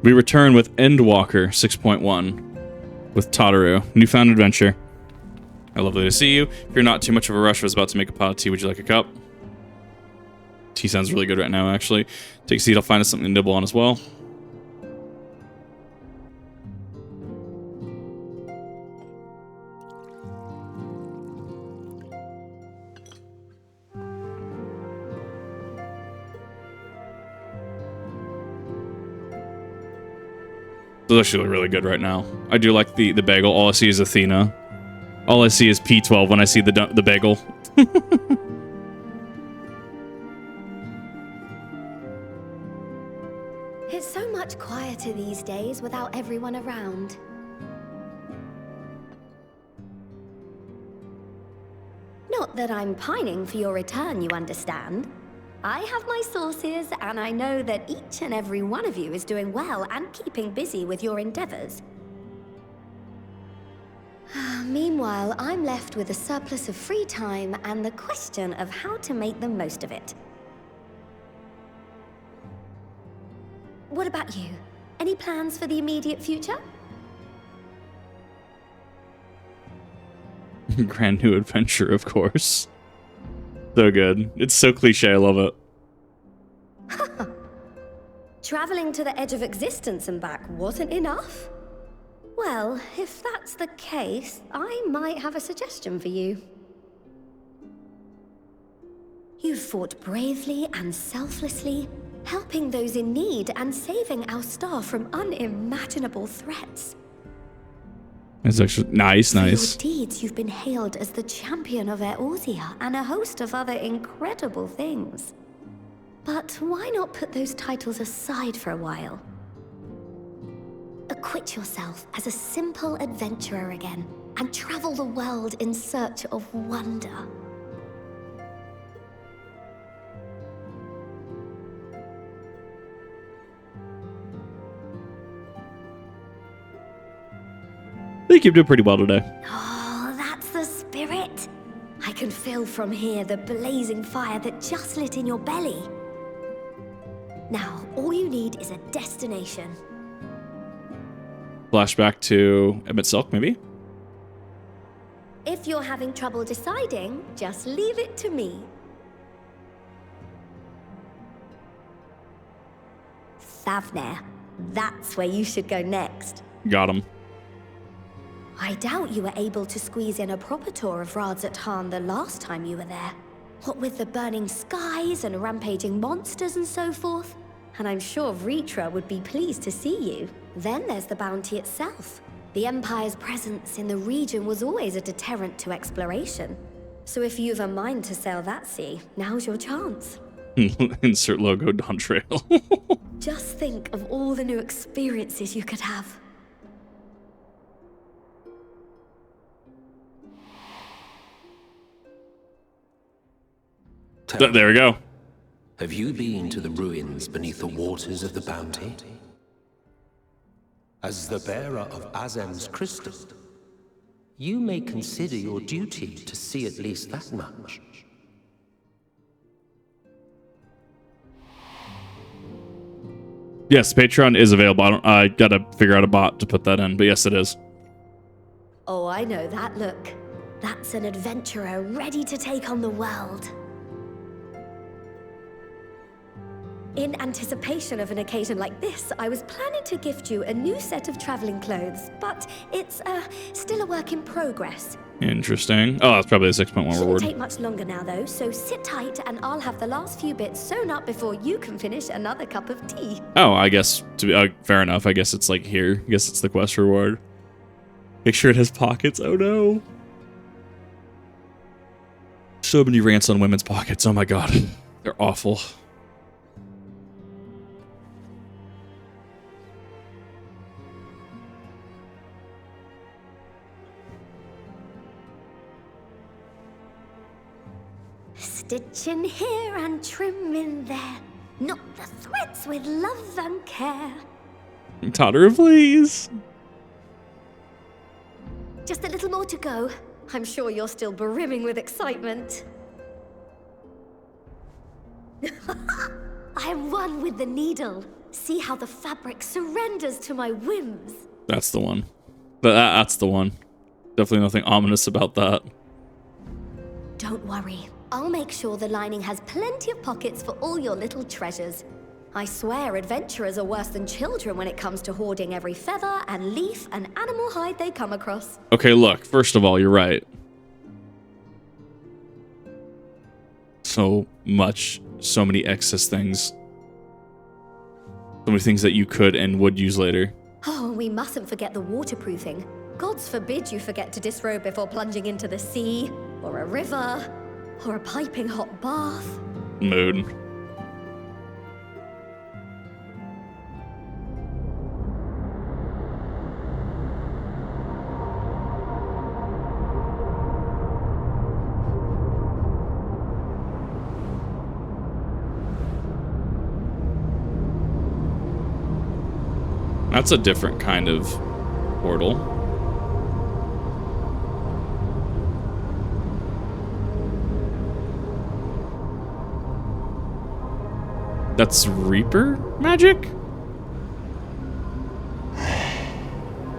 We return with Endwalker 6.1 with Tataru. Newfound adventure. Lovely to see you. If you're not too much of a rush, I was about to make a pot of tea. Would you like a cup? Tea sounds really good right now, actually. Take a seat. I'll find us something to nibble on as well. Those actually look really good right now. I do like the bagel. All I see is Athena. All I see is P12 when I see the bagel. It's so much quieter these days without everyone around. Not that I'm pining for your return, you understand. I have my sources, and I know that each and every one of you is doing well and keeping busy with your endeavors. Meanwhile, I'm left with a surplus of free time and the question of how to make the most of it. What about you? Any plans for the immediate future? Grand new adventure, of course. So good. It's so cliche, I love it. Traveling to the edge of existence and back wasn't enough? Well, if that's the case, I might have a suggestion for you. You've fought bravely and selflessly, helping those in need and saving our star from unimaginable threats. It's actually nice. For your deeds, you've been hailed as the champion of Eorzea and a host of other incredible things. But why not put those titles aside for a while? Acquit yourself as a simple adventurer again and travel the world in search of wonder. I think you're doing pretty well today. Oh, that's the spirit. I can feel from here the blazing fire that just lit in your belly. Now, all you need is a destination. Flashback to Emmett Silk, maybe? If you're having trouble deciding, just leave it to me. Thavnair. That's where you should go next. Got him. I doubt you were able to squeeze in a proper tour of Radz-at-Han the last time you were there. What with the burning skies and rampaging monsters and so forth. And I'm sure Vritra would be pleased to see you. Then there's the bounty itself. The Empire's presence in the region was always a deterrent to exploration. So if you've a mind to sail that sea, now's your chance. Insert logo Dawn Trail. Just think of all the new experiences you could have. There we go. Have you been to the ruins beneath the waters of the Bounty? As the bearer of Azem's crystal, you may consider your duty to see at least that much. Yes, Patreon is available. I gotta figure out a bot to put that in, but yes, it is. Oh, I know that look. That's an adventurer ready to take on the world. In anticipation of an occasion like this, I was planning to gift you a new set of traveling clothes, but it's still a work in progress. Interesting. Oh, that's probably a 6.1 Shouldn't reward. take much longer now, though, so sit tight and I'll have the last few bits sewn up before you can finish another cup of tea. Oh, I guess, fair enough. I guess it's like here. I guess it's the quest reward. Make sure it has pockets. Oh, no. So many rants on women's pockets. Oh, my God. They're awful. Stitch in here and trim in there. Knot the threads with love and care. Tataru, please. Just a little more to go. I'm sure you're still brimming with excitement. I'm one with the needle. See how the fabric surrenders to my whims. That's the one. That's the one. Definitely nothing ominous about that. Don't worry. I'll make sure the lining has plenty of pockets for all your little treasures. I swear adventurers are worse than children when it comes to hoarding every feather and leaf and animal hide they come across. Okay, look. First of all, you're right. So many excess things. So many things that you could and would use later. Oh, we mustn't forget the waterproofing. Gods forbid you forget to disrobe before plunging into the sea, or a river, or a piping hot bath. Mood. That's a different kind of portal. That's Reaper magic?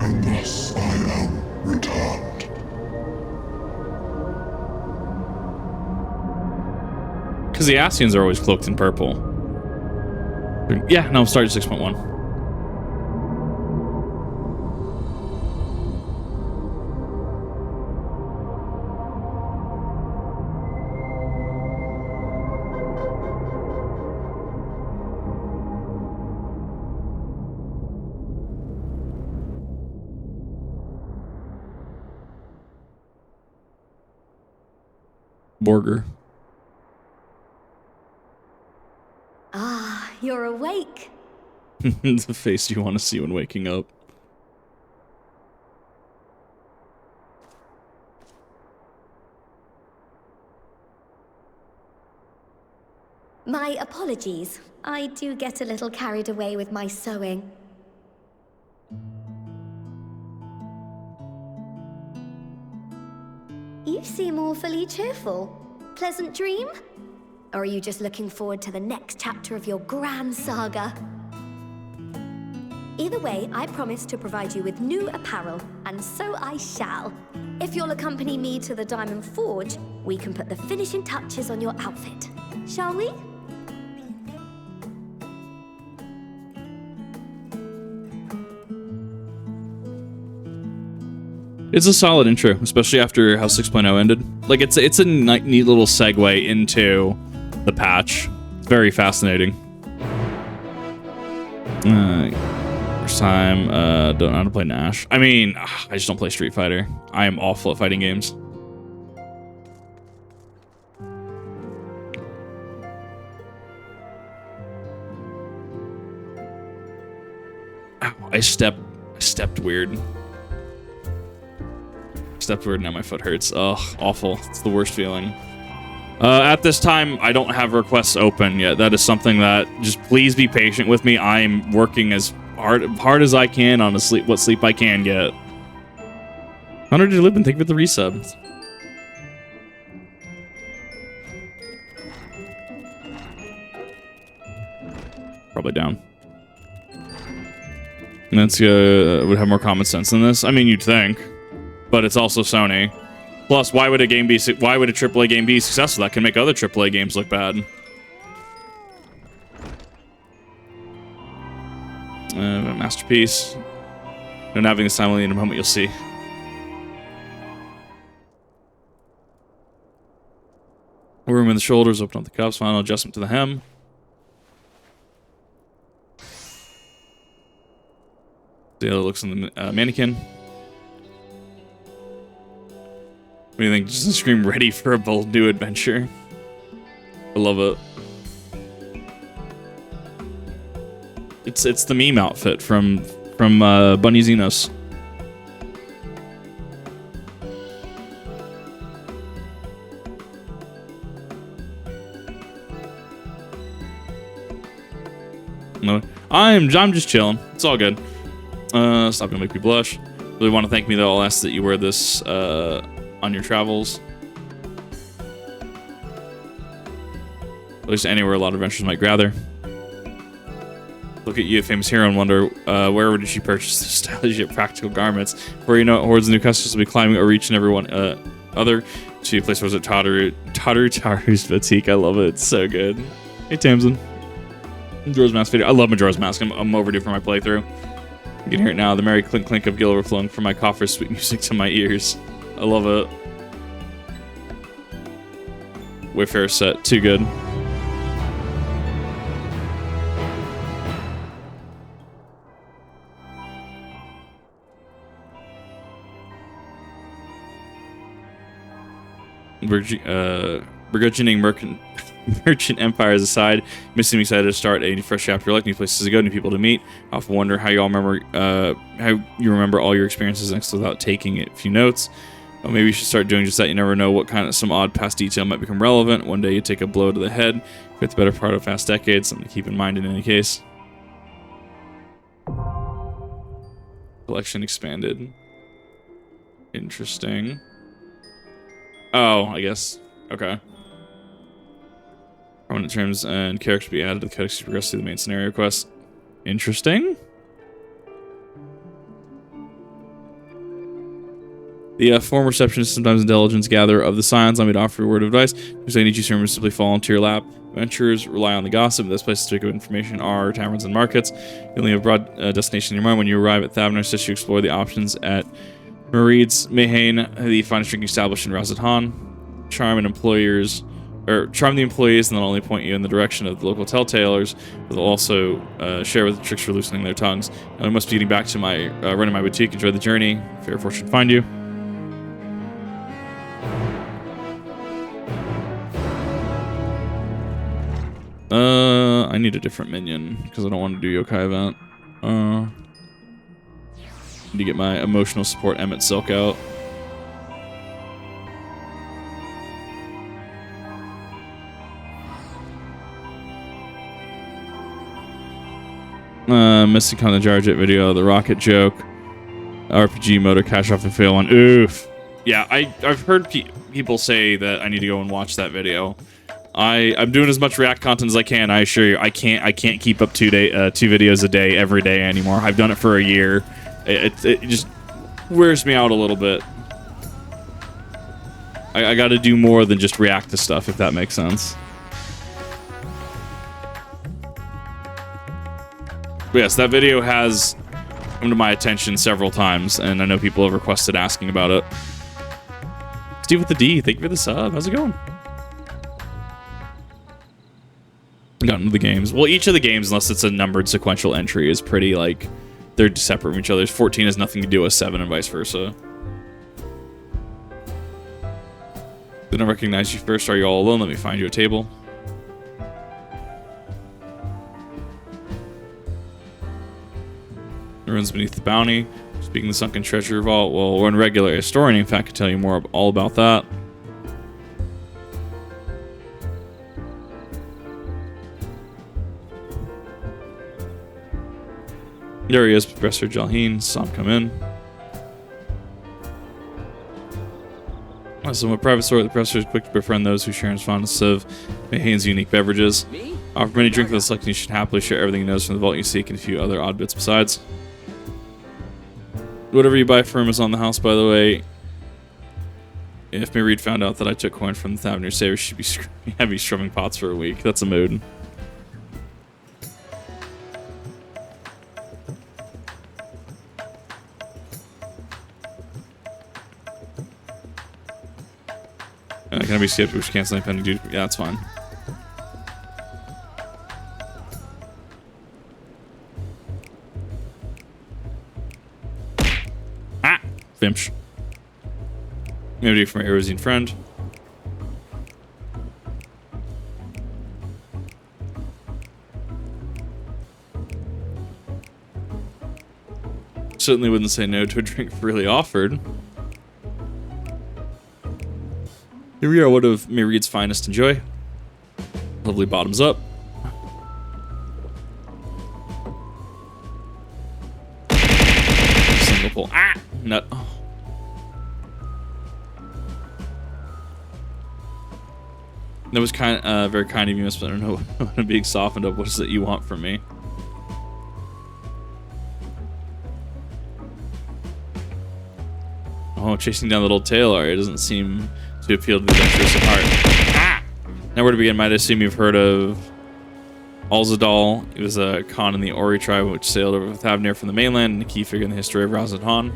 And thus I am returned. Because the Ascians are always cloaked in purple. Yeah, no, started 6.1. Borger. Ah, you're awake. The face you want to see when waking up. My apologies. I do get a little carried away with my sewing. You seem awfully cheerful. Pleasant dream? Or are you just looking forward to the next chapter of your grand saga? Either way, I promise to provide you with new apparel, and so I shall. If you'll accompany me to the Diamond Forge, we can put the finishing touches on your outfit. Shall we? It's a solid intro, especially after how 6.0 ended. Like, it's a neat little segue into the patch. It's very fascinating. First time, don't know how to play Nash. I mean, I just don't play Street Fighter. I am awful at fighting games. Ow, I stepped weird. Stepped weird, now my foot hurts. Ugh, awful. It's the worst feeling. At this time, I don't have requests open yet. That is something that, just please be patient with me. I am working as hard as I can on what sleep I can get. Hunter did live and thank you for the resub. Probably down. And that's would have more common sense than this. I mean, you'd think. But it's also Sony. Plus, why would a AAA game be successful? That can make other AAA games look bad. Masterpiece. And having this time only in a moment, you'll see. Room in the shoulders, open up the cuffs, final adjustment to the hem. See how it looks in the mannequin. What do you think? Just a scream ready for a bold new adventure. I love it. It's the meme outfit from Bunny Xenos. No, I'm just chilling. It's all good. Stop gonna make me blush. Really want to thank me though. I'll ask that you wear this on your travels. At least anywhere a lot of adventurers might gather. Look at you, a famous hero, and wonder where did she purchase the stylish yet practical garments? Before you know it, hordes of new customers will be climbing or reaching everyone other to a place where it's Taru's boutique. I love it. It's so good. Hey, Tamsin. Majora's Mask video. I love Majora's Mask. I'm overdue for my playthrough. You can hear it now. The merry clink clink of gill overflowing from my coffers, sweet music to my ears. I love it. Wayfarer set. Too good. Burgeoning merchant empires aside, makes me excited to start a fresh chapter. Like new places to go, new people to meet. I often wonder how you all remember how you remember all your experiences next without taking a few notes. Well, maybe you should start doing just that. You never know what kind of some odd past detail might become relevant. One day you take a blow to the head. It's the better part of past decades. Something to keep in mind in any case. Collection expanded. Interesting. Oh, I guess. Okay. Prominent terms and characters be added to the codex to progress through the main scenario quest. Interesting. The former receptionist, sometimes intelligence gatherer of the signs, let me to offer a word of advice. Because I need you to simply fall into your lap. Adventurers rely on the gossip. The best places to get information are taverns and markets. You only have a broad destination in your mind. When you arrive at Tavern, suggest you explore the options at Radz Mayhain, the finest drinking establishment in Radz-at-Han. Charm the employees, and they'll only point you in the direction of the local telltalers. They'll also share with the tricks for loosening their tongues. I must be getting back to my running my boutique. Enjoy the journey. Fair fortune find you. I need a different minion because I don't want to do yokai event. Need to get my emotional support Emmett Silk out. Missing on the Jar-Jet video, the rocket joke, RPG motor cash off and fail one. Oof. Yeah, I've heard people say that I need to go and watch that video. I'm doing as much React content as I can. I assure you, I can't keep up two videos a day every day anymore. I've done it for a year. It just wears me out a little bit. I got to do more than just react to stuff, if that makes sense. But yes, that video has come to my attention several times, and I know people have requested asking about it. Steve with the D, thank you for the sub. How's it going? Got into the games. Well, each of the games, unless it's a numbered sequential entry, is pretty, like, they're separate from each other. 14 has nothing to do with 7 and vice versa. Didn't recognize you first. Are you all alone? Let me find you a table. The ruins beneath the bounty. Speaking of the sunken treasure vault, well, one regular historian, in fact, can tell you more all about that. There he is, Professor Jalheen. Saw him come in. Somewhat private store, the professor is quick to befriend those who share his fondness of Mayhain's unique beverages. Offer many drinks with the selection, you should happily share everything he knows from the vault you seek and a few other odd bits besides. Whatever you buy for him is on the house, by the way. If Reed found out that I took coin from the Tavern Saver, she'd be heavy strumming pots for a week. That's a mood. Can I be skipped, which canceling pending duty? Yeah, that's fine. Ah! Fimsh. Maybe from my Erosine friend. Certainly wouldn't say no to a drink freely offered. Here we are, one of Reed's finest. Enjoy. Lovely bottoms up. Single pull. Ah! Nut. Oh. That was very kind of you, Miss, but I don't know. I'm being softened up. What is it you want from me? Oh, chasing down the little tail area doesn't seem to appeal to the adventurous at heart. Ah! Now where to begin? Might assume you've heard of Alzadal. He was a Khan in the Ori tribe which sailed over with Thavnir from the mainland and a key figure in the history of Radz-at-Han.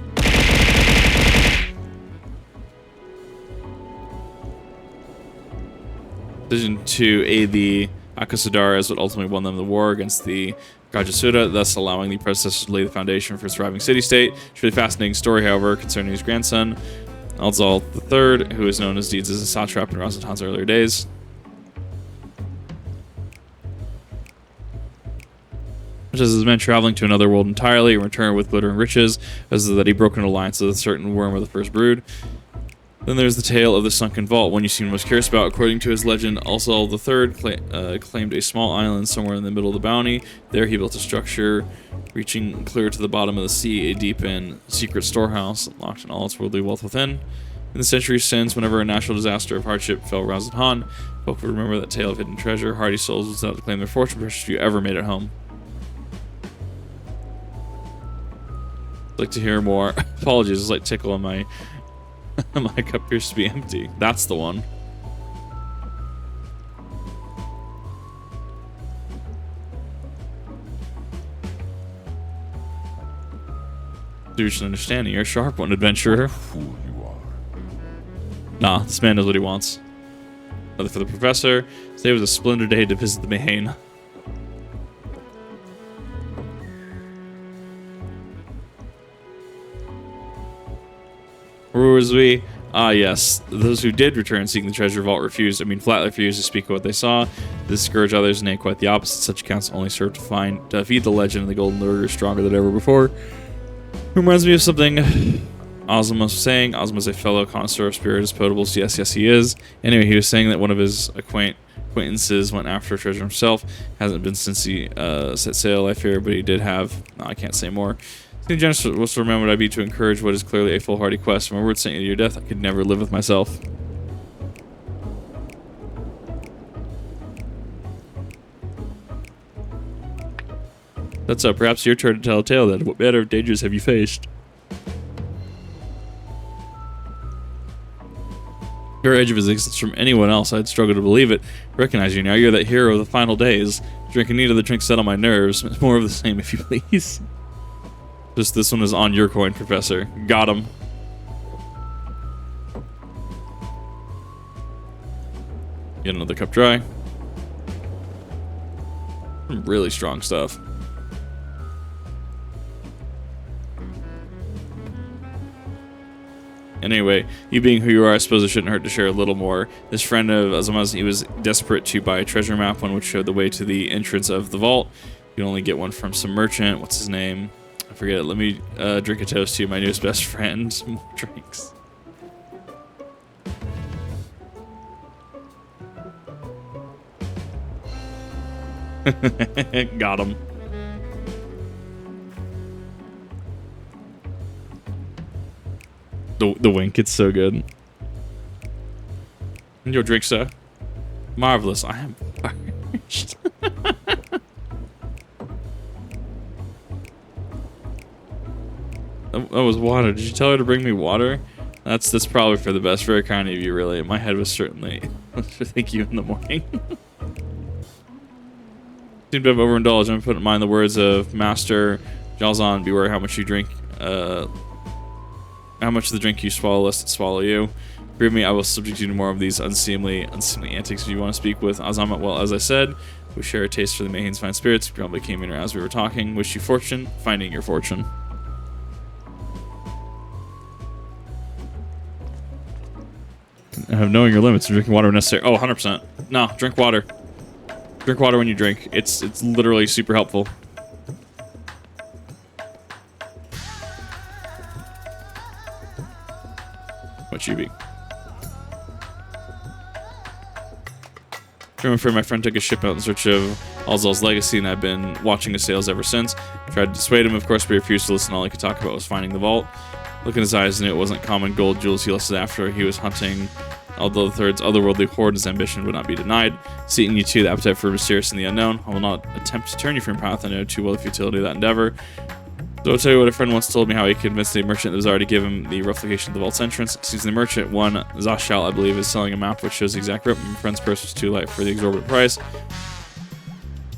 Decision to aid the Akasadar is what ultimately won them the war against the Gajasuda, thus allowing the predecessors to lay the foundation for a thriving city-state. It's a really fascinating story, however, concerning his grandson, Alzal III, who is known as Deeds as a satrap in Radz-at-Han's earlier days. Which is his men traveling to another world entirely and return with glittering riches, as that he broke an alliance with a certain worm of the first brood. Then there's the tale of the sunken vault, one you seem most curious about. According to his legend, Alzal III claimed a small island somewhere in the middle of the bounty. There he built a structure reaching clear to the bottom of the sea, a deep and secret storehouse, locked in all its worldly wealth within. In the centuries since, whenever a natural disaster of hardship fell Radz-at-Han, folk would remember that tale of hidden treasure. Hardy souls would set out to claim their fortune, precious few ever made it home. I'd like to hear more. Apologies, it's like tickle on my my cup appears to be empty. That's the one. Serious understanding. You're a sharp one, adventurer. Fool you are. Nah, this man knows what he wants. Another for the professor. Today was a splendid day to visit the Mayhane. Where was we? Ah, yes. Those who did return seeking the treasure vault refused. Flatly refused to speak of what they saw. To discourage others, nay, quite the opposite. Such accounts only serve to feed the legend of the Golden Lurker stronger than ever before. Reminds me of something Ozma was saying. Ozma is a fellow connoisseur of spirituous potables. Yes, he is. Anyway, he was saying that one of his acquaintances went after treasure himself. Hasn't been since he set sail, I fear, but he did have... No, I can't say more. Too generous was to remember would I be to encourage what is clearly a foolhardy quest. My word sent you to your death, I could never live with myself. That's up. Perhaps your turn to tell a tale then. What manner of dangers have you faced? Your edge of existence from anyone else, I'd struggle to believe it. Recognize you now. You're that hero of the final days. Drinking neither the drink set on my nerves. More of the same, if you please. Just this one is on your coin, Professor. Got him. Get another cup dry. Some really strong stuff. Anyway, you being who you are, I suppose it shouldn't hurt to share a little more. This friend of Azama's, he was desperate to buy a treasure map, one which showed the way to the entrance of the vault. You can only get one from some merchant. What's his name? I forget it. Let me drink a toast to you, my newest best friend. More drinks. Got him. The wink, it's so good. Your drink, sir. Marvelous. I am parched. That was water. Did you tell her to bring me water? That's probably for the best. Very kind of you, really. My head was certainly thank you in the morning. Seem to have overindulged. I'm putting in mind the words of Master Jalzan. Beware how much you drink. How much of the drink you swallow, lest it swallow you. Forgive me, I will subject you to more of these unseemly antics if you want to speak with Azama. Well, as I said, we share a taste for the Mayhane's fine spirits. We probably came in here as we were talking. Wish you fortune, finding your fortune. I have knowing your limits and drinking water when necessary. Oh, 100%. No, drink water. Drink water when you drink. It's literally super helpful. What you be? I'm afraid my friend took a ship out in search of Alzal's legacy, and I've been watching his sales ever since. Tried to dissuade him, of course, but he refused to listen. All he could talk about was finding the vault. Look in his eyes, and it wasn't common gold jewels he lusted after. He was hunting, although the third's otherworldly hoard, his ambition would not be denied. Seeing you too, the appetite for mysterious and the unknown. I will not attempt to turn you from your path. I know too well the futility of that endeavor. So I'll tell you what a friend once told me, how he convinced a merchant that was already given the rough location of the vault's entrance. Sees the merchant, one Zashal, I believe, is selling a map which shows the exact route. My friend's purse was too light for the exorbitant price.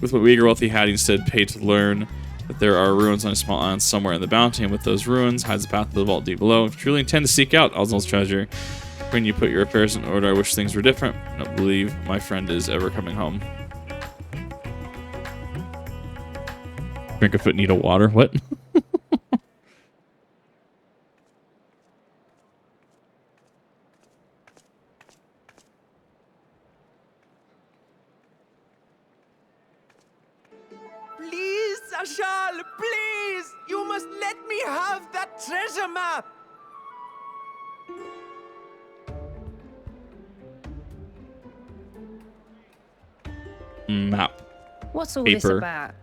With what meager wealth he had, he instead paid to learn that there are ruins on a small island somewhere in the bounty, and with those ruins hides the path to the vault deep below. If you truly intend to seek out Oswald's treasure, when you put your affairs in order, I wish things were different. I don't believe my friend is ever coming home. Drink a foot, need a water. What? Please, Ashal, please! You must let me have that treasure map! Map. What's all this Paper. about?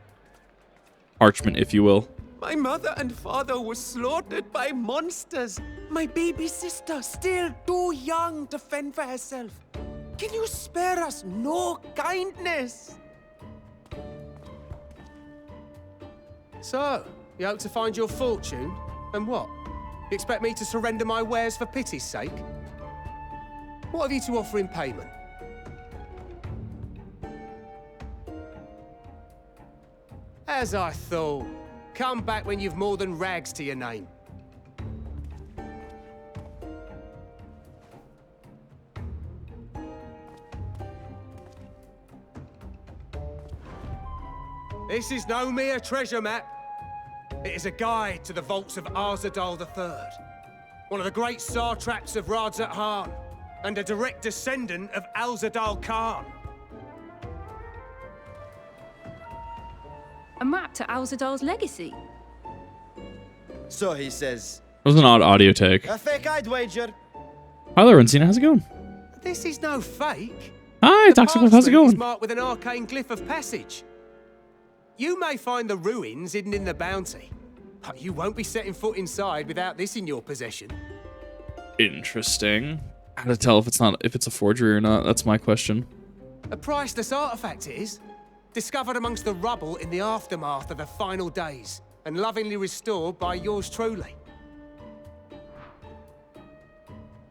Parchment, if you will. My mother and father were slaughtered by monsters. My baby sister, still too young to fend for herself. Can you spare us no kindness? So, you hope to find your fortune? And what? You expect me to surrender my wares for pity's sake? What have you to offer in payment? As I thought. Come back when you've more than rags to your name. This is no mere treasure map. It is a guide to the vaults of Arzadal III, one of the great satraps of Radz-at-Han, and a direct descendant of Alzadal Khan. A map to Alzadal's legacy? So he says. That was an odd audio take. A fake, I'd wager. Hi there, Encina. How's it going? This is no fake. Hi, Toxic Wolf. How's it parchment is going? marked with an arcane glyph of passage. You may find the ruins hidden in the bounty, but you won't be setting foot inside without this in your possession. Interesting. How to tell if it's a forgery or not? That's my question. A priceless artifact it is, discovered amongst the rubble in the aftermath of the final days, and lovingly restored by yours truly.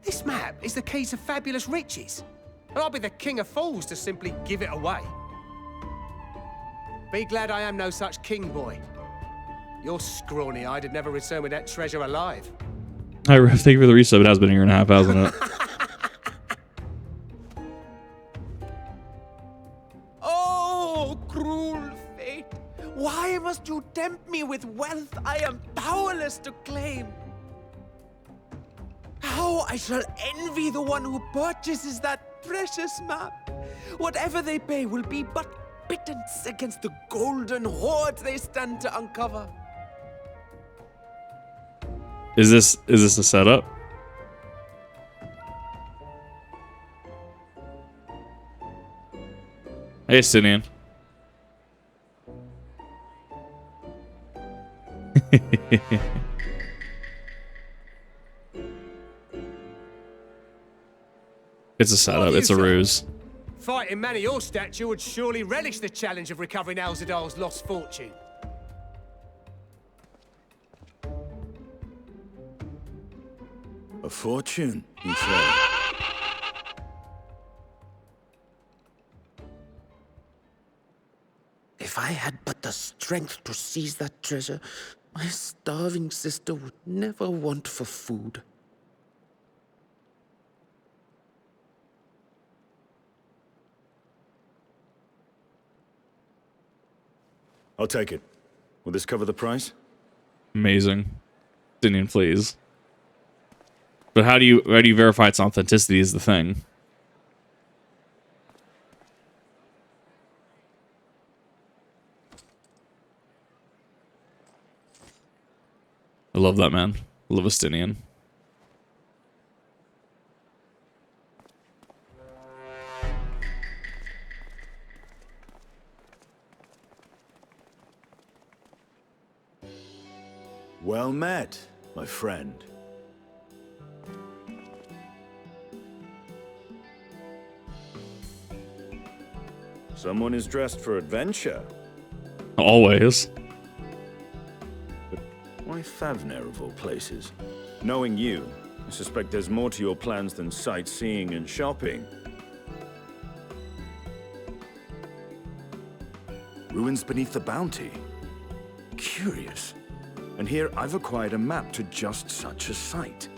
This map is the key to fabulous riches, and I'll be the king of fools to simply give it away. Be glad I am no such king, boy. Your scrawny-eyed had never returned with that treasure alive. Hi, Rev. Thank you for the resub. It has been a year and a half, hasn't it? Oh, cruel fate! Why must you tempt me with wealth I am powerless to claim? How I shall envy the one who purchases that precious map. Whatever they pay will be but pittance against the golden hoard they stand to uncover. Is this a setup? Hey, Sinian. It's a setup. It's a ruse. Fighting man of your stature would surely relish the challenge of recovering Alzadal's lost fortune. A fortune, you say? If I had but the strength to seize that treasure, my starving sister would never want for food. I'll take it. Will this cover the price? Amazing. Sinian, please. But how do you verify its authenticity is the thing. I love that, man. I love Estinian. Well met, my friend. Someone is dressed for adventure. Always. Favner of all places? Knowing you, I suspect there's more to your plans than sightseeing and shopping. Ruins beneath the Bounty. Curious. And here I've acquired a map to just such a site.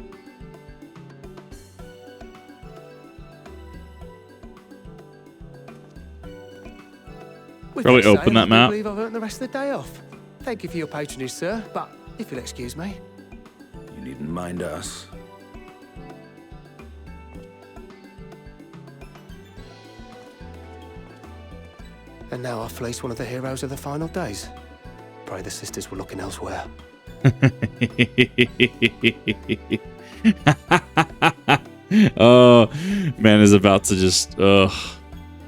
Probably open that map. I believe I've earned the rest of the day off. Thank you for your patronage, sir, but if you'll excuse me. You needn't mind us. And now I fleece one of the heroes of the final days. Pray the sisters were looking elsewhere. Oh, man is about to just, ugh.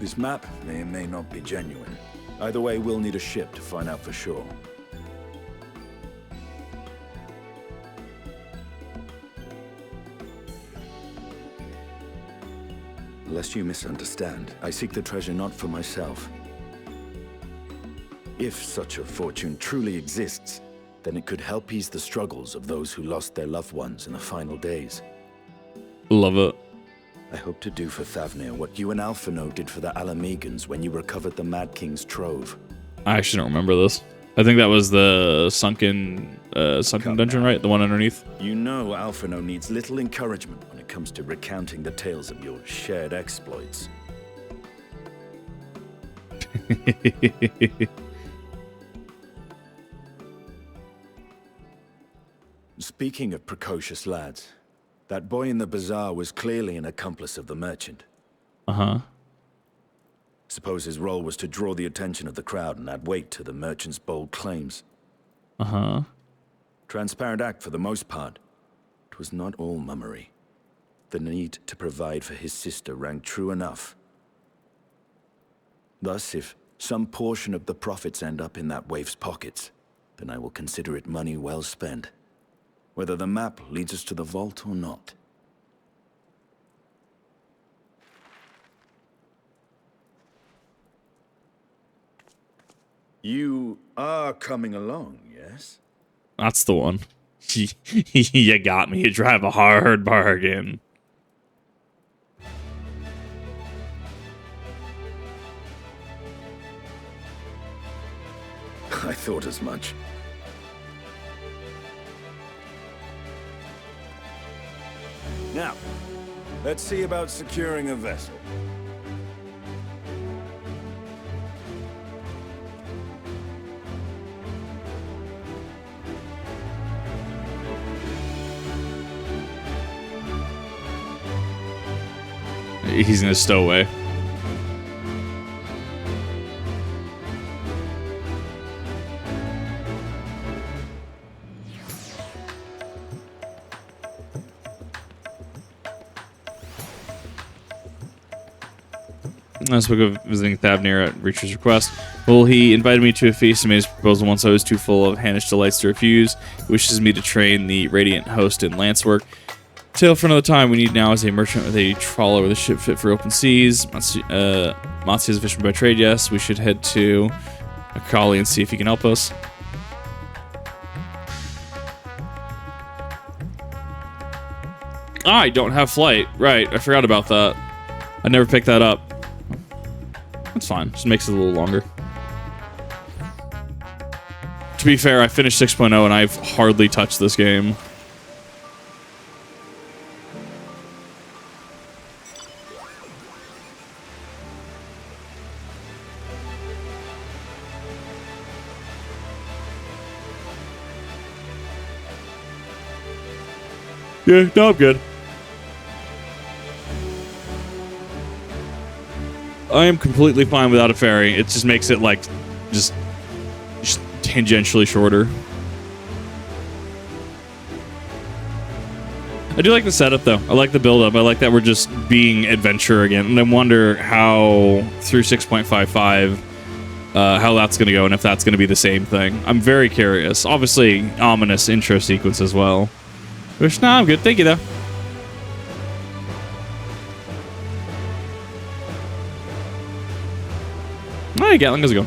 This map may or may not be genuine. Either way, we'll need a ship to find out for sure. Lest you misunderstand, I seek the treasure not for myself. If such a fortune truly exists, then it could help ease the struggles of those who lost their loved ones in the final days. Love it. I hope to do for Thavnir what you and Alphino did for the Alamegans when you recovered the Mad King's trove. I actually don't remember this. I think that was the sunken dungeon, right? The one underneath. You know Alphino needs little encouragement when it comes to recounting the tales of your shared exploits. Speaking of precocious lads, that boy in the bazaar was clearly an accomplice of the merchant. Uh-huh. Suppose his role was to draw the attention of the crowd and add weight to the merchant's bold claims. Uh-huh. Transparent act for the most part. It was not all mummery. The need to provide for his sister rang true enough. Thus, if some portion of the profits end up in that waif's pockets, then I will consider it money well spent. Whether the map leads us to the vault or not. You are coming along, yes? That's the one. You got me. You drive a hard bargain. I thought as much. Now, let's see about securing a vessel. He's gonna stow away. I spoke of visiting Thavnir at Reacher's request. Well, he invited me to a feast and made his proposal once I was too full of Hannish delights to refuse. He wishes me to train the Radiant host in lance work. Tale for another time. We need now is a merchant with a trawler with a ship fit for open seas. Matsu is a fisherman by trade, yes. We should head to Akali and see if he can help us. I don't have flight. Right, I forgot about that. I never picked that up. That's fine. Just makes it a little longer. To be fair, I finished 6.0 and I've hardly touched this game. Yeah, no, I'm good. I am completely fine without a ferry. It just makes it like just tangentially shorter. I do like the setup though. I like the build up. I like that we're just being adventure again. And I wonder how through 6.55 how that's going to go and if that's going to be the same thing. I'm very curious. Obviously ominous intro sequence as well. Which, nah, I'm good. Thank you though. Alright, Gatling, how's it going?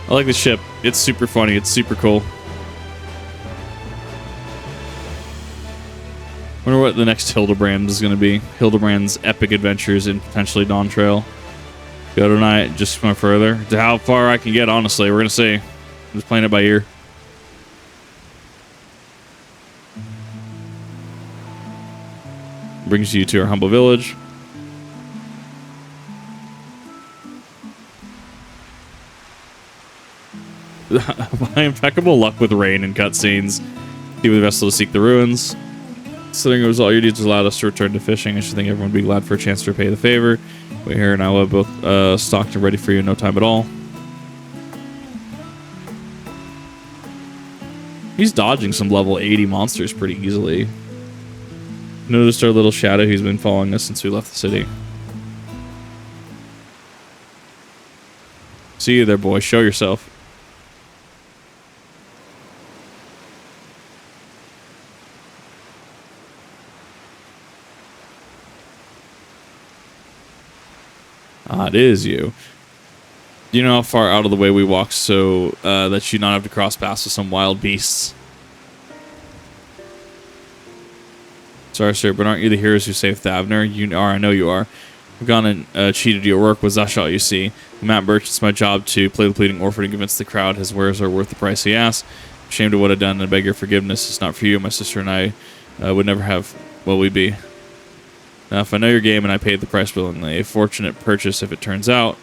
I like the ship. It's super funny. It's super cool. Wonder what the next Hildebrand is going to be. Hildebrand's epic adventures in potentially Dawn Trail. Go tonight, just going further. To how far I can get, honestly. We're going to see. I'm just playing it by ear. Brings you to our humble village. By impeccable luck with rain and cutscenes. See with the vessel to seek the ruins. Considering it was all your deeds allowed us to return to fishing, I should think everyone would be glad for a chance to repay the favor. Wait here and I will have both stocked and ready for you in no time at all. He's dodging some level 80 monsters pretty easily. Noticed our little shadow who's been following us since we left the city. See you there, boy. Show yourself. Ah, it is you. Do you know how far out of the way we walk so that you not have to cross paths with some wild beasts? Sorry, sir, but aren't you the heroes who saved Thavner? You are, I know you are. I've gone and cheated your work. Was that all you see? The map merchant, it's my job to play the pleading orphan and convince the crowd his wares are worth the price he asks. I'm ashamed of what I've done and I beg your forgiveness. It's not for you. My sister and I would never have what we'd be. Now, if I know your game and I paid the price willingly, a fortunate purchase if it turns out,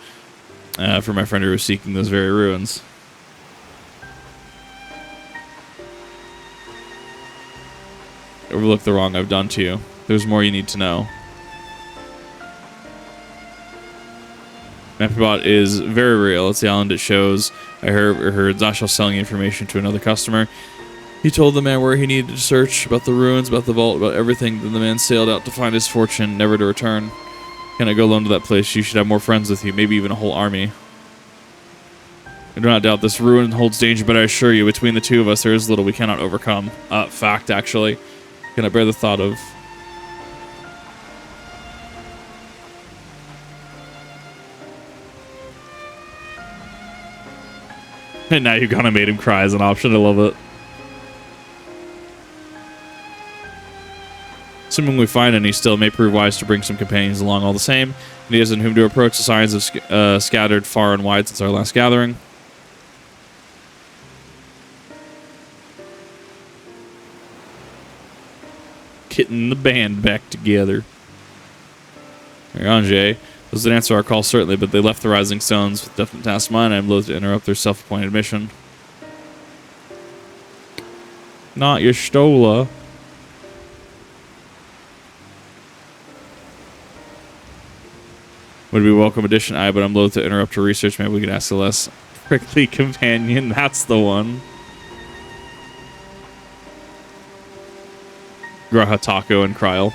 for my friend who was seeking those very ruins. Overlook the wrong I've done to you. There's more you need to know. Mapbot is very real. It's the island it shows. I heard Zashal selling information to another customer. He told the man where he needed to search, about the ruins, about the vault, about everything. Then the man sailed out to find his fortune, never to return. Can I go alone to that place? You should have more friends with you, maybe even a whole army. I do not doubt this ruin holds danger, but I assure you, between the two of us, there is little we cannot overcome. Fact, actually. Can I bear the thought of... And now you kind of made him cry as an option. I love it. Assuming we find any still, it may prove wise to bring some companions along all the same. And he has in whom to approach. The signs have scattered far and wide since our last gathering. Getting the band back together. Ange, those that answer our call certainly, but they left the Rising Stones with definite task in mind. I am loath to interrupt their self-appointed mission. Not your Stola. Would be a welcome addition, but I'm loath to interrupt her research. Maybe we could ask the less prickly companion. That's the one. Graha, Taco, and Kryl.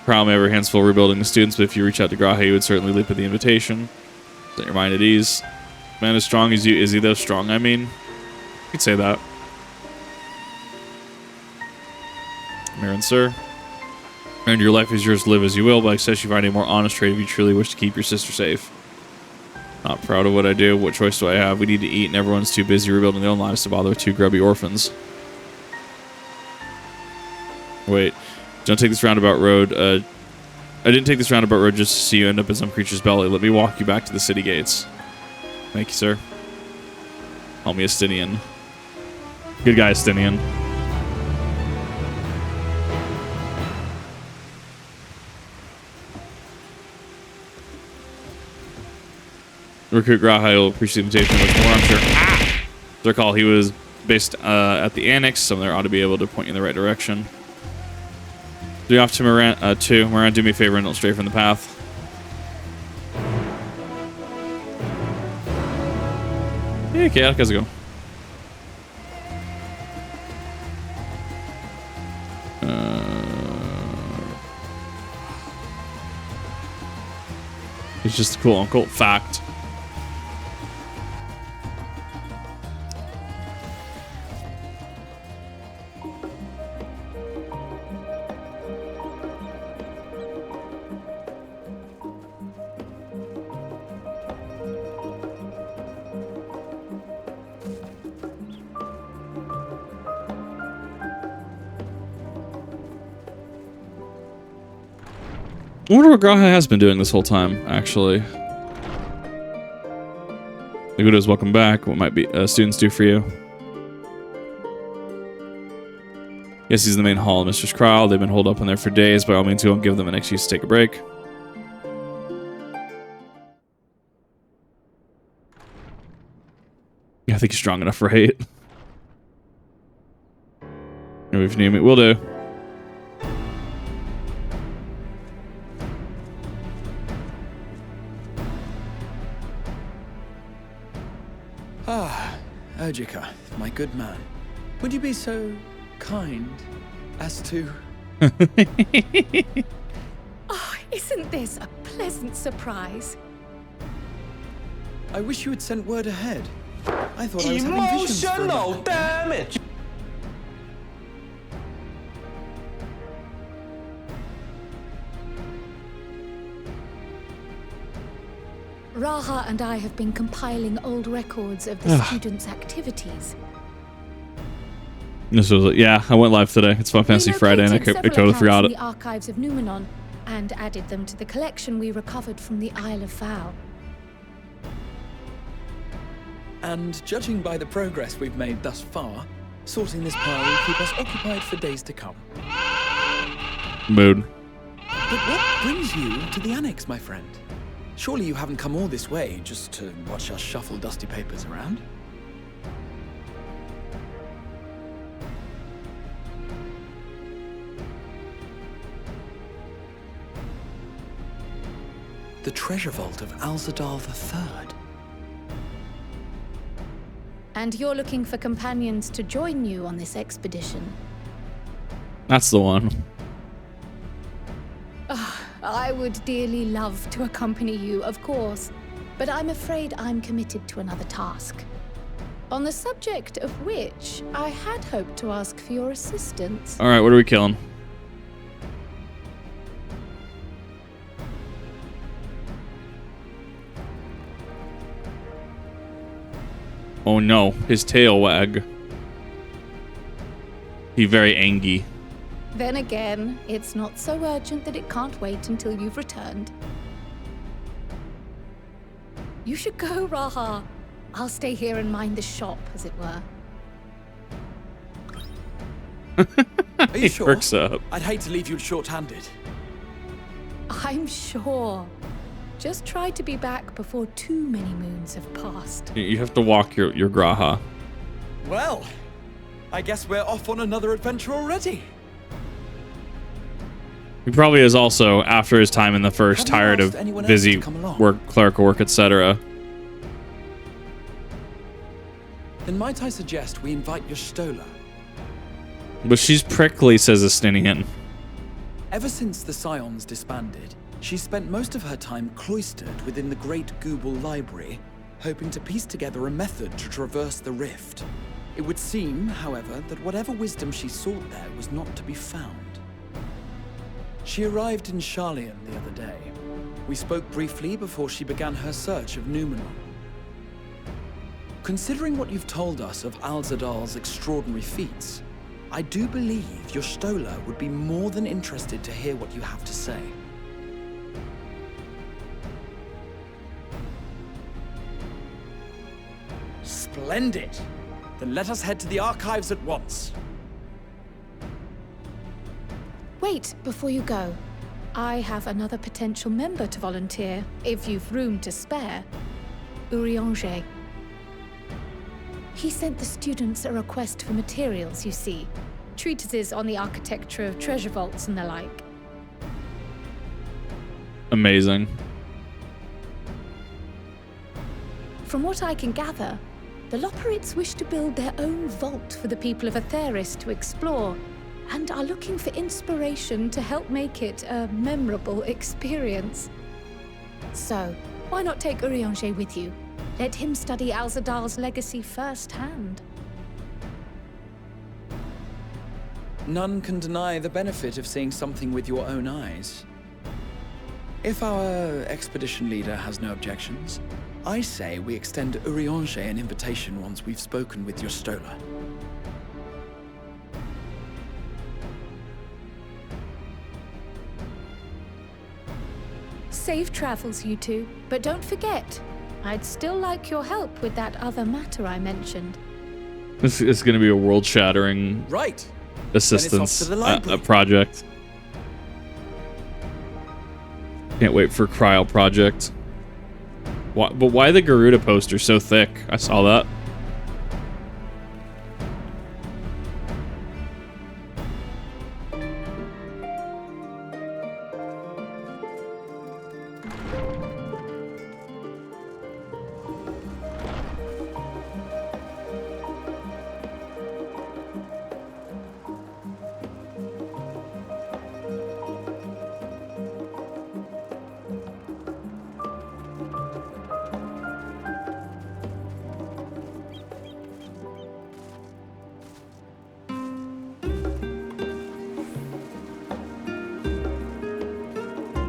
Kryl may have her hands full rebuilding the students, but if you reach out to Graha, he would certainly leap at the invitation. Set your mind at ease. Man as strong as you. Is he though strong? I mean, you could say that. Marin, sir. And your life is yours to live as you will, but I suggest you find a more honest trade if you truly wish to keep your sister safe. Not proud of what I do. What choice do I have? We need to eat, and everyone's too busy rebuilding their own lives to bother with two grubby orphans. Wait, don't take this roundabout road. I didn't take this roundabout road just to see you end up in some creature's belly. Let me walk you back to the city gates. Thank you, sir. Call me Estinian. Good guy, Estinian. Recruit Graha will appreciate the invitation much more, I'm sure. Ah! Recall he was based at the Annex, so there ought to be able to point you in the right direction. Do off to Moran, Moran, do me a favor and don't stray from the path. Hey, Chaotic, how's it going? He's just a cool uncle. Fact. I wonder what Graha has been doing this whole time, actually. Nagudo's welcome back. What might be students do for you? Yes, he's in the main hall, Mistress Kral. They've been holed up in there for days. By all means, go and give them an excuse to take a break. Yeah, I think he's strong enough for 8. If you need me, will do. Ah, Ojika, my good man. Would you be so kind as to... Oh, isn't this a pleasant surprise? I wish you had sent word ahead. I thought I was having visions for a moment. damage! Raha and I have been compiling old records of the students' activities. This was, yeah, I went live today. It's Fun Fantasy Friday, and I totally forgot it. The archives of Numenon and added them to the collection we recovered from the Isle of Vow. And judging by the progress we've made thus far, sorting this pile will keep us occupied for days to come. Mood. But what brings you to the annex, my friend? Surely you haven't come all this way just to watch us shuffle dusty papers around? The treasure vault of Alzadal III. And you're looking for companions to join you on this expedition. That's the one. I would dearly love to accompany you, of course, but I'm afraid I'm committed to another task. On the subject of which, I had hoped to ask for your assistance. All right, what are we killing? Oh no, his tail wag. He very angry. Then again, it's not so urgent that it can't wait until you've returned. You should go, Raha. I'll stay here and mind the shop, as it were. Are you sure? Perks up. I'd hate to leave you short-handed. I'm sure. Just try to be back before too many moons have passed. You have to walk your Graha. Well, I guess we're off on another adventure already. He probably is also, after his time in the first, Have you tired asked of anyone else busy to come along? work, clerical work, etc. Then might I suggest we invite your Stola? But she's prickly, says Estinian. Ever since the Scions disbanded, she spent most of her time cloistered within the Great Gooble Library, hoping to piece together a method to traverse the rift. It would seem, however, that whatever wisdom she sought there was not to be found. She arrived in Sharlayan the other day. We spoke briefly before she began her search of Numenon. Considering what you've told us of Alzadal's extraordinary feats, I do believe your Stola would be more than interested to hear what you have to say. Splendid! Then let us head to the archives at once. Wait, before you go. I have another potential member to volunteer, if you've room to spare. Urianger. He sent the students a request for materials, you see. Treatises on the architecture of treasure vaults and the like. Amazing. From what I can gather, the Loperites wish to build their own vault for the people of Atheris to explore, and are looking for inspiration to help make it a memorable experience. So, why not take Urianger with you? Let him study Alzadal's legacy firsthand. None can deny the benefit of seeing something with your own eyes. If our expedition leader has no objections, I say we extend Urianger an invitation once we've spoken with your Stola. Safe travels, you two. But don't forget, I'd still like your help with that other matter I mentioned. This is going to be a world-shattering Right. assistance Then it's off to the library. project. Can't wait for Cryo project. But why the Garuda poster so thick? I saw that.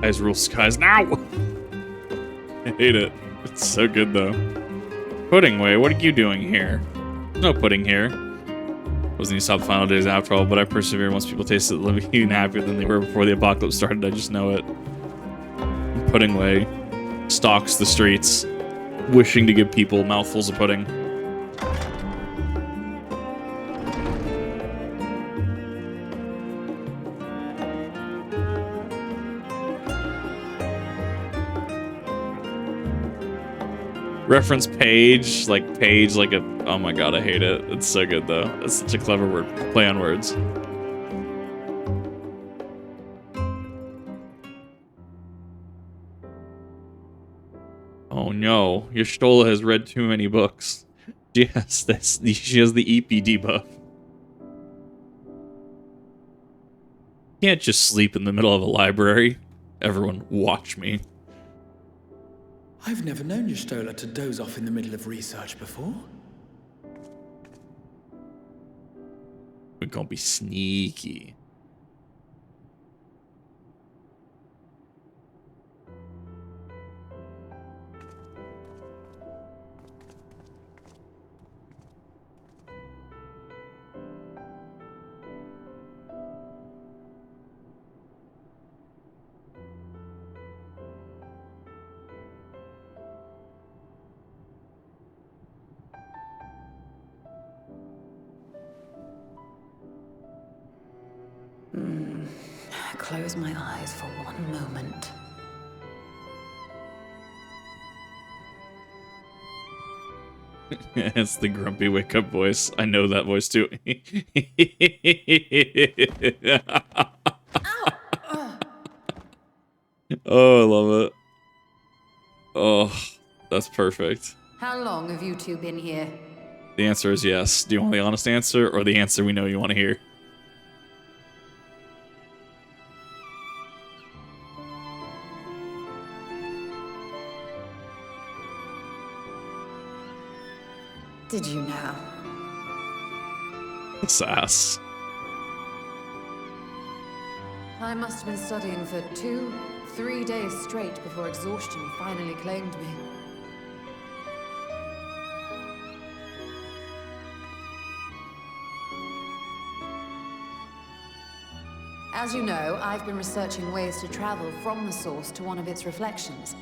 Guys rule skies now. I hate it. It's so good though. Pudding Way, what are you doing here? No pudding here. Wasn't you saw the final days after all, but I persevere once people tasted it, living even happier than they were before the apocalypse started. I just know it. Pudding Way stalks the streets, wishing to give people mouthfuls of pudding. Reference page like a, oh my god, I hate it. It's so good though. It's such a clever word, play on words. Oh no, your Stola has read too many books. She has the EP debuff. Can't just sleep in the middle of a library. Everyone watch me. I've never known Y'shtola to doze off in the middle of research before. We're gonna be sneaky. Close my eyes for one moment. It's the grumpy wake up voice. I know that voice too. Oh, I love it. Oh, that's perfect. How long have you two been here? The answer is yes. Do you want the honest answer or the answer we know you want to hear? Did you know? Sass. I must have been studying for 2-3 days straight before exhaustion finally claimed me. As you know, I've been researching ways to travel from the source to one of its reflections.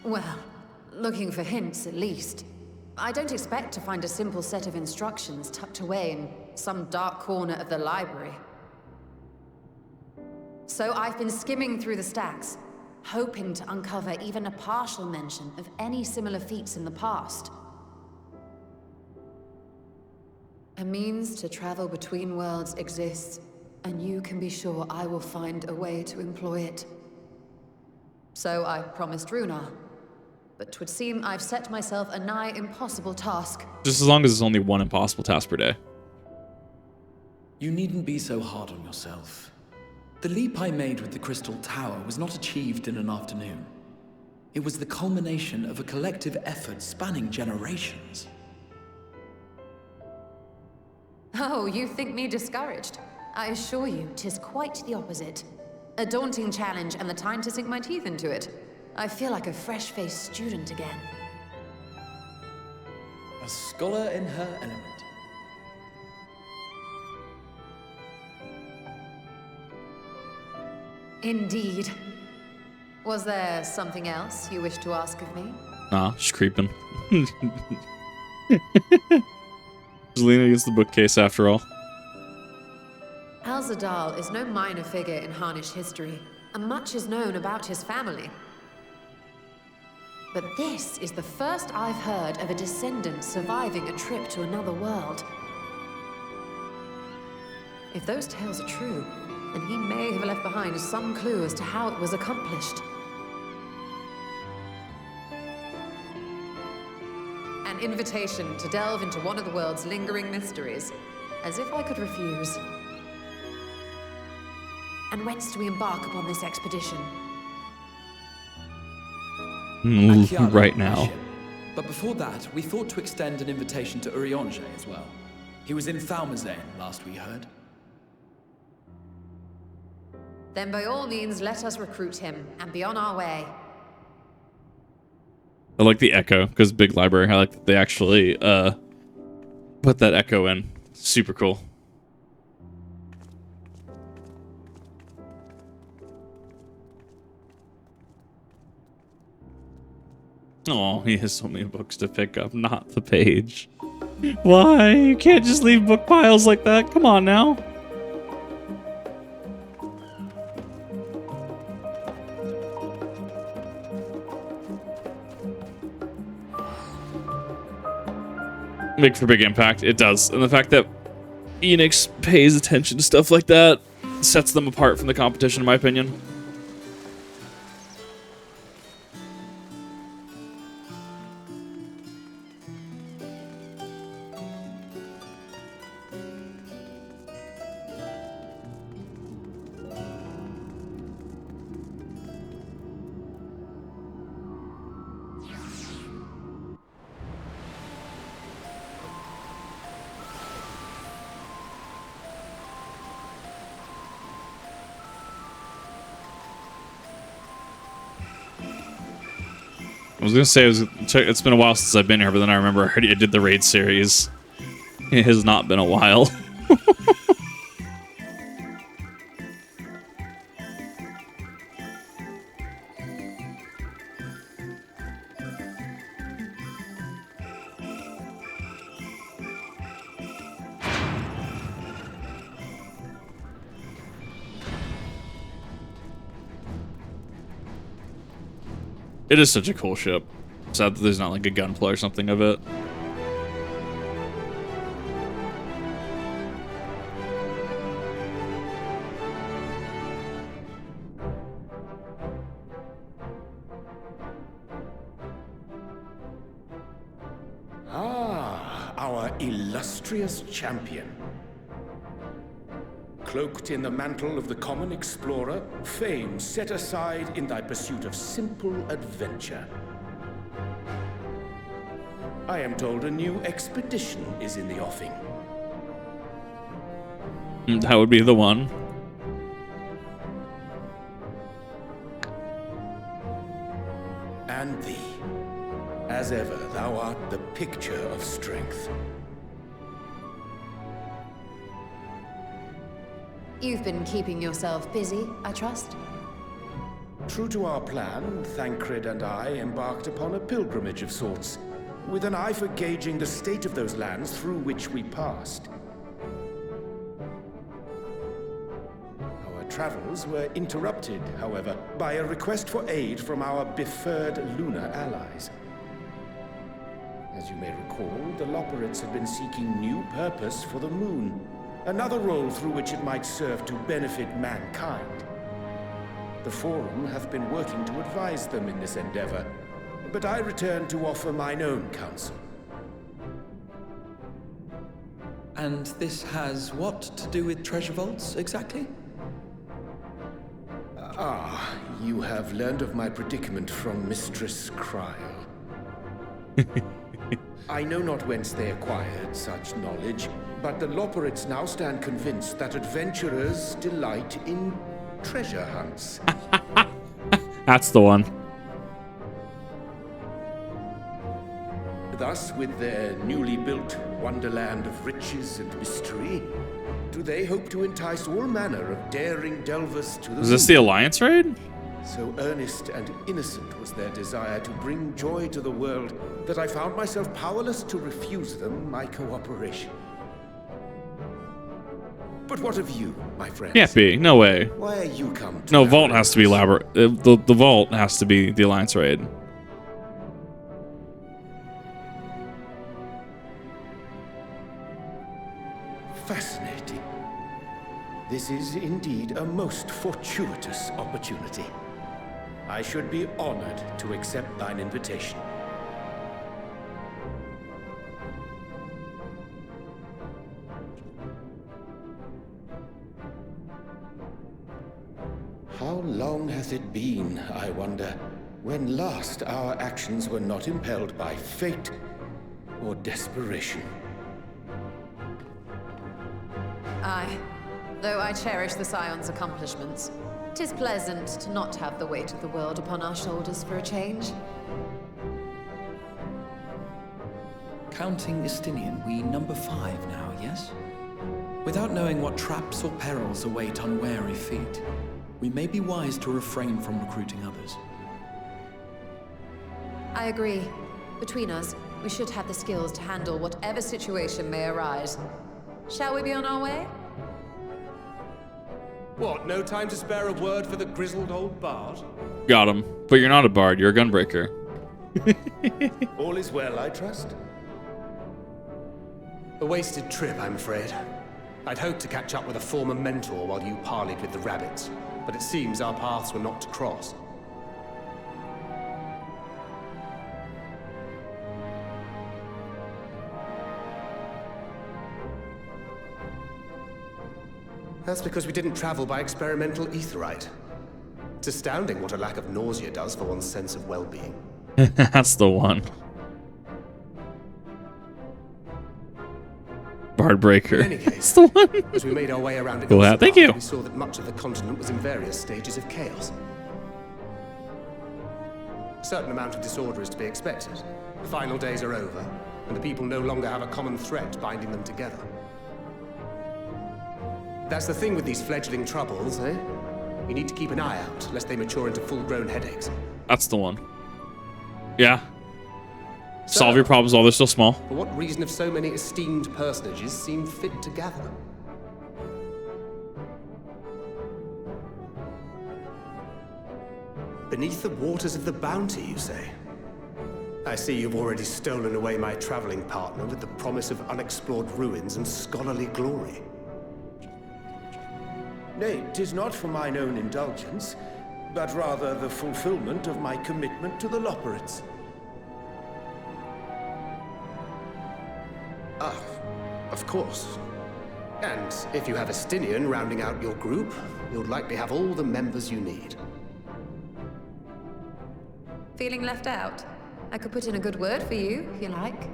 Well, looking for hints, at least. I don't expect to find a simple set of instructions tucked away in some dark corner of the library. So I've been skimming through the stacks, hoping to uncover even a partial mention of any similar feats in the past. A means to travel between worlds exists, and you can be sure I will find a way to employ it. So I promised Runar. But 'twould seem I've set myself a nigh impossible task. Just as long as it's only one impossible task per day. You needn't be so hard on yourself. The leap I made with the Crystal Tower was not achieved in an afternoon. It was the culmination of a collective effort spanning generations. Oh, you think me discouraged? I assure you, 'tis quite the opposite. A daunting challenge and the time to sink my teeth into it. I feel like a fresh-faced student again. A scholar in her element. Indeed. Was there something else you wish to ask of me? Nah, just creeping. Just leaning against the bookcase after all. Al-Zadal is no minor figure in Harnish history, and much is known about his family. But this is the first I've heard of a descendant surviving a trip to another world. If those tales are true, then he may have left behind some clue as to how it was accomplished. An invitation to delve into one of the world's lingering mysteries, as if I could refuse. And whence do we embark upon this expedition? Right now. But before that, we thought to extend an invitation to Urianger as well. He was in Thalmazane last we heard. Then by all means, let us recruit him and be on our way. I like the echo, because big library, I like that they actually put that echo in. Super cool. Oh, he has so many books to pick up, not the page. Why? You can't just leave book piles like that. Come on now. Make for big impact. It does. And the fact that Enix pays attention to stuff like that sets them apart from the competition, in my opinion. I was gonna say it's been a while since I've been here, but then I remember I did the raid series. It has not been a while. It is such a cool ship. Sad that there's not like a gunpla or something of it. Ah, our illustrious champion. Cloaked in the mantle of the common explorer, fame set aside in thy pursuit of simple adventure. I am told a new expedition is in the offing. That would be the one. And thee, as ever, thou art the picture of strength. You've been keeping yourself busy, I trust? True to our plan, Thancred and I embarked upon a pilgrimage of sorts, with an eye for gauging the state of those lands through which we passed. Our travels were interrupted, however, by a request for aid from our befurred lunar allies. As you may recall, the Loporrits had been seeking new purpose for the moon, another role through which it might serve to benefit mankind. The Forum hath been working to advise them in this endeavor, but I return to offer mine own counsel. And this has what to do with treasure vaults, exactly? Ah, you have learned of my predicament from Mistress Kryl. I know not whence they acquired such knowledge, but the Loporrits now stand convinced that adventurers delight in treasure hunts. That's the one. Thus, with their newly built wonderland of riches and mystery, do they hope to entice all manner of daring delvers to the Is this the Alliance raid? So earnest and innocent was their desire to bring joy to the world that I found myself powerless to refuse them my cooperation. But what of you, my friends? Can't be. No way. Why are you come to No, Vault has to be elaborate. The Vault has to be the Alliance raid. Fascinating. This is indeed a most fortuitous opportunity. I should be honored to accept thine invitation. How long hath it been, I wonder, when last our actions were not impelled by fate or desperation? Aye. Though I cherish the Scion's accomplishments, 'tis pleasant to not have the weight of the world upon our shoulders for a change. Counting Estinian, we number 5 now, yes? Without knowing what traps or perils await unwary feet, we may be wise to refrain from recruiting others. I agree. Between us, we should have the skills to handle whatever situation may arise. Shall we be on our way? What, no time to spare a word for the grizzled old bard? Got him. But you're not a bard, you're a gunbreaker. All is well, I trust? A wasted trip, I'm afraid. I'd hoped to catch up with a former mentor while you parleyed with the rabbits, but it seems our paths were not to cross. That's because we didn't travel by experimental aetherite. It's astounding what a lack of nausea does for one's sense of well-being. That's the one. Bard breaker. In any case, That's the one. as we made our way around it, Well, thank you. we saw that much of the continent was in various stages of chaos. A certain amount of disorder is to be expected. The final days are over, and the people no longer have a common threat binding them together. That's the thing with these fledgling troubles, eh? You need to keep an eye out, lest they mature into full-grown headaches. That's the one. Yeah. Solve your problems while they're still small. For what reason have so many esteemed personages seemed fit to gather? Beneath the waters of the bounty, you say? I see you've already stolen away my traveling partner with the promise of unexplored ruins and scholarly glory. Nay, 'tis not for mine own indulgence, but rather the fulfillment of my commitment to the Loporrits. Ah, of course. And if you have Estinian rounding out your group, you'll likely have all the members you need. Feeling left out? I could put in a good word for you, if you like.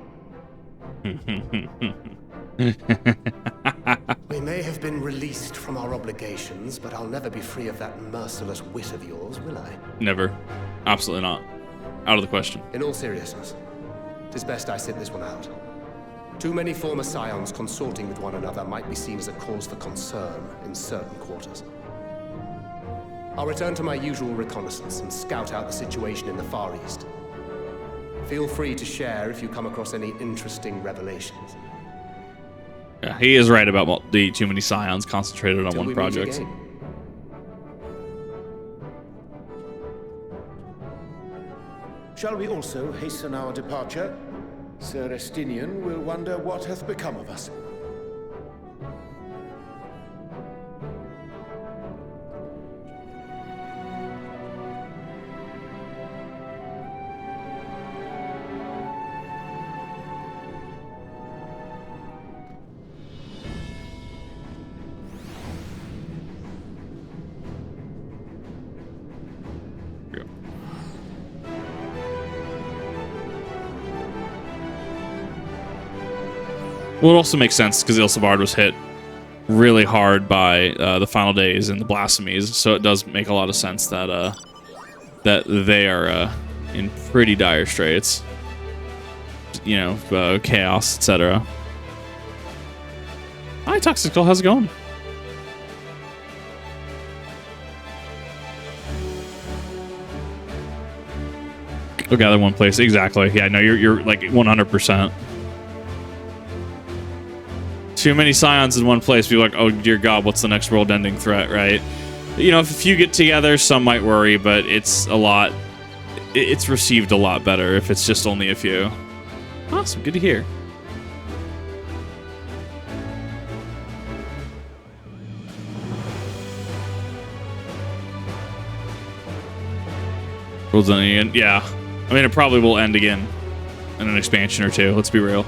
We may have been released from our obligations, but I'll never be free of that merciless wit of yours, will I? Never. Absolutely not. Out of the question. In all seriousness, 'tis best I sit this one out. Too many former scions consorting with one another might be seen as a cause for concern in certain quarters. I'll return to my usual reconnaissance and scout out the situation in the Far East. Feel free to share if you come across any interesting revelations. Yeah, he is right about the too many scions concentrated on Till one we meet project. again. Shall we also hasten our departure? Sir Estinian will wonder what hath become of us. Well, it also makes sense because Ilsabard was hit really hard by the final days and the blasphemies, so it does make a lot of sense that that they are in pretty dire straits. you know, chaos, etc. Hi, Toxic Skull, how's it going? Go gather one place. Exactly. Yeah, no, you're like 100%. Too many scions in one place. Be like, oh dear God, what's the next world-ending threat, right? You know, if a few get together, some might worry, but it's a lot. It's received a lot better if it's just only a few. Awesome, good to hear. World's ending again. Yeah. I mean, it probably will end again in an expansion or two. Let's be real.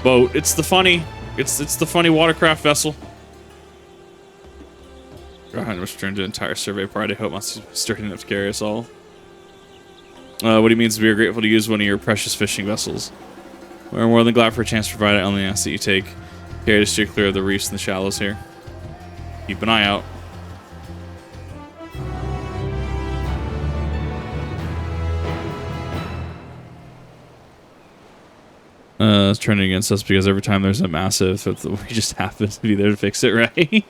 Boat. It's the funny watercraft vessel. God, I must return to the entire survey party. I hope must be sturdy enough to carry us all. What he means is we are grateful to use one of your precious fishing vessels. We're more than glad for a chance to provide it. Only ask that you take care to steer clear of the reefs and the shallows here. Keep an eye out. It's turning against us because every time there's a massive, we just happen to be there to fix it, right?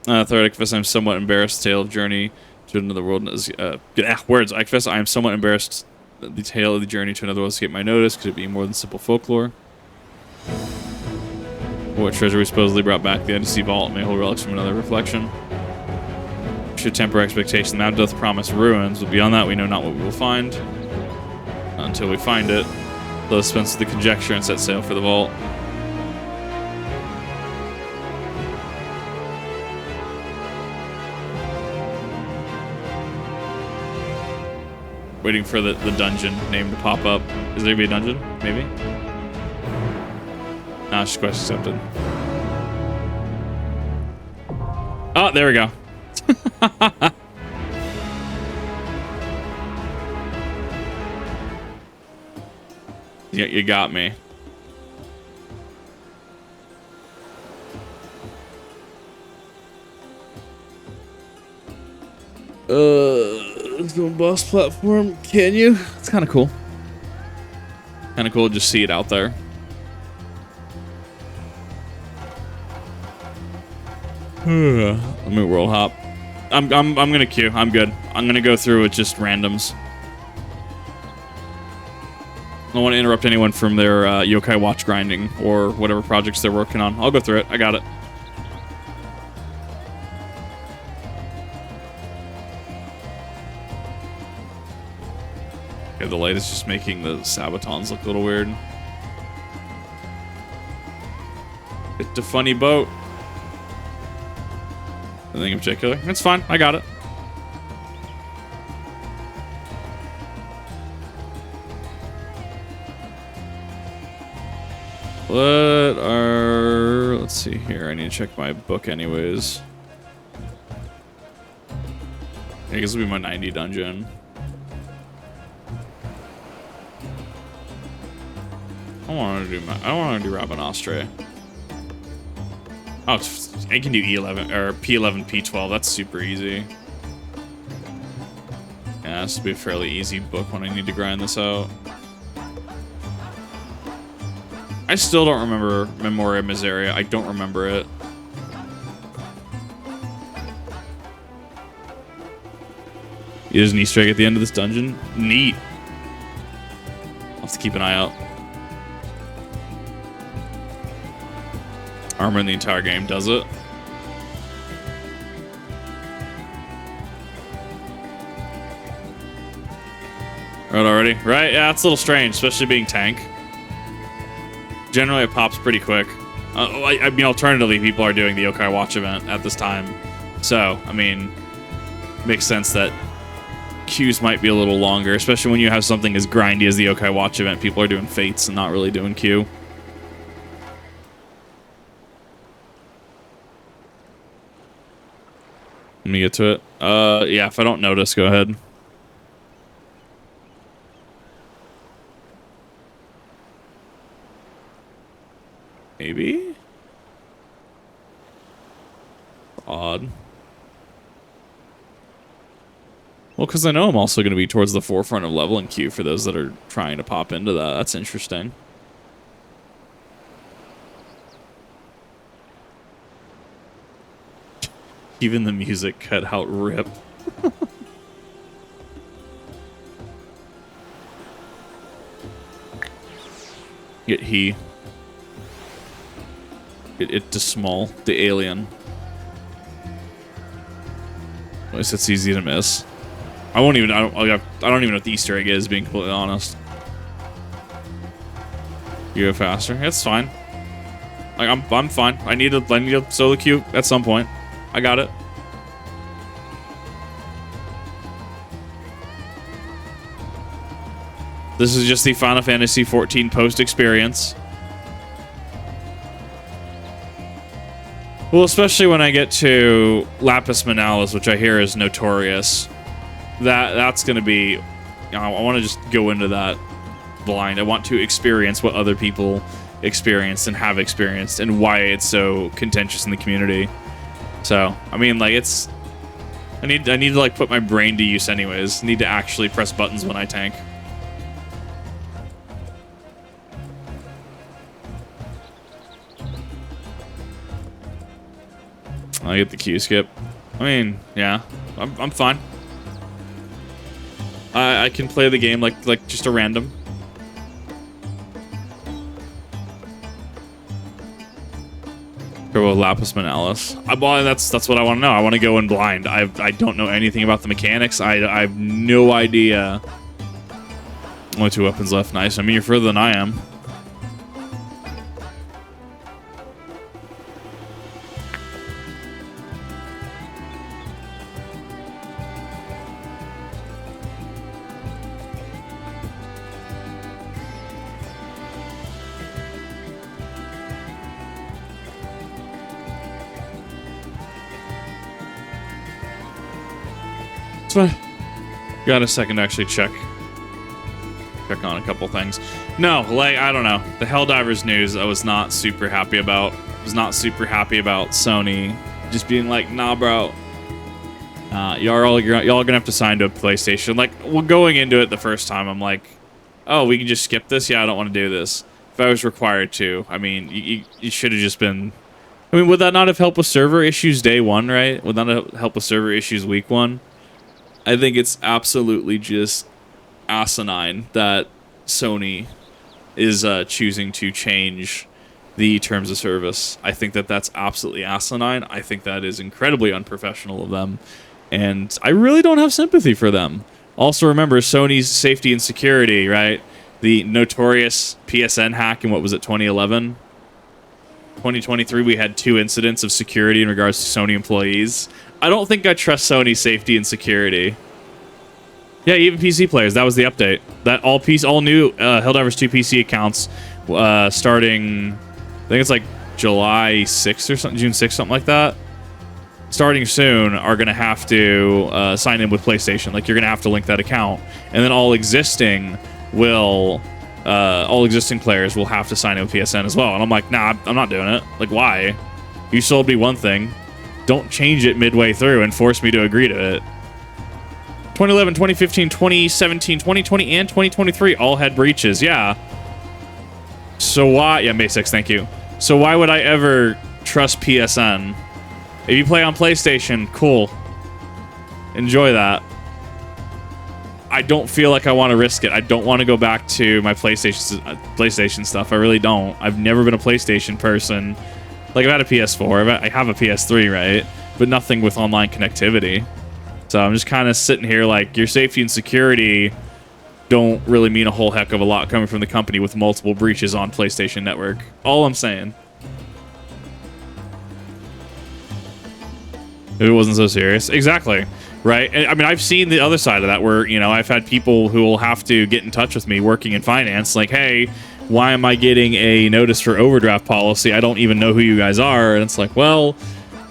Third, I confess I'm somewhat embarrassed. Tale of journey to another world is words. I confess I am somewhat embarrassed. The tale of the journey to another world escaped my notice. Could it be more than simple folklore? What treasure we supposedly brought back? The Undersea Vault may hold relics from another reflection. Should temper expectation. Now doth promise ruins, but beyond that we know not what we will find. Until we find it, let us dispense with the conjecture and set sail for the vault. Waiting for the dungeon name to pop up. Is there gonna be a dungeon? Maybe? Nah, it's just quest accepted. Oh, there we go. Yeah, you got me. Let's go boss platform. Can you? It's kind of cool. Kind of cool to just see it out there. Let me world hop. I'm gonna queue. I'm good. I'm gonna go through with just randoms. I don't want to interrupt anyone from their yokai watch grinding or whatever projects they're working on. I'll go through it. I got it. Okay, the light is just making the Sabatons look a little weird. It's a funny boat. Anything in particular? It's fine. I got it. Let's see here. I need to check my book anyways. I guess it'll be my 90 dungeon. I want to do Rabanastre. Oh, I can do E11 or P11, P12. That's super easy. Yeah, this will be a fairly easy book when I need to grind this out. I still don't remember Memoria Miseria. I don't remember it. There's an Easter egg at the end of this dungeon. Neat. I'll have to keep an eye out. Armor in the entire game does it. Right already? Right? Yeah, it's a little strange, especially being tank. Generally, it pops pretty quick. I mean, alternatively, people are doing the Yokai Watch event at this time. So, I mean, makes sense that queues might be a little longer, especially when you have something as grindy as the Yokai Watch event. People are doing fates and not really doing queue. Let me get to it. Yeah, if I don't notice, go ahead. maybe? Odd. Well, because I know I'm also going to be towards the forefront of leveling queue for those that are trying to pop into that. That's interesting. Even the music cut out rip. Get he. Get it to small. The alien. At least it's easy to miss. I don't even know what the Easter egg is, being completely honest. You go faster. It's fine. Like I'm fine. I need to solo queue at some point. I got it. This is just the Final Fantasy XIV post experience. Well, especially when I get to Lapis Manalis, which I hear is notorious. That's going to be... I want to just go into that blind. I want to experience what other people experienced and have experienced and why it's so contentious in the community. So, I mean, like, it's... I need to, like, put my brain to use anyways. I need to actually press buttons when I tank. I get the Q skip. I mean, yeah, I'm fine. I can play the game like just a random. Go Lapis Manalis. Well, that's what I want to know. I want to go in blind. I don't know anything about the mechanics. I have no idea. Only 2 weapons left. Nice. I mean, you're further than I am. Got a second to actually check on a couple things. No, like, I don't know. The Helldivers news I was not super happy about. I was not super happy about Sony just being like, nah, bro. Y'all gonna have to sign to a PlayStation. Like, well, going into it the first time, I'm like, oh, we can just skip this? Yeah, I don't want to do this. If I was required to, I mean, you should have just been... I mean, would that not have helped with server issues day one, right? Would that have helped with server issues week one? I think it's absolutely just asinine that Sony is choosing to change the terms of service. I think that that's absolutely asinine. I think that is incredibly unprofessional of them. And I really don't have sympathy for them. Also remember Sony's safety and security, right? The notorious PSN hack in, what was it, 2011? 2023, we had 2 incidents of security in regards to Sony employees. I don't think I trust Sony's safety and security. Yeah, even PC players. That was the update. That all new Helldivers 2 PC accounts starting, I think it's like July 6th or something, June 6th, something like that. Starting soon, are going to have to sign in with PlayStation. Like, you're going to have to link that account, and then all existing players will have to sign in with PSN as well. And I'm like, nah, I'm not doing it. Like, why? You sold me one thing. Don't change it midway through and force me to agree to it. 2011, 2015, 2017, 2020, and 2023 all had breaches. Yeah. So why? Yeah, May 6, thank you. So why would I ever trust PSN? If you play on PlayStation, cool. Enjoy that. I don't feel like I want to risk it. I don't want to go back to my PlayStation stuff. I really don't. I've never been a PlayStation person. Like, I've had a PS4. I have a PS3, right? But nothing with online connectivity. So I'm just kind of sitting here like, your safety and security don't really mean a whole heck of a lot coming from the company with multiple breaches on PlayStation Network. All I'm saying. If it wasn't so serious. Exactly. Right? And, I mean, I've seen the other side of that where, you know, I've had people who will have to get in touch with me working in finance. Like, hey, why am I getting a notice for overdraft policy? I don't even know who you guys are. And it's like, well,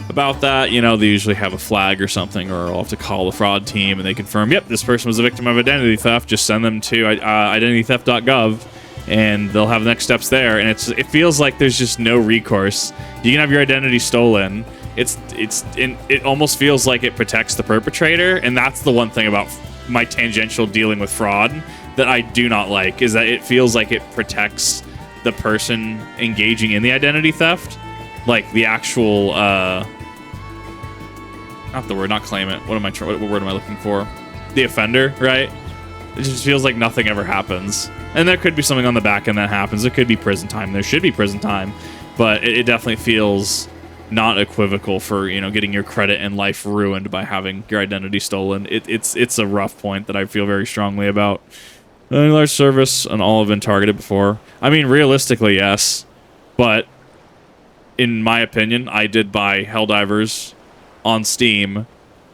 about that, you know, they usually have a flag or something, or I'll have to call the fraud team and they confirm, yep, this person was a victim of identity theft. Just send them to identitytheft.gov and they'll have next steps there. And it feels like there's just no recourse. You can have your identity stolen. It almost feels like it protects the perpetrator, and that's the one thing about my tangential dealing with fraud that I do not like, is that it feels like it protects the person engaging in the identity theft, like the actual not claimant. What word am I looking for? The offender, right? It just feels like nothing ever happens. And there could be something on the back end that happens. There could be prison time. There should be prison time, but it definitely feels not equivocal for, you know, getting your credit and life ruined by having your identity stolen. It's a rough point that I feel very strongly about. Any large service and all have been targeted before. I mean, realistically, yes, but in my opinion, I did buy Helldivers on Steam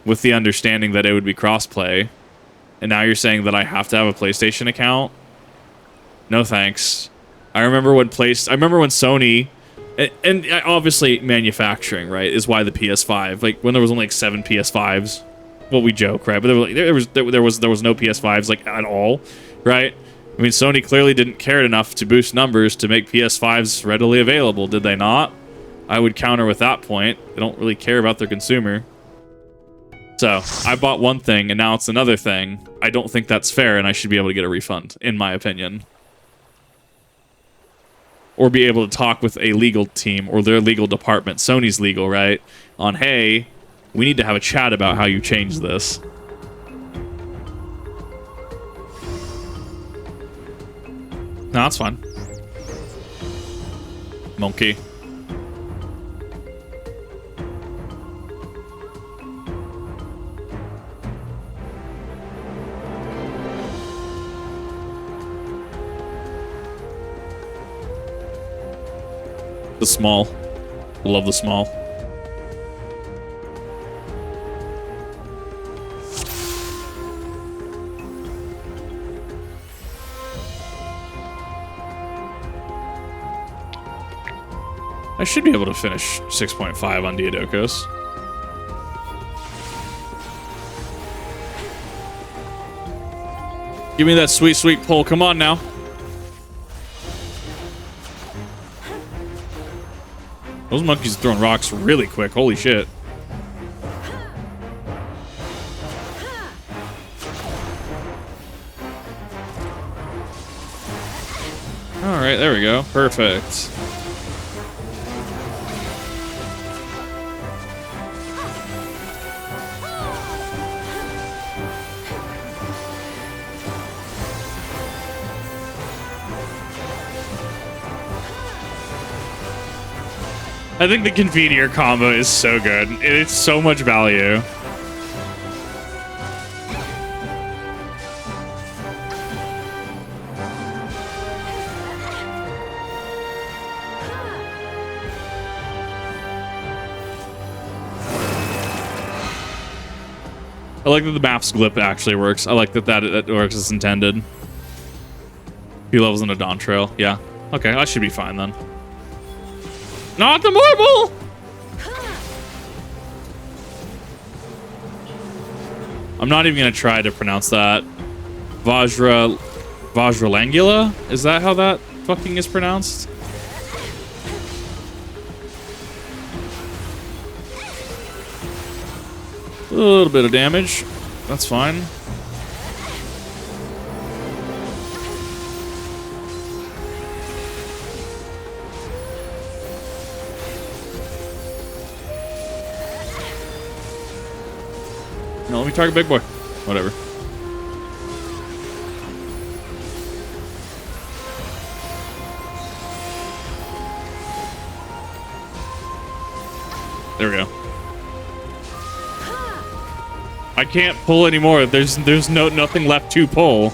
with the understanding that it would be crossplay, and now you're saying that I have to have a PlayStation account? No thanks. I remember when Sony, and obviously manufacturing, right, is why the PS5, like when there was only like 7 PS5s. Well, we joke, right? But there was no PS5s like at all, right? I mean, Sony clearly didn't care enough to boost numbers to make PS5s readily available, did they not? I would counter with that point. They don't really care about their consumer. So I bought one thing and now it's another thing. I don't think that's fair, and I should be able to get a refund, in my opinion. Or be able to talk with a legal team or their legal department, Sony's legal, right? On, hey, we need to have a chat about how you changed this. No, that's fine. Monkey. The small. Love the small. I should be able to finish 6.5 on Diadocos. Give me that sweet, sweet pull. Come on now. Those monkeys are throwing rocks really quick. Holy shit. All right, there we go. Perfect. I think the Convenier combo is so good. It's so much value. I like that the map's glip actually works. I like that works as intended. Few levels in a Dawn Trail. Yeah. Okay, I should be fine then. Not the marble! I'm not even gonna try to pronounce that. Vajralangula? Is that how that fucking is pronounced? A little bit of damage. That's fine. No, let me target big boy. Whatever. There we go. I can't pull anymore. There's nothing left to pull.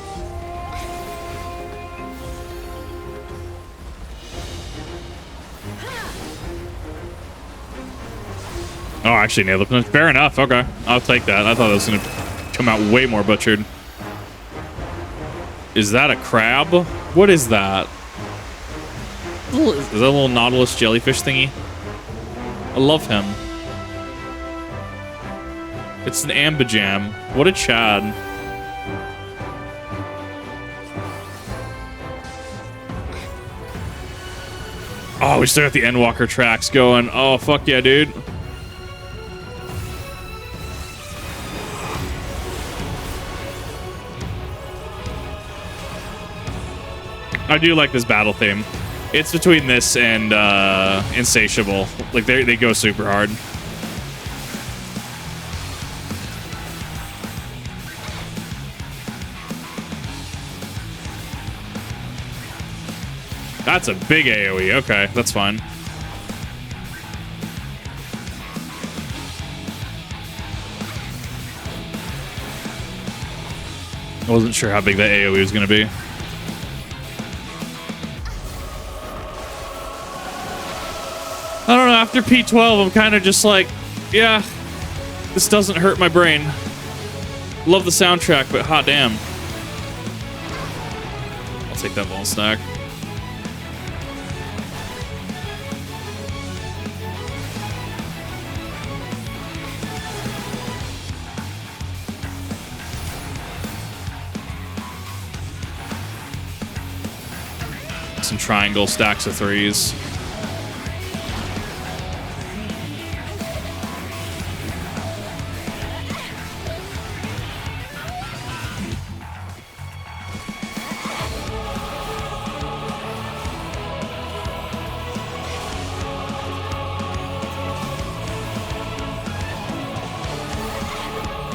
Oh, actually nailed it. Fair enough. Okay, I'll take that. I thought it was gonna come out way more butchered. Is that a crab? What is that? Is that a little Nautilus jellyfish thingy? I love him. It's an Ambijam. What a Chad. Oh, we still got the Endwalker tracks going. Oh, fuck yeah, dude. I do like this battle theme. It's between this and Insatiable. Like, they go super hard. That's a big AoE. Okay, that's fine. I wasn't sure how big that AoE was going to be. I don't know, after P12, I'm kind of just like, yeah, this doesn't hurt my brain. Love the soundtrack, but hot damn. I'll take that ball stack. Some triangle stacks of 3s.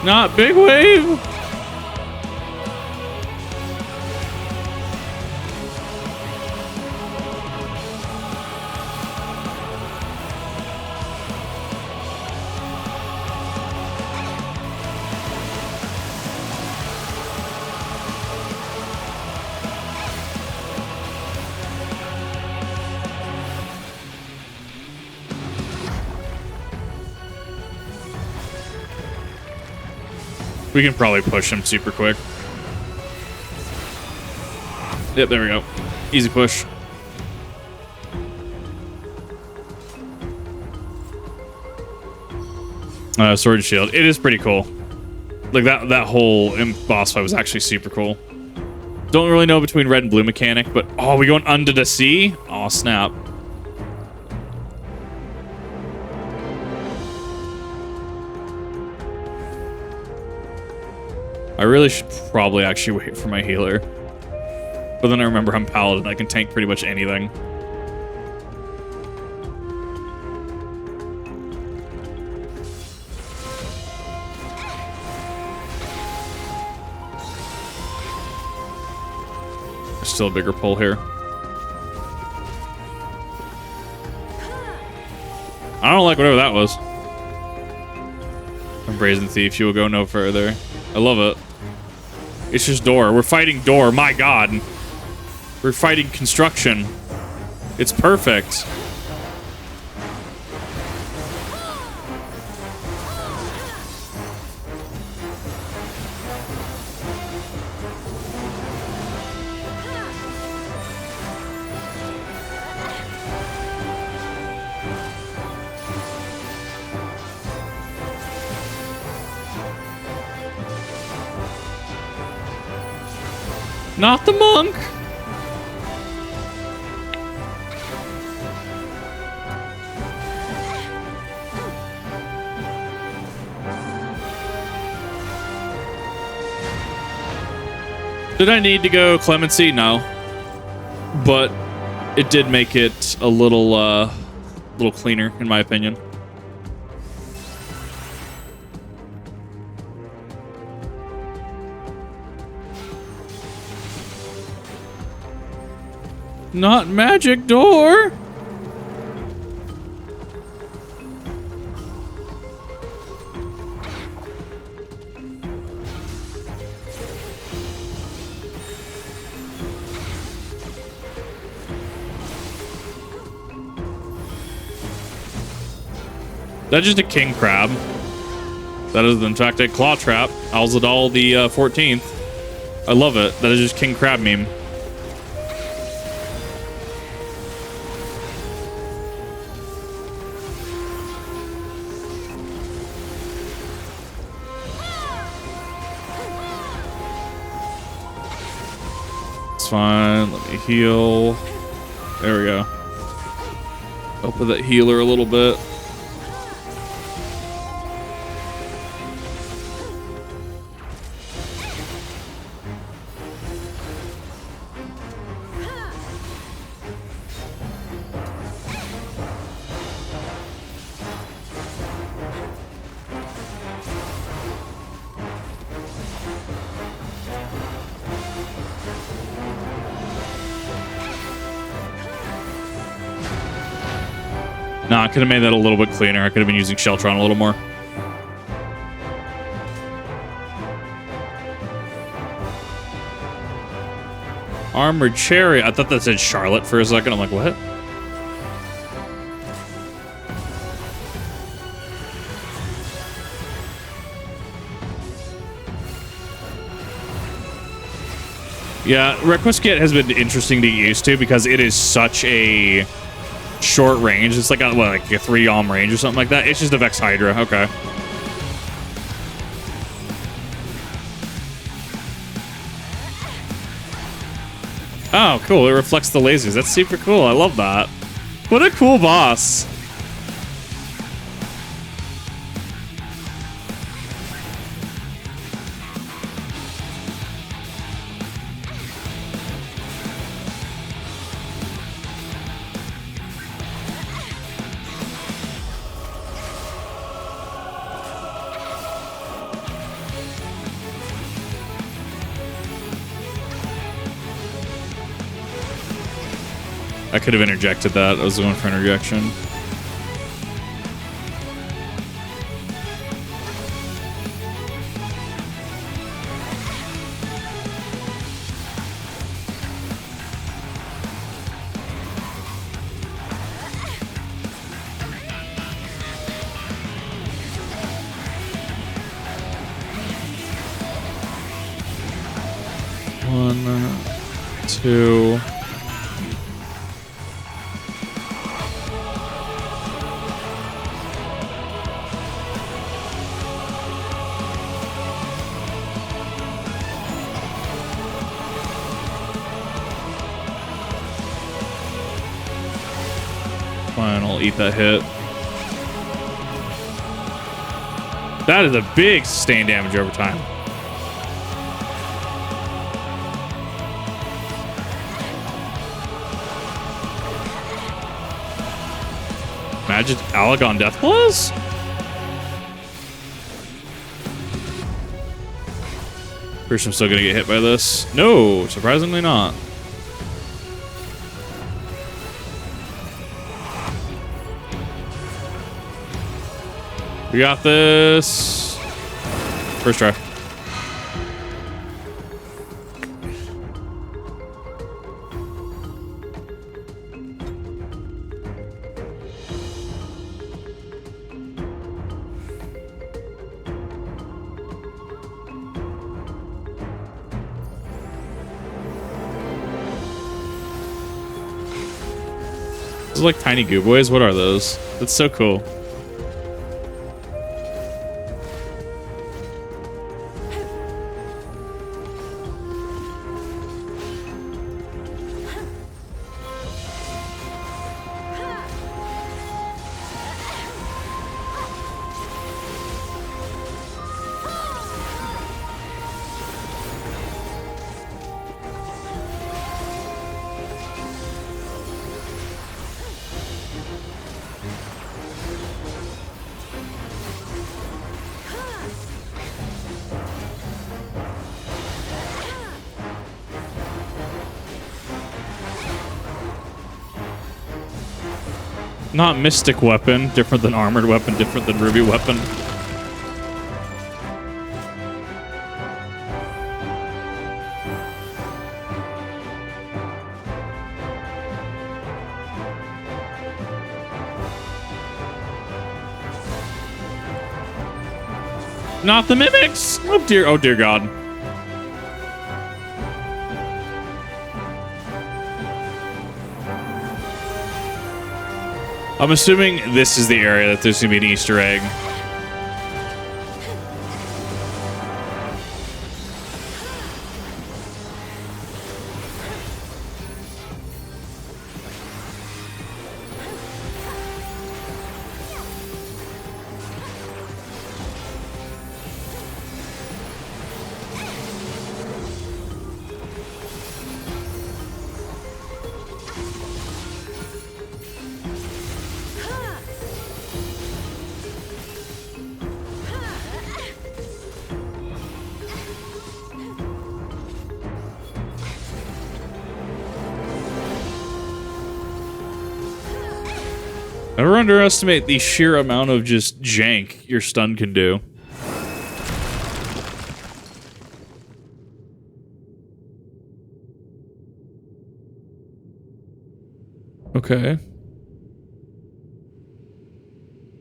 Not big wave. We can probably push him super quick. Yep, there we go. Easy push. Sword and Shield. It is pretty cool. Like that whole boss fight was actually super cool. Don't really know between red and blue mechanic, but oh, we going under the sea? Oh, snap. I really should probably actually wait for my healer. But then I remember I'm Paladin. I can tank pretty much anything. There's still a bigger pull here. I don't like whatever that was. Brazen Thief, you will go no further. I love it. It's just door. We're fighting door. My God. We're fighting construction. It's perfect. Not the monk. Did I need to go clemency? No. But it did make it a little cleaner, in my opinion. Not magic door. That's just a king crab. That is, in fact, a claw trap. Alzadal the 14th. I love it. That is just king crab meme. It's fine. Let me heal. There we go. Help with that healer a little bit. Nah, I could have made that a little bit cleaner. I could have been using Sheltron a little more. Armored Chariot. I thought that said Charlotte for a second. I'm like, what? Yeah, Request Kit has been interesting to get used to because it is such a short range. It's like a, what, like a 3 range or something like that. It's just a Vex Hydra. Okay. Oh, cool. It reflects the lasers. That's super cool. I love that. What a cool boss. I could have interjected that. I was going for interjection. One, two. Fine, I'll eat that hit. That is a big sustain damage over time. Magic Alagon Death Claws? Pretty sure I'm still gonna get hit by this. No, surprisingly not. We got this. First try. Those are like tiny goo boys. What are those? That's so cool. Not mystic weapon, different than armored weapon, different than ruby weapon. Not the mimics! Oh dear God. I'm assuming this is the area that there's gonna be an Easter egg. Never underestimate the sheer amount of just jank your stun can do. Okay.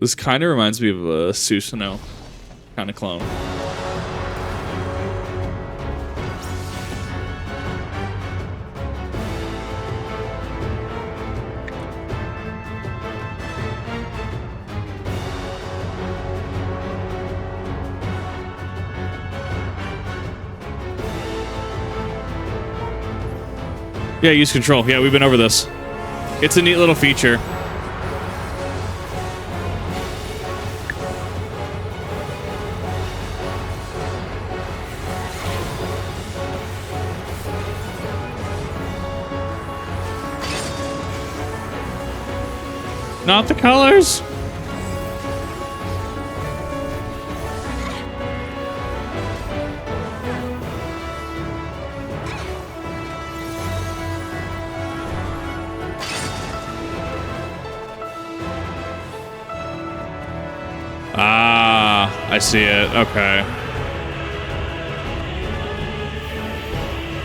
This kind of reminds me of a Susanoo kind of clone. Yeah, use control. Yeah, we've been over this. It's a neat little feature. Not the colors. Ah, I see it. Okay.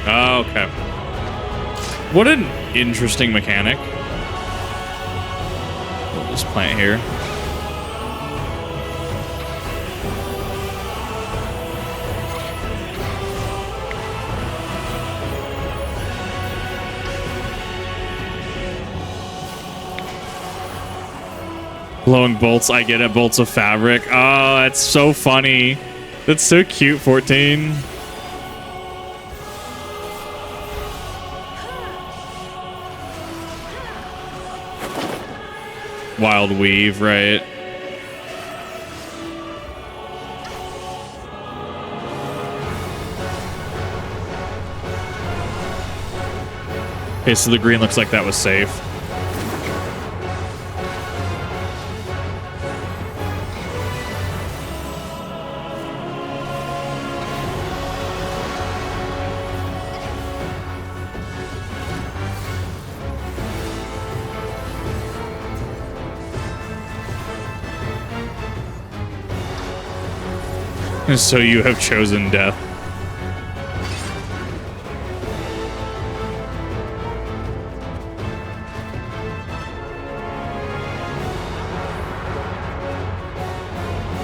Okay. What an interesting mechanic. This plant here. Glowing bolts, I get it. Bolts of fabric. Oh, that's so funny. That's so cute, 14. Wild weave, right? Okay, so the green looks like that was safe. So you have chosen death.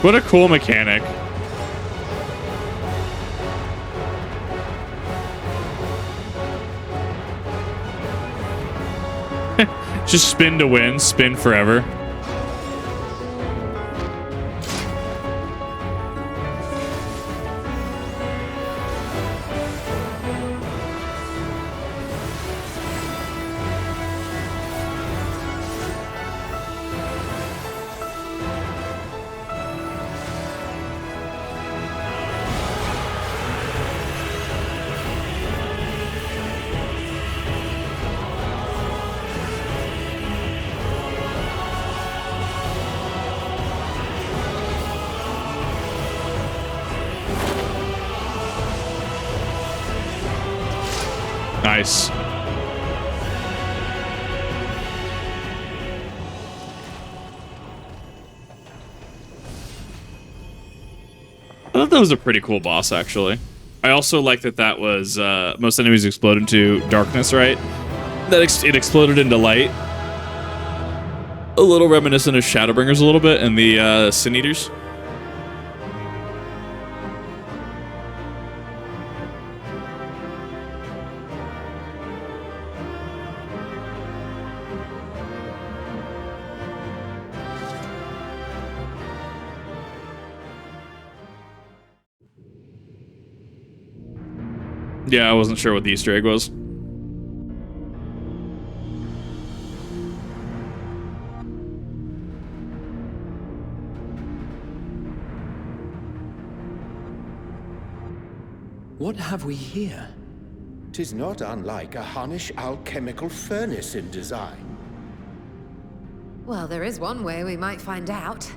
What a cool mechanic. Just spin to win, spin forever. Nice. I thought that was a pretty cool boss, actually. I also like that that was, most enemies explode into darkness, right? That it exploded into light. A little reminiscent of Shadowbringers a little bit and the Sin Eaters. Yeah, I wasn't sure what the Easter egg was. What have we here? 'Tis not unlike a Hunnish alchemical furnace in design. Well, there is one way we might find out.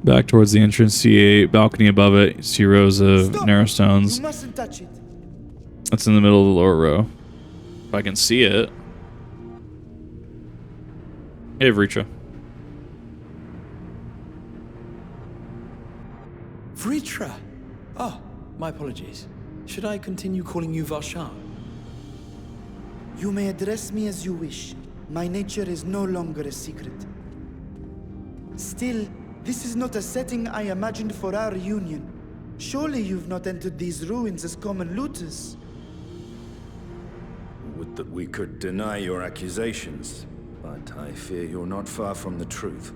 Back towards the entrance, see a balcony above it. You see rows of narrow stones. You mustn't touch it. That's in the middle of the lower row. If I can see it. Hey, Vritra. Vritra! Oh, my apologies. Should I continue calling you Varshan? You may address me as you wish. My nature is no longer a secret. Still, this is not a setting I imagined for our union. Surely you've not entered these ruins as common looters. Would that we could deny your accusations, but I fear you're not far from the truth.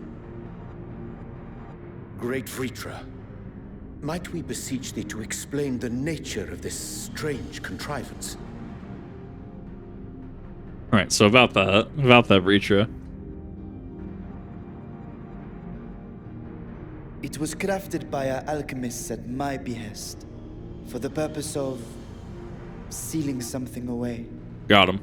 Great Vritra, might we beseech thee to explain the nature of this strange contrivance? All right, so about that Vritra. It was crafted by our alchemists at my behest, for the purpose of sealing something away. Got him.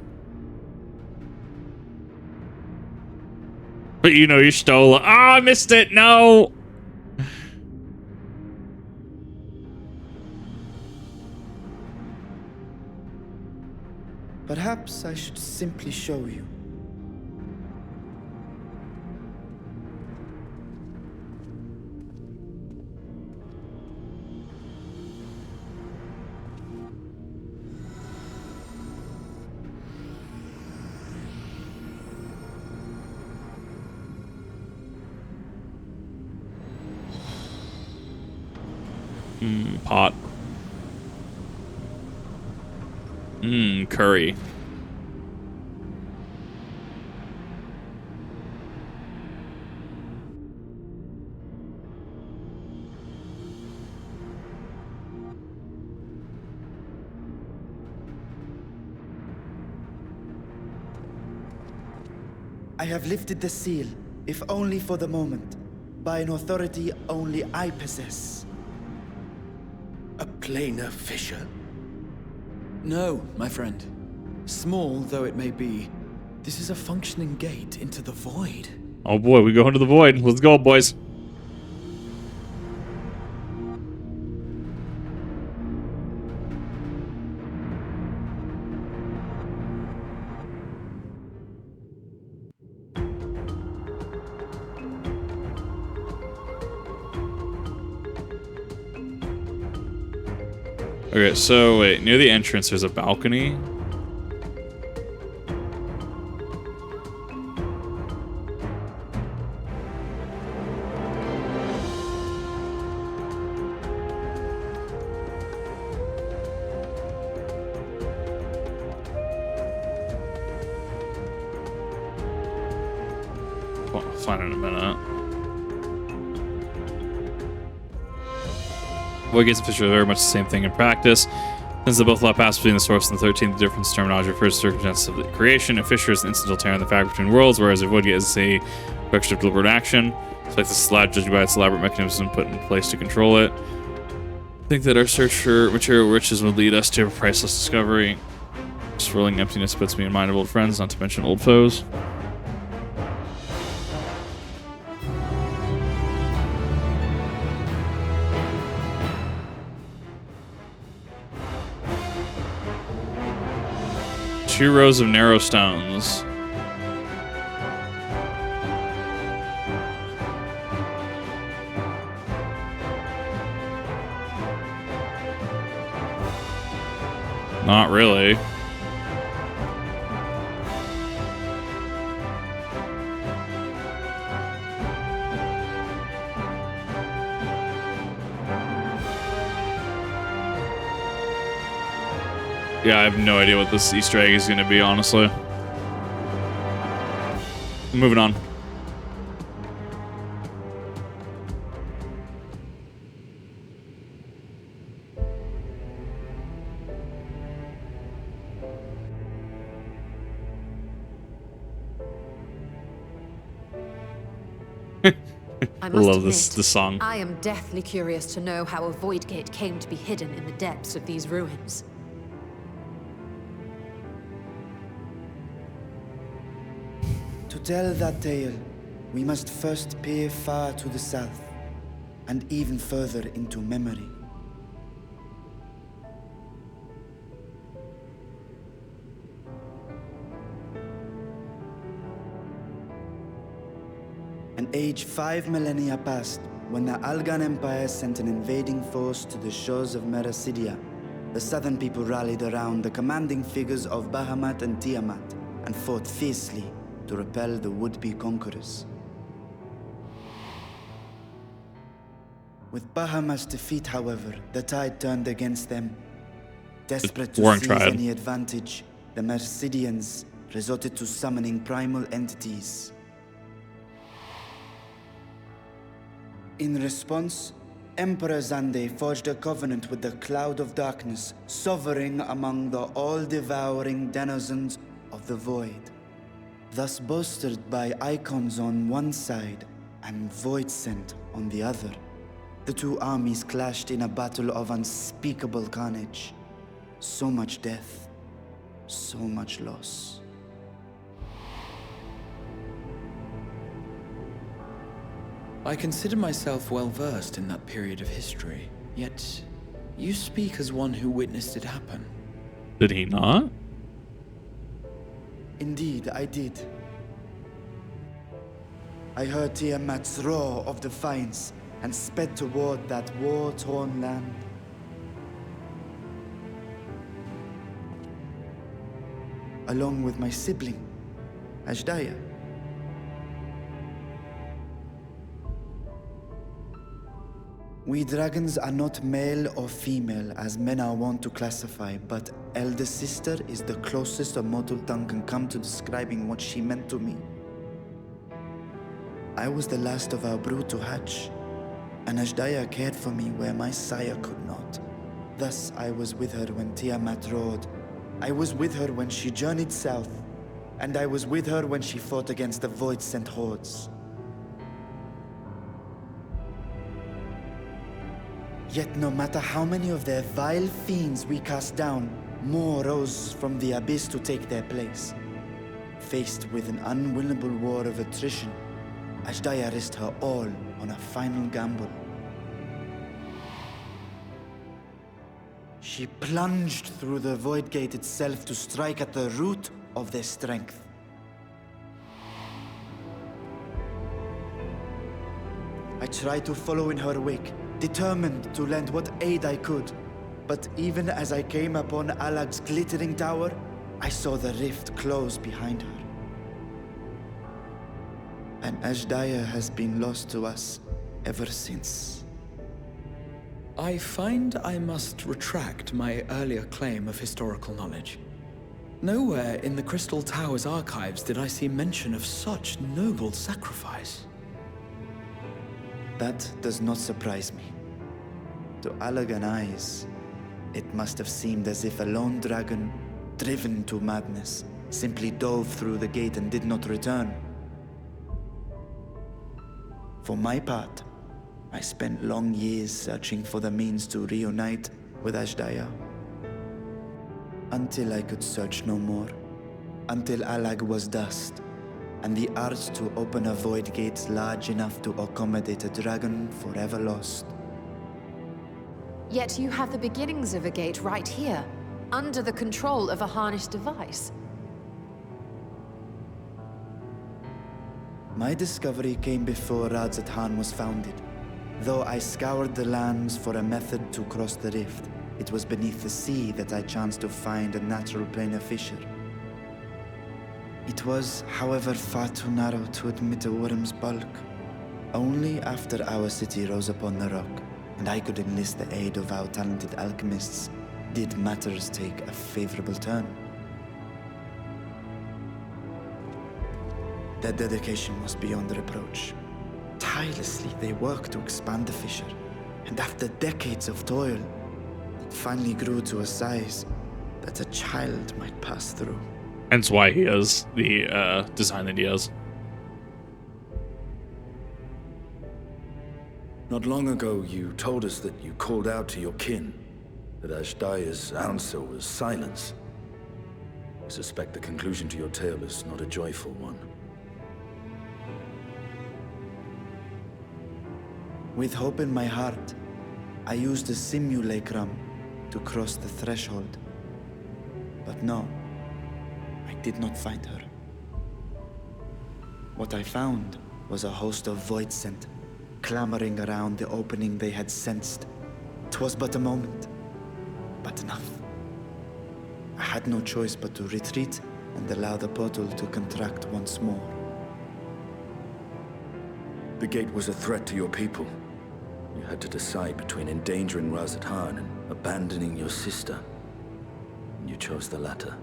But you know you stole it. Oh, I missed it. No. Perhaps I should simply show you. Pot. Curry. I have lifted the seal, if only for the moment, by an authority only I possess. A planar fissure? No, my friend. Small though it may be, this is a functioning gate into the void. Oh boy, we go into the void. Let's go, boys. Okay, so wait, near the entrance there's a balcony. Well, I'll find it in a minute. Void gates and fissures are very much the same thing in practice. Since they both allow pass between the source and the 13th, the difference in terminology refers to circumstances of the creation. A fissure is an incidental tear in the fabric between worlds, whereas a void gate is a question of deliberate action. It's like the slab judged by its elaborate mechanism put in place to control it. I think that our search for material riches would lead us to a priceless discovery. Swirling emptiness puts me in mind of old friends, not to mention old foes. Two rows of narrow stones. Not really. Yeah, I have no idea what this Easter egg is going to be, honestly. Moving on. I must love admit, this song. I am deathly curious to know how a void gate came to be hidden in the depths of these ruins. To tell that tale, we must first peer far to the south, and even further into memory. age 5 millennia passed when the Algan Empire sent an invading force to the shores of Mericidia. The southern people rallied around the commanding figures of Bahamut and Tiamat and fought fiercely to repel the would-be conquerors. With Bahamut's defeat, however, the tide turned against them. Desperate to seize any advantage, the Mercidians resorted to summoning primal entities. In response, Emperor Zande forged a covenant with the Cloud of Darkness, sovereign among the all-devouring denizens of the Void. Thus bolstered by icons on one side and Voidsent on the other, the two armies clashed in a battle of unspeakable carnage. So much death, so much loss. I consider myself well versed in that period of history, yet you speak as one who witnessed it happen. Did he not? Indeed, I did. I heard Tiamat's roar of defiance and sped toward that war-torn land. Along with my sibling, Hydaelyn. We dragons are not male or female as men are wont to classify, but elder sister is the closest a mortal tongue can come to describing what she meant to me. I was the last of our brood to hatch, and Hydaelyn cared for me where my sire could not. Thus I was with her when Tiamat roared. I was with her when she journeyed south, and I was with her when she fought against the Void-sent hordes. Yet no matter how many of their vile fiends we cast down, more rose from the abyss to take their place. Faced with an unwinnable war of attrition, Hydaelyn risked her all on a final gamble. She plunged through the Void Gate itself to strike at the root of their strength. I tried to follow in her wake, determined to lend what aid I could. But even as I came upon Alag's glittering tower, I saw the rift close behind her. And Hydaelyn has been lost to us ever since. I find I must retract my earlier claim of historical knowledge. Nowhere in the Crystal Tower's archives did I see mention of such noble sacrifice. That does not surprise me. To Allagan eyes, it must have seemed as if a lone dragon, driven to madness, simply dove through the gate and did not return. For my part, I spent long years searching for the means to reunite with Hydaelyn. Until I could search no more. Until Allag was dust, and the arts to open a void gate large enough to accommodate a dragon forever lost. Yet you have the beginnings of a gate right here, under the control of a harnessed device. My discovery came before Radz-at-Han was founded. Though I scoured the lands for a method to cross the rift, it was beneath the sea that I chanced to find a natural planar fissure. It was, however, far too narrow to admit a worm's bulk. Only after our city rose upon the rock, and I could enlist the aid of our talented alchemists, did matters take a favorable turn. Their dedication was beyond reproach. Tirelessly, they worked to expand the fissure, and after decades of toil, it finally grew to a size that a child might pass through. Hence why he has the design that he has. Not long ago, you told us that you called out to your kin, that Hydaelyn's answer was silence. I suspect the conclusion to your tale is not a joyful one. With hope in my heart, I used the simulacrum to cross the threshold. But no, I did not find her. What I found was a host of void scent, clamoring around the opening they had sensed. 'Twas but a moment, but enough. I had no choice but to retreat and allow the portal to contract once more. The gate was a threat to your people. You had to decide between endangering Radz-at-Han and abandoning your sister. And you chose the latter.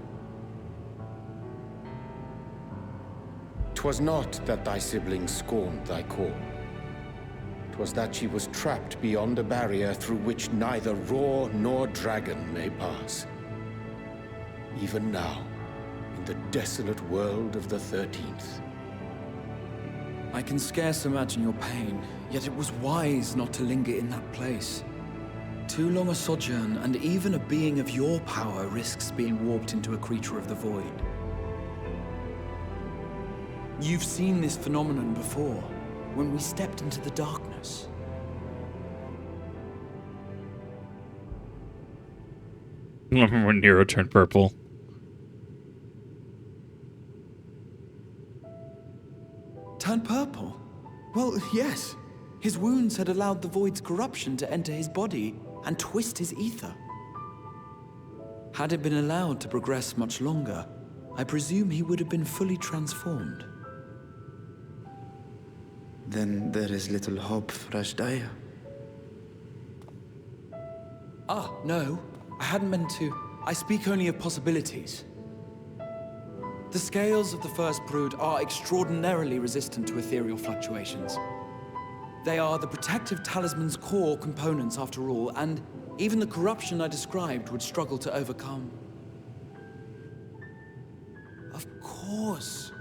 'Twas not that thy siblings scorned thy call. 'Twas that she was trapped beyond a barrier through which neither roar nor dragon may pass. Even now, in the desolate world of the 13th. I can scarce imagine your pain, yet it was wise not to linger in that place. Too long a sojourn, and even a being of your power risks being warped into a creature of the void. You've seen this phenomenon before, when we stepped into the darkness. I remember when Nero turned purple. Turned purple? Well, yes. His wounds had allowed the void's corruption to enter his body and twist his ether. Had it been allowed to progress much longer, I presume he would have been fully transformed. Then there is little hope for Hydaelyn. Ah, no. I hadn't meant to. I speak only of possibilities. The scales of the First Brood are extraordinarily resistant to ethereal fluctuations. They are the protective talisman's core components after all, and even the corruption I described would struggle to overcome. Of course.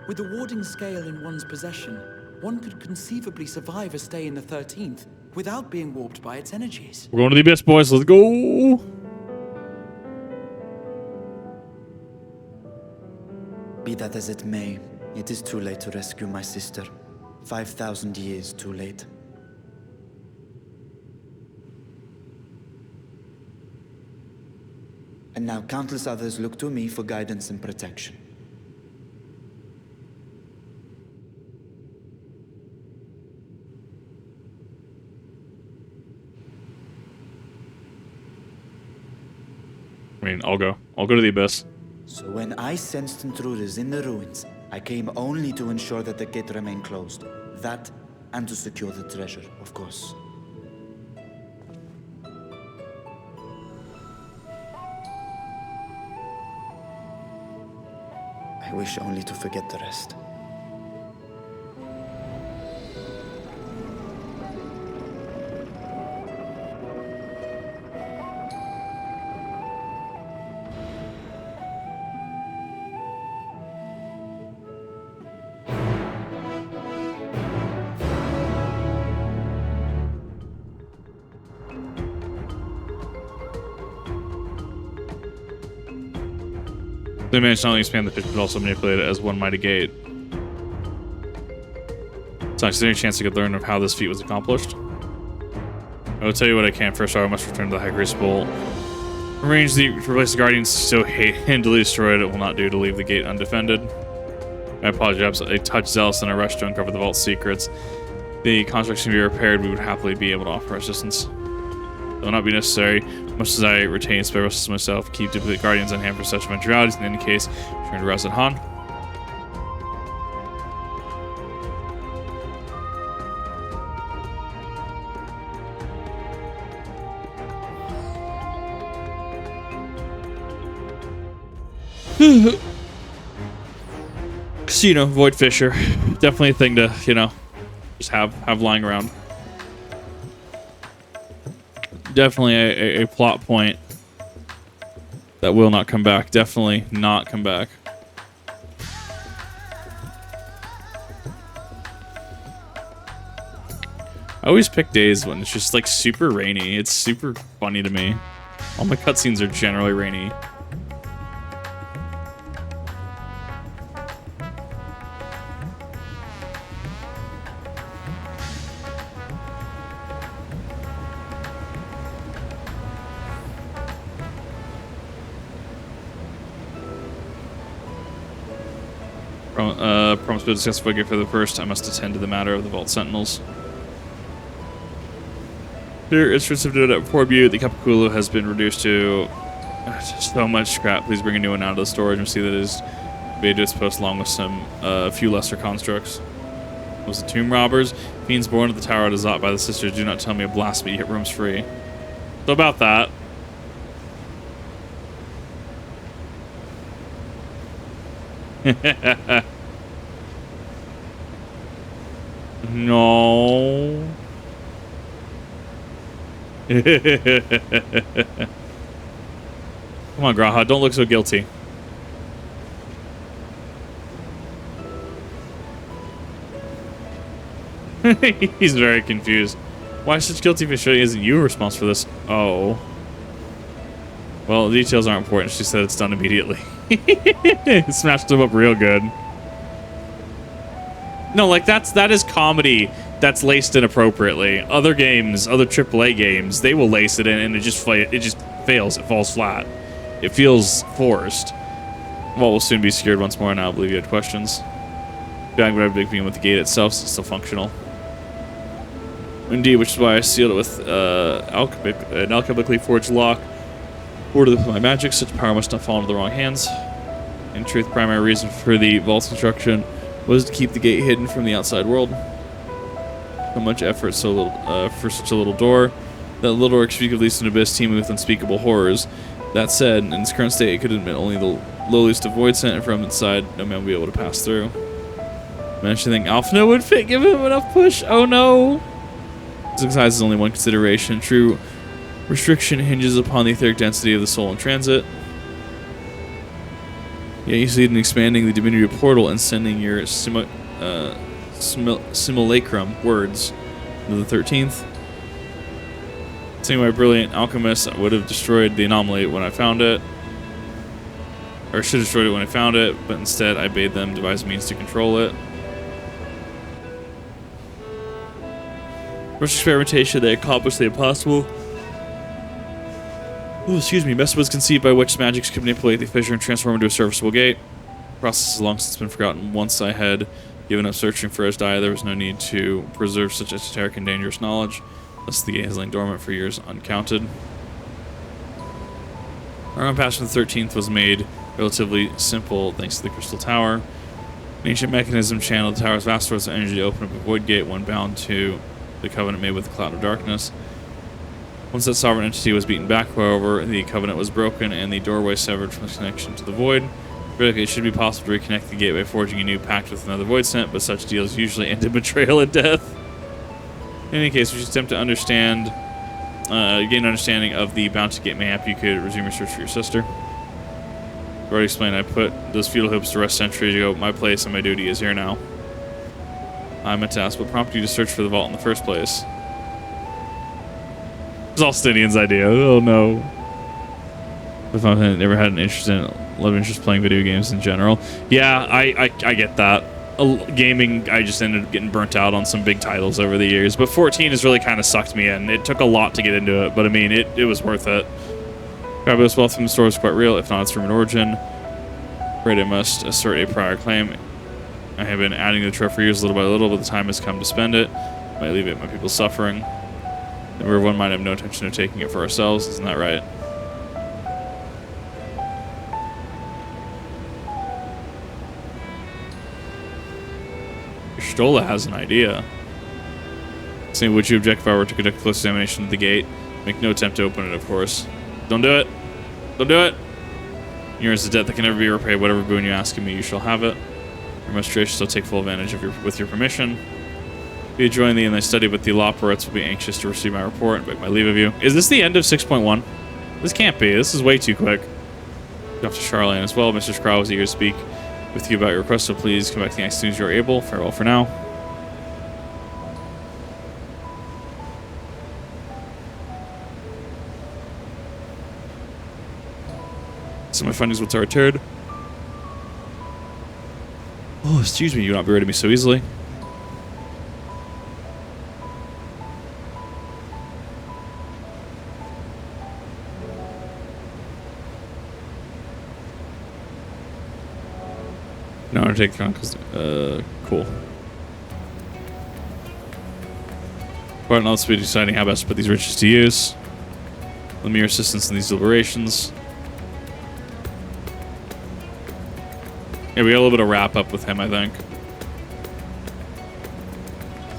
With the warding scale in one's possession, one could conceivably survive a stay in the 13th without being warped by its energies. We're going to the abyss, boys. Let's go. Be that as it may, it is too late to rescue my sister. 5,000 years too late. And now countless others look to me for guidance and protection. I mean, I'll go. I'll go to the abyss. So when I sensed intruders in the ruins, I came only to ensure that the gate remained closed. That, and to secure the treasure, of course. I wish only to forget the rest. They managed to not only expand the fish, but also manipulate it as one mighty gate. So, is there any chance you could learn of how this feat was accomplished? I will tell you what I can. First, I must return to the High Crucible. Arrange to replace the Guardians so handily destroyed it will not do to leave the gate undefended. I apologize. A touch zealous in a rush to uncover the vault's secrets. The constructs can be repaired. We would happily be able to offer assistance. It will not be necessary, much as I retain spare vessels myself. Keep duplicate Guardians on hand for such eventualities. In any case, return to Radz-at-Han. So, you know, Void Fisher. Definitely a thing to, you know, just have lying around. Definitely a plot point that will not come back. Definitely not come back. I always pick days when it's just like super rainy. It's super funny to me. All my cutscenes are generally rainy. Promise to discuss figure for the first. I must attend to the matter of the Vault Sentinels. Dear instruments have done it before you. The Kapakulu has been reduced to so much scrap. Please bring a new one out of the storage and see that it is made to its post along with some few lesser constructs. Was the tomb robbers? Fiends born of the Tower of Radz-at by the sisters. Do not tell me a blasphemy. Hit rooms free. So about that. No. Come on, Graha, don't look so guilty. He's very confused. Why such guilty for surely isn't you responsible for this? Oh. Well, the details aren't important. She said it's done immediately. Smashed him up real good. No, like that is comedy that's laced inappropriately. Other games, other AAA games, they will lace it in and it just fails. It falls flat. It feels forced. Vault will soon be secured once more, and I believe you had questions. Bang, whatever big beam with the gate itself is still functional. Indeed, which is why I sealed it with an alchemically forged lock. Ordered with my magic, such power must not fall into the wrong hands. In truth, primary reason for the vault's construction was to keep the gate hidden from the outside world. So much effort, so little for such a little door. That little door could leads to an abyss teeming with unspeakable horrors. That said, in its current state, it could admit only the lowliest of void sent, and from inside, no man would be able to pass through. Managed to think Alphna would fit, give him enough push. Oh no! Physical size is only one consideration. True restriction hinges upon the etheric density of the soul in transit. Yeah, you succeed in expanding the divinity portal and sending your simulacrum words to the 13th. Seeing my brilliant alchemist, I would have destroyed the anomaly when I found it. Or should have destroyed it when I found it, but instead I bade them devise means to control it. Rush experimentation, they accomplished the impossible. Oh, excuse me. Method was conceived by which magics could manipulate the fissure and transform into a serviceable gate. The process has long since been forgotten. Once I had given up searching for Azdaia, there was no need to preserve such esoteric and dangerous knowledge. Thus, the gate has lain dormant for years uncounted. Our own pass from the 13th was made relatively simple thanks to the Crystal Tower. An ancient mechanism channeled the tower's vast source of energy to open up a void gate, one bound to the covenant made with the cloud of darkness. Once that sovereign entity was beaten back, however, the covenant was broken and the doorway severed from its connection to the void. Really, it should be possible to reconnect the gate by forging a new pact with another void sent, but such deals usually end in betrayal and death. In any case, we should attempt to understand, gain an understanding of the bounty gate map. You could resume your search for your sister. I've already explained I put those feudal hopes to rest centuries ago. My place and my duty is here now. I meant to ask what prompted you to search for the vault in the first place. It was all Stinian's idea. Oh no. If I never had an interest in love interest playing video games in general. Yeah, I get that. Gaming, I just ended up getting burnt out on some big titles over the years. But 14 has really kind of sucked me in. It took a lot to get into it, but I mean, it was worth it. Fabulous wealth from the store is quite real, if not its room in origin. Afraid I must assert a prior claim. I have been adding to the trove for years, little by little, but the time has come to spend it. Might leave it my people suffering. Everyone might have no intention of taking it for ourselves, isn't that right? Stola has an idea. Saying, would you object if I were to conduct a close examination of the gate? Make no attempt to open it, of course. Don't do it. Don't do it. Yours is a debt that can never be repaid. Whatever boon you ask of me, you shall have it. Your most gracious, I'll take full advantage of with your permission. Be join thee in thy study, but the Loporets will be anxious to receive my report and beg my leave of you. Is this the end of 6.1? This can't be. This is way too quick. Go off to Charlene as well. Mr. Scrow was eager to speak with you about your request, so please come back to me as soon as you're able. Farewell for now. So my findings once are returned. Oh, excuse me, you will not be rid of me so easily. No, I'll take because cool. But now let's be deciding how best to put these riches to use. Let me your assistance in these deliberations. Yeah, we got a little bit of wrap up with him, I think.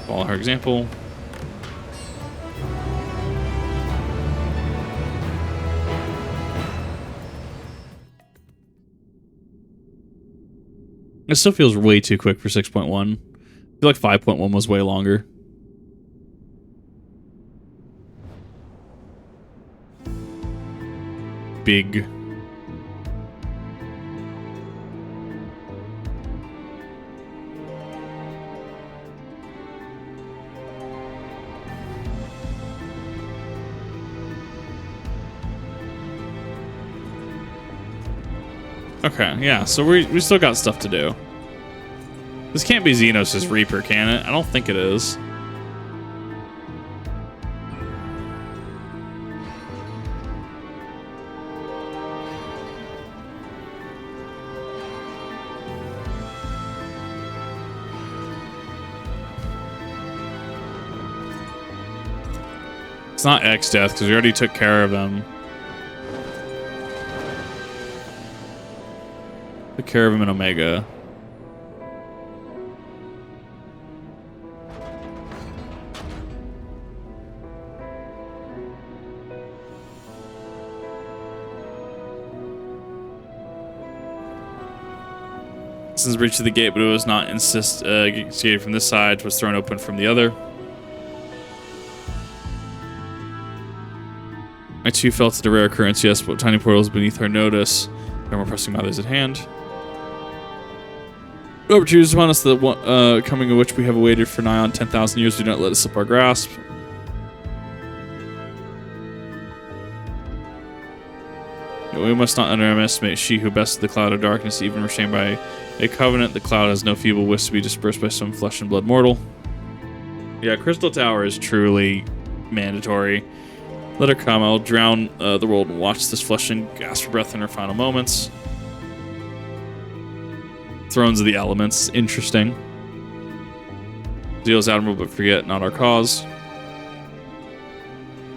Follow her example. It still feels way too quick for 6.1. I feel like 5.1 was way longer. Big. Okay, yeah, so we still got stuff to do. This can't be Xenos' Reaper, can it? I don't think it is. It's not X-Death, because we already took care of him. Took care of him in Omega. Since breach of the gate, but it was not instigated from this side, was thrown open from the other. I too felt it a rare occurrence, yes, but tiny portals beneath her notice. No more pressing matters at hand. Opportunities upon us, the coming of which we have awaited for nigh on 10,000 years. Do not let us slip our grasp. We must not underestimate she who bested the cloud of darkness, even restrained by a covenant. The cloud has no feeble wish to be dispersed by some flesh and blood mortal. Yeah, Crystal Tower is truly mandatory. Let her come. I'll drown the world and watch this flesh and gasp for breath in her final moments. Thrones of the Elements. Interesting. Zeal is admirable, but forget not our cause.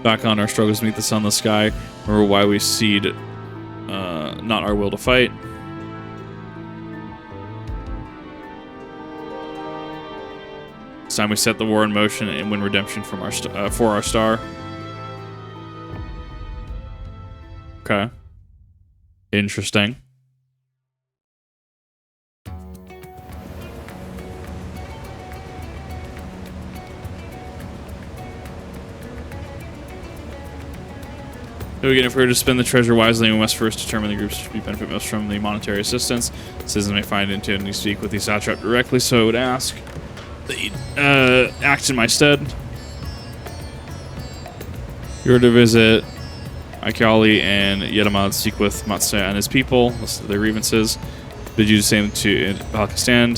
Back on our struggles beneath the sunless sky. Remember why we cede not our will to fight. It's time we set the war in motion and win redemption from our for our star. Okay. Interesting. So again, if we were to spend the treasure wisely, we must first determine the groups which benefit most from the monetary assistance. Citizens may find intending to speak with the satrap directly, so I would ask that you act in my stead. You were to visit Aikali and Yedamad, speak with Matsuya and his people, listen to their grievances. Bid you the same to Pakistan.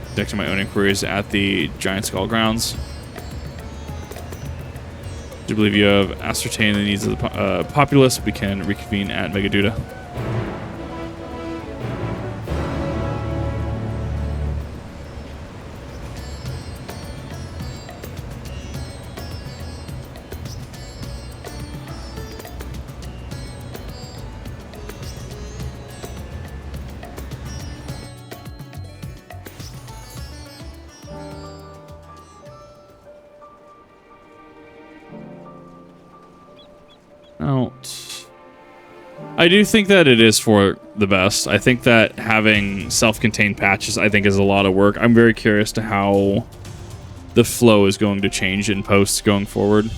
Conducting my own inquiries at the Giant Skull grounds. Do you believe you have ascertained the needs of the populace? We can reconvene at Megaduda. I do think that it is for the best. I think that having self-contained patches, I think, is a lot of work. I'm very curious to how the flow is going to change in posts going forward.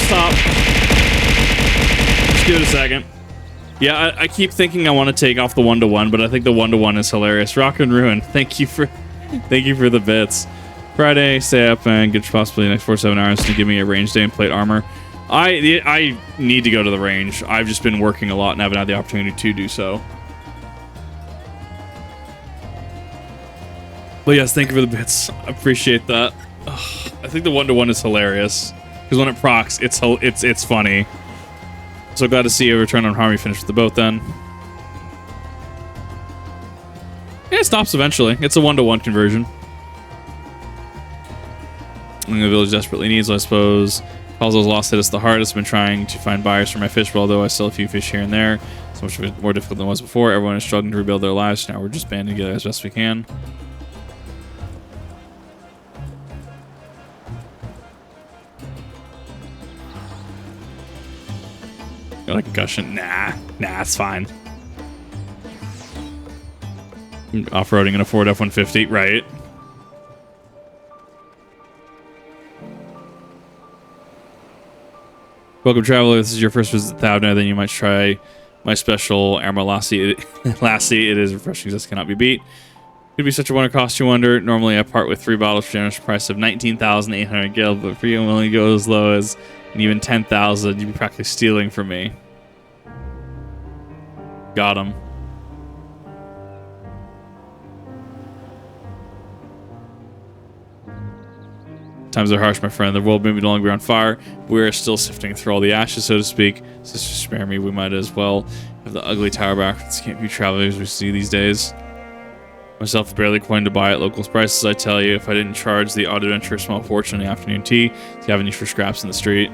stop. Just give it a second. Yeah, I keep thinking I want to take off the 1-to-1, but I think the 1-to-1 is hilarious. Rock and Ruin, thank you for the bits. Friday, stay up and get possibly the next 4 to 7 hours to give me a range day and plate armor. I need to go to the range. I've just been working a lot and haven't had the opportunity to do so. But yes, thank you for the bits. I appreciate that. Ugh, I think the 1-to-1 is hilarious because when it procs, it's funny. So glad to see you return on Harmony finish with the boat then. Yeah, it stops eventually. It's a 1-to-1 conversion. And the village desperately needs, I suppose. Calzo's loss hit us the hardest. I've been trying to find buyers for my fish, but although I sell a few fish here and there, so much more difficult than it was before. Everyone is struggling to rebuild their lives. Now we're just banding together as best we can. Got a concussion? Nah, it's fine. Off-roading in a Ford F-150, right? Welcome, traveler. If this is your first visit to Thavna, then you might try my special Armor Lassie. Lassie, it is refreshing, this cannot be beat. Could be such a wonder, cost you wonder. Normally I part with 3 bottles for a generous price of 19,800 gil, but for you I'm willing to go as low as and even 10,000. You'd be practically stealing from me. Got him. Times are harsh, my friend. The world may be no longer on fire. We are still sifting through all the ashes, so to speak. Sister, spare me. We might as well have the ugly tower back with the scampy travelers we see these days. Myself barely coined to buy at locals' prices, I tell you. If I didn't charge the odd adventurer a small fortune in the afternoon tea, do you have any for scraps in the street?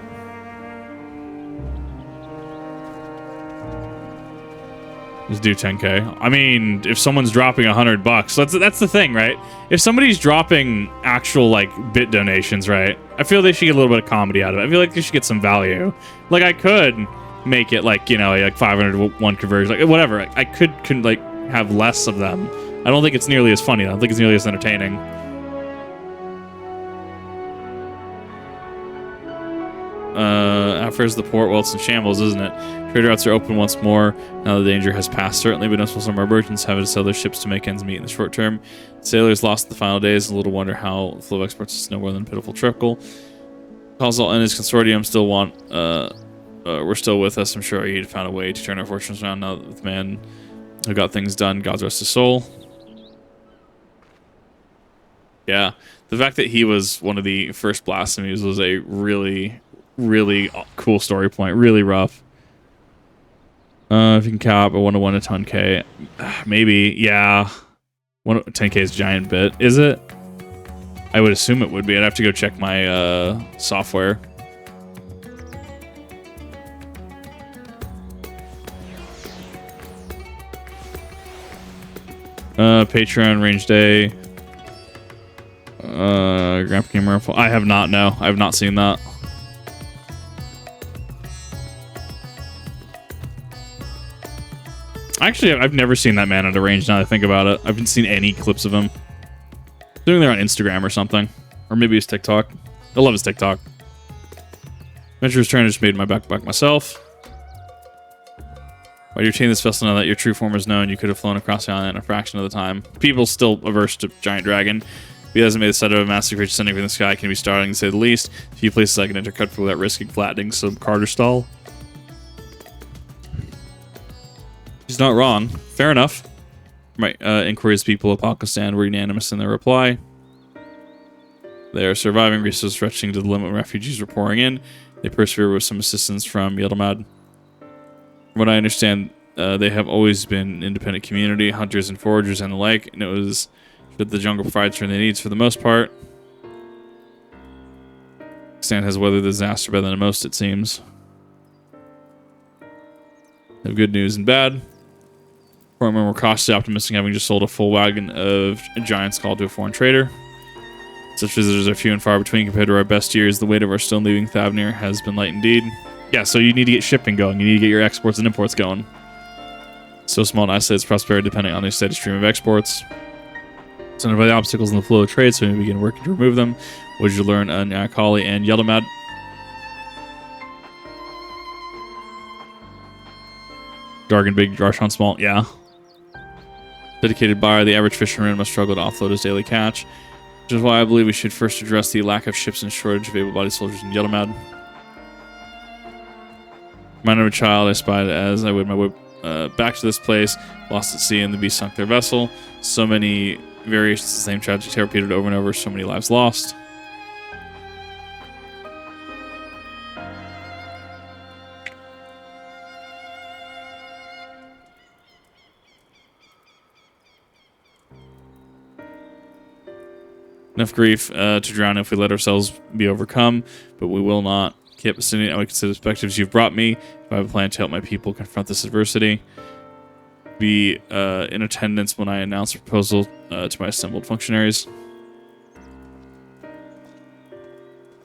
Just do 10k. I mean, if someone's dropping $100, that's the thing, right? If somebody's dropping actual like bit donations, right? I feel they should get a little bit of comedy out of it. I feel like they should get some value. Like I could make it like, you know, like 500 to 1 conversion, like whatever. I could like have less of them. I don't think it's nearly as funny. I don't think it's nearly as entertaining. Affairs of the port, well, it's in shambles, isn't it? Trade routes are open once more. Now the danger has passed, certainly, but most of our merchants have to sell their ships to make ends meet in the short term. Sailors lost in the final days, and little wonder how the flow of exports is no more than a pitiful trickle. Consul and his consortium still want, we're still with us. I'm sure he'd found a way to turn our fortunes around now that the man who got things done, God's rest his soul. Yeah, the fact that he was one of the first blasphemies was a really cool story point. Really rough. If you can cap a 1-to-1 to 10k, maybe. Yeah, 10k is a giant bit. Is it? I would assume it would be. I'd have to go check my software. Patreon range day. Grandpa Gamer. I have not. No, I have not seen that. Actually, I've never seen that man at a range now that I think about it. I haven't seen any clips of him. Doing there on Instagram or something. Or maybe it's TikTok. I love his TikTok. Adventurer's Turn, I just made my backpack myself. While you retain this vessel now that your true form is known, you could have flown across the island in a fraction of the time. People still averse to Giant Dragon. If he hasn't made the set of a massive creature sending from the sky, can be startling to say the least. A few places I can intercut for without risking flattening some Carter stall. He's not wrong. Fair enough. Right. Inquiries people of Pakistan were unanimous in their reply. They are surviving, resources stretching to the limit when refugees were pouring in. They persevere with some assistance from Yildirimad. From what I understand, they have always been an independent community, hunters and foragers and the like, and it was that the jungle provides for their needs for the most part. Pakistan has weathered the disaster better than most, it seems. They have good news and bad. Foremen were cautiously optimistic, having just sold a full wagon of giant skull to a foreign trader. Such visitors are few and far between compared to our best years. The weight of our stone leaving Thavnir has been light indeed. Yeah, so you need to get shipping going. You need to get your exports and imports going. So small and isolated prosperity depending on the steady stream of exports. Surrounded by the obstacles in the flow of trade, so we begin working to remove them. What did you learn on Akali and Yildirimad? Dark and big, Dark and small. Yeah. Dedicated buyer, the average fisherman must struggle to offload his daily catch, which is why I believe we should first address the lack of ships and shortage of able-bodied soldiers in Yellowmad. Reminded of a child, I spied as I would my whip back to this place, lost at sea, and the beast sunk their vessel. So many variations of the same tragic tale repeated over and over, so many lives lost. Enough grief to drown if we let ourselves be overcome, but we will not. Keep listening. I would consider the perspectives you've brought me. If I have a plan to help my people confront this adversity, be in attendance when I announce a proposal to my assembled functionaries.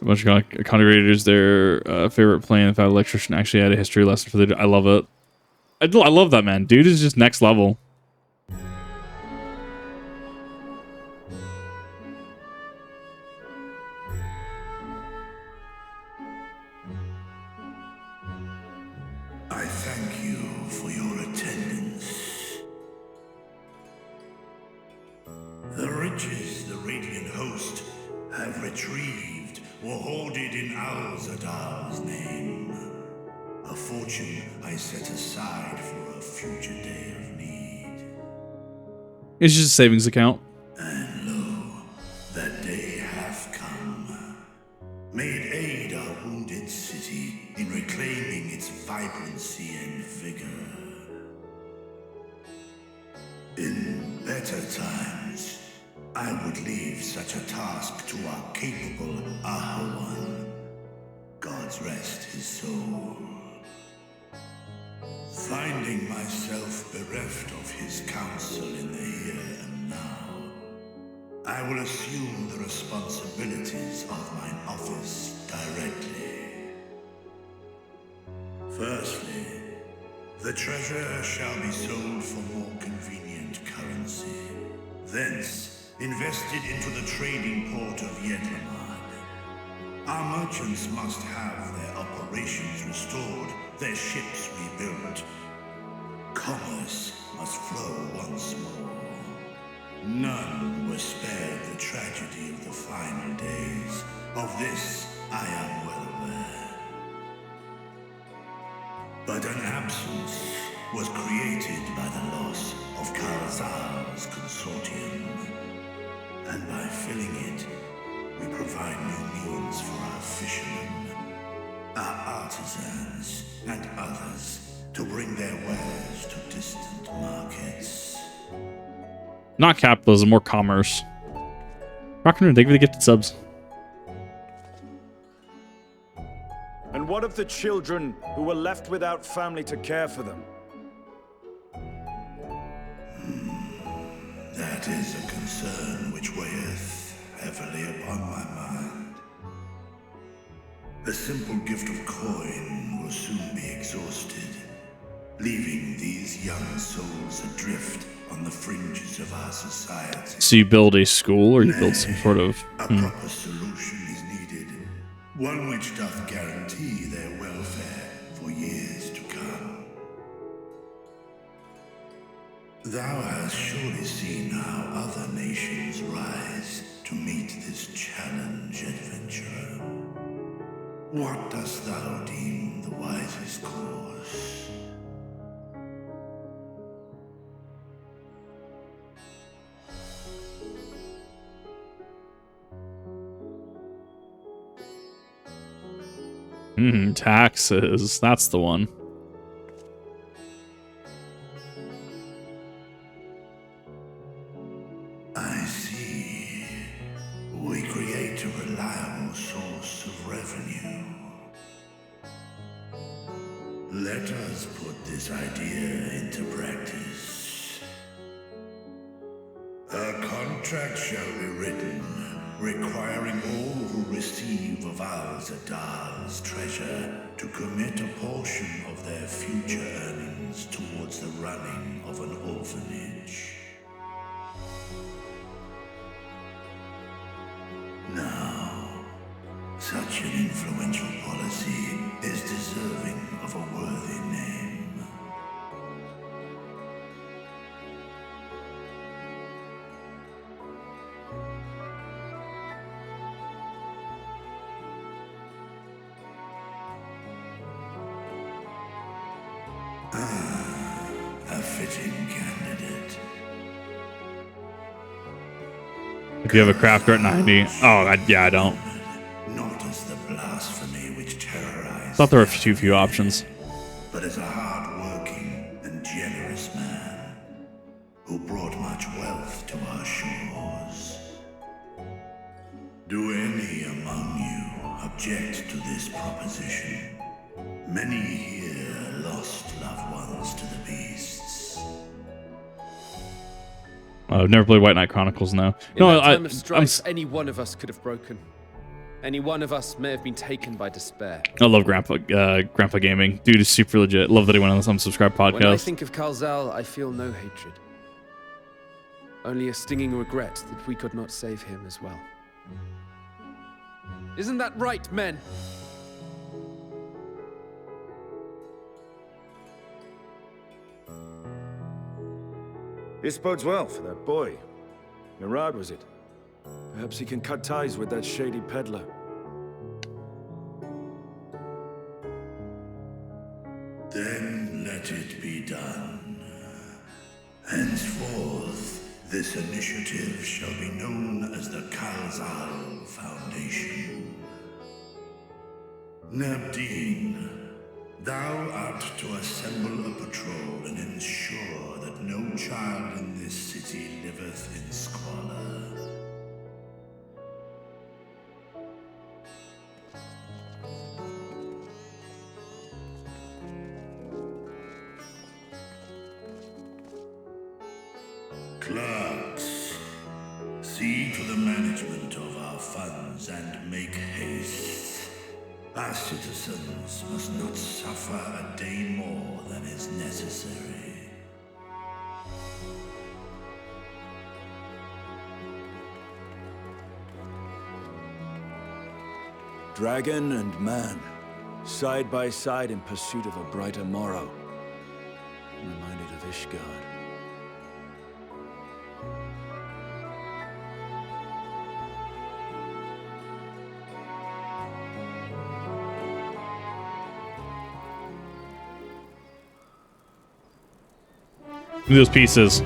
A bunch of congregators, their favorite plan. If I had an electrician actually had a history lesson for the. I love it. I love that, man. Dude is just next level. I thank you for your attendance. The riches the Radiant Host have retrieved were hoarded in Radz-at-Han's name. A fortune I set aside for a future day of need. It's just a savings account. And lo, that day hath come. May it aid our wounded city in reclaiming its vibrancy and vigor. In better times, I would leave such a task to our capable Ahawan. God's rest his soul. Finding myself bereft of his counsel in the here and now, I will assume the responsibilities of mine office directly. Firstly, the treasure shall be sold for more convenient currency. Thence, invested into the trading port of Yellowmad. Our merchants must have their operations restored, their ships rebuilt. Commerce must flow once more. None were spared the tragedy of the final days. Of this, I am well aware. But an absence was created by the loss of Karazhar's consortium. And by filling it, we provide new means for our fishermen, our artisans, and others to bring their wares to distant markets. Not capitalism, more commerce. Rock'n'Roll, thank you for the gifted subs. And what of the children who were left without family to care for them? That is a concern which weigheth heavily upon my mind. The simple gift of coin will soon be exhausted, leaving these young souls adrift on the fringes of our society. So you build a school, or you build some sort of... A proper solution is needed, one which doth guarantee their welfare for years to come. Thou hast surely seen how other nations rise to meet this challenge, adventurer. What dost thou deem the wisest course? Taxes. That's the one. I see. We create a reliable source of revenue. Let us put this idea into practice. A contract shall be written, requiring all who receive of Radz-at-Han's treasure to commit a portion of their future earnings towards the running of an orphanage. Now, such an influential policy is deserving of a worthy name. A fitting candidate. If you have a crafter at 90. Oh, yeah, I don't. Not as the blasphemy which terrorized. Thought there were too few options. But as a hard-working and generous man who brought much wealth to our shores. Do any among you object to this proposition? Many here lost loved ones to the beasts. I've never played White Knight Chronicles now. In that time of strife, any one of us could have broken. Any one of us may have been taken by despair. I love Grandpa Gaming. Dude is super legit. Love that he went on this unsubscribed podcast. When I think of Kalzal, I feel no hatred. Only a stinging regret that we could not save him as well. Isn't that right, men? This bodes well for that boy. Mirad, was it? Perhaps he can cut ties with that shady peddler. Then let it be done. Henceforth, this initiative shall be known as the Kalzal Foundation. Nabdeen, thou art to assemble a patrol and ensure that no child in this city liveth in squalor. Clerks, see to the management of our funds and make haste. Our citizens must not suffer a day more than is necessary. Dragon and man, side by side in pursuit of a brighter morrow. I'm reminded of Ishgard. Those pieces.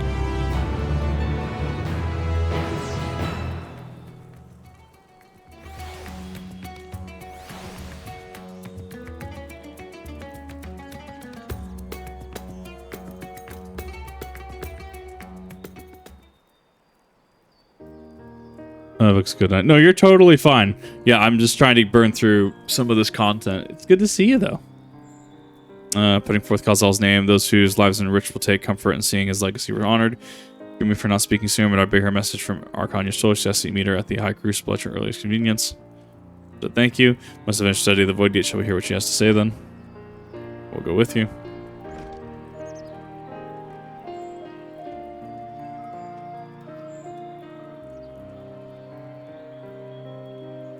That looks good. No, you're totally fine. Yeah, I'm just trying to burn through some of this content. It's good to see you, though. Putting forth Kalzal's name, those whose lives enriched will take comfort in seeing his legacy were honored. Forgive me for not speaking soon, but I bear her message from Archon your soul. Yes, meet her at the High Crucible at your earliest convenience. So thank you. Must have finished study of the Void Gate. Shall we hear what she has to say then? We'll go with you.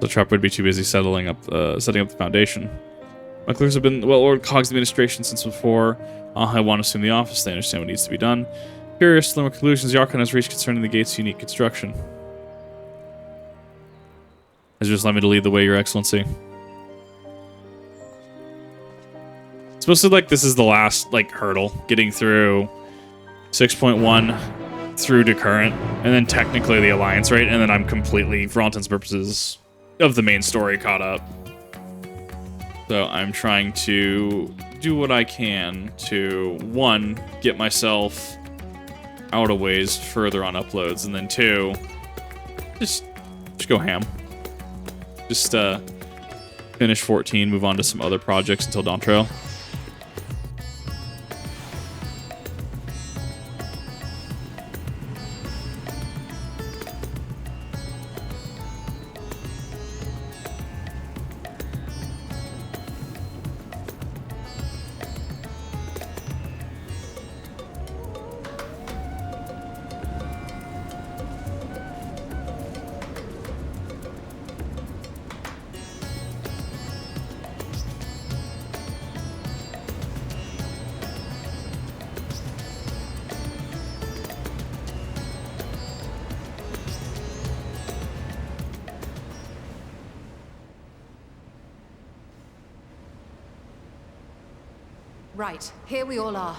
The trap would be too busy setting up the foundation. My clerks have been well-ordered Cog's administration since before I want to assume the office. They understand what needs to be done. Curious, to learn what conclusions the Archon has reached concerning the gate's unique construction. Has just let me to lead the way, Your Excellency. It's supposed to like this is the last like hurdle, getting through 6.1 through to current, and then technically the Alliance, right? And then I'm completely, for all intents and purposes of the main story, caught up. So I'm trying to do what I can to, one, get myself out of ways further on uploads, and then two, just go ham. Just finish 14, move on to some other projects until Dawn Trail. Right, here we all are.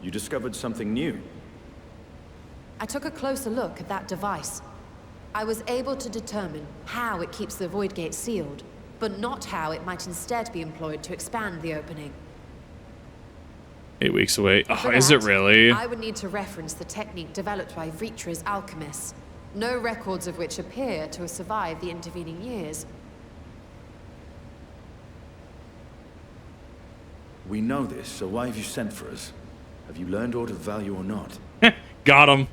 You discovered something new. I took a closer look at that device. I was able to determine how it keeps the Void Gate sealed, but not how it might instead be employed to expand the opening. 8 weeks away. Oh, For is it that, really? I would need to reference the technique developed by Vritra's alchemists, no records of which appear to have survived the intervening years. We know this, so why have you sent for us? Have you learned aught of value or not? Got him.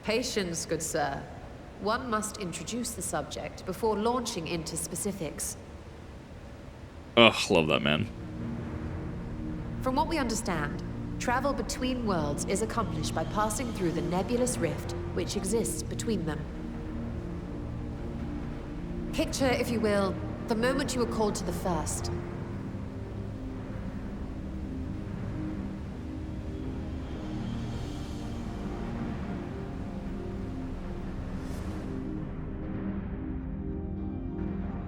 Patience, good sir. One must introduce the subject before launching into specifics. Ugh, love that man. From what we understand, travel between worlds is accomplished by passing through the nebulous rift which exists between them. Picture, if you will, the moment you were called to the first.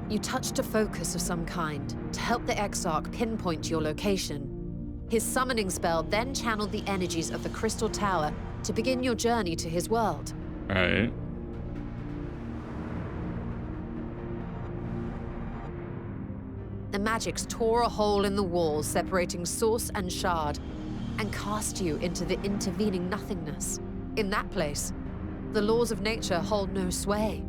You touched a focus of some kind to help the Exarch pinpoint your location. His summoning spell then channeled the energies of the Crystal Tower to begin your journey to his world. Alright. The magics tore a hole in the wall separating source and shard, and cast you into the intervening nothingness. In that place, the laws of nature hold no sway.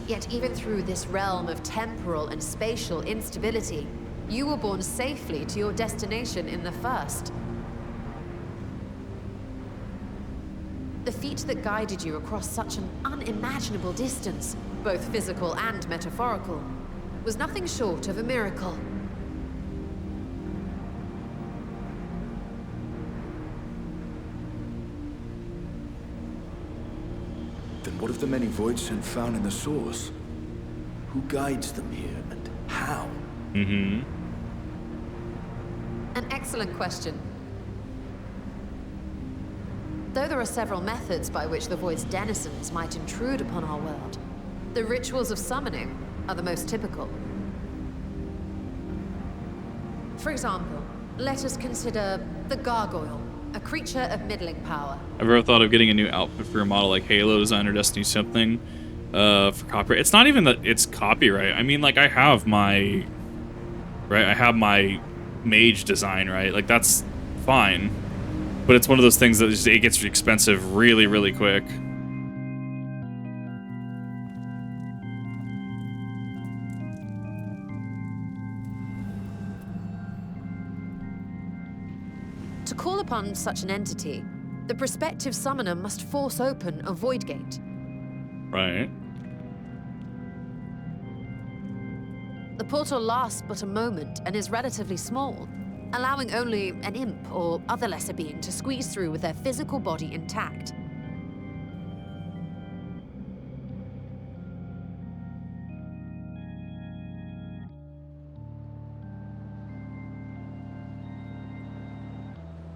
Yet even through this realm of temporal and spatial instability, you were borne safely to your destination in the first. The feat that guided you across such an unimaginable distance, both physical and metaphorical, was nothing short of a miracle. Then what of the many voids sent found in the source? Who guides them here, and how? Mm-hmm. An excellent question. Though there are several methods by which the Void's denizens might intrude upon our world, the rituals of summoning are the most typical. For example, let us consider the Gargoyle, a creature of middling power. I've ever thought of getting a new outfit for a model like Halo Design or Destiny something for copyright. It's not even that it's copyright. I mean, like, I have my mage design, right? Like, that's fine. But it's one of those things that just, it gets expensive really, really quick. To call upon such an entity, the prospective summoner must force open a void gate. Right. The portal lasts but a moment and is relatively small, allowing only an imp or other lesser being to squeeze through with their physical body intact.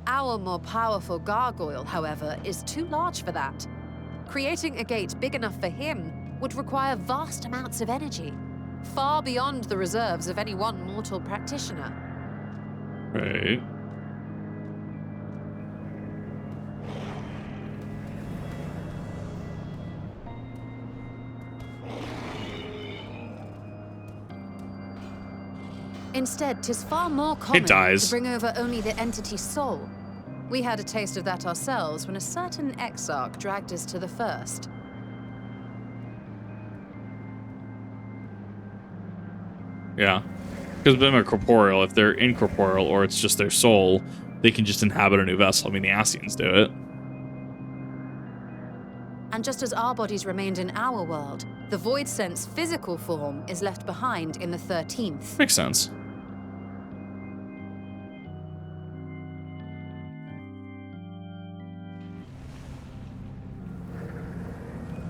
Our more powerful gargoyle, however, is too large for that. Creating a gate big enough for him would require vast amounts of energy, far beyond the reserves of any one mortal practitioner. Right. Instead, 'tis far more common to bring over only the entity's soul. We had a taste of that ourselves when a certain Exarch dragged us to the first. Yeah. Because them are corporeal. If they're incorporeal or it's just their soul, they can just inhabit a new vessel. I mean, the Ascians do it. And just as our bodies remained in our world, the Void Sense physical form is left behind in the 13th. Makes sense.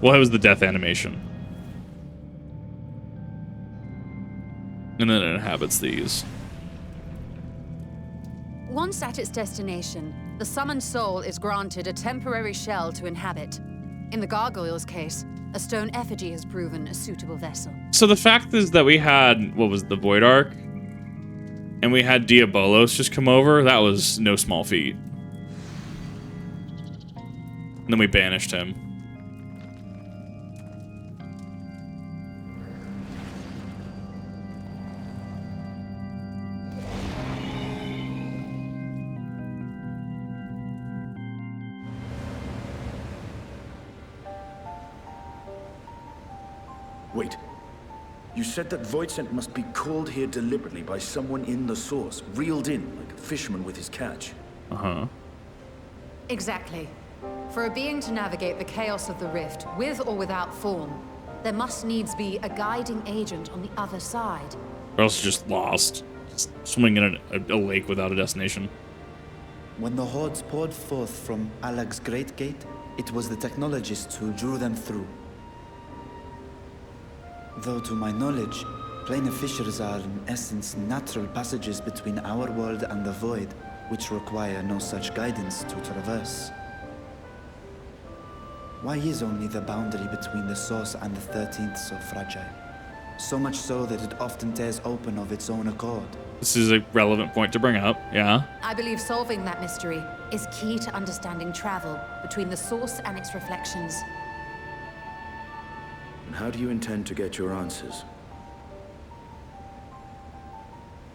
Well, it was the death animation. And then it inhabits these. Once at its destination, The summoned soul is granted a temporary shell to inhabit. In the gargoyle's case, a stone effigy has proven a suitable vessel. So the fact is that we had, what was it, the Void Ark? And we had Diabolos just come over. That was no small feat. And then we banished him. Wait. You said that Voidsent must be called here deliberately by someone in the source, reeled in like a fisherman with his catch. Uh-huh. Exactly. For a being to navigate the chaos of the rift, with or without form, there must needs be a guiding agent on the other side. Or else just lost. Just swimming in a lake without a destination. When the hordes poured forth from Alag's Great Gate, it was the technologists who drew them through. Though to my knowledge, planar fissures are in essence natural passages between our world and the void, which require no such guidance to traverse. Why is only the boundary between the source and the 13th so fragile? So much so that it often tears open of its own accord. This is a relevant point to bring up, yeah. I believe solving that mystery is key to understanding travel between the source and its reflections. And how do you intend to get your answers?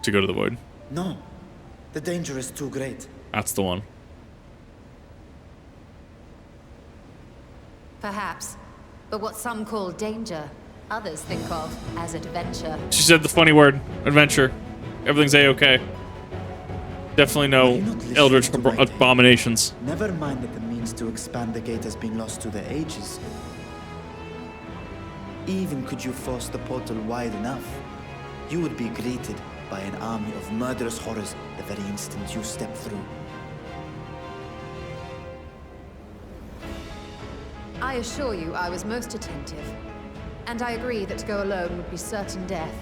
To go to the void. No. The danger is too great. That's the one. Perhaps. But what some call danger, others think of as adventure. She said the funny word, adventure. Everything's A-okay. Definitely no eldritch abominations. Never mind that the means to expand the gate has been lost to the ages. Even could you force the portal wide enough, you would be greeted by an army of murderous horrors the very instant you step through. I assure you I was most attentive, and I agree that to go alone would be certain death.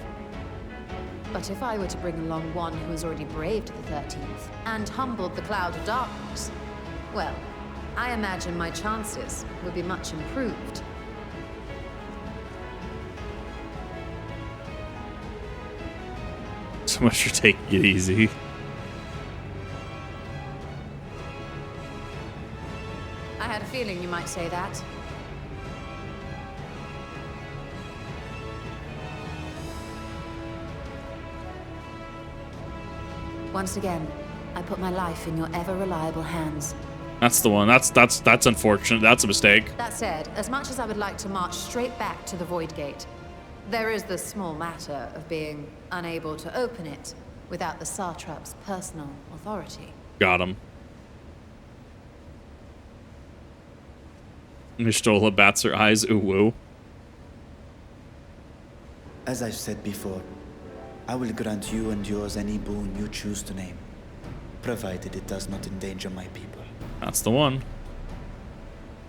But if I were to bring along one who has already braved the 13th and humbled the cloud of darkness, well, I imagine my chances would be much improved. So much for taking it easy. I had a feeling you might say that. Once again, I put my life in your ever-reliable hands. That's the one. That's unfortunate. That's a mistake. That said, as much as I would like to march straight back to the Void Gate, there is the small matter of being unable to open it without the Satrap's personal authority. Got him. Mishtola bats her eyes. Ooh, woo. As I've said before, I will grant you and yours any boon you choose to name, provided it does not endanger my people. That's the one.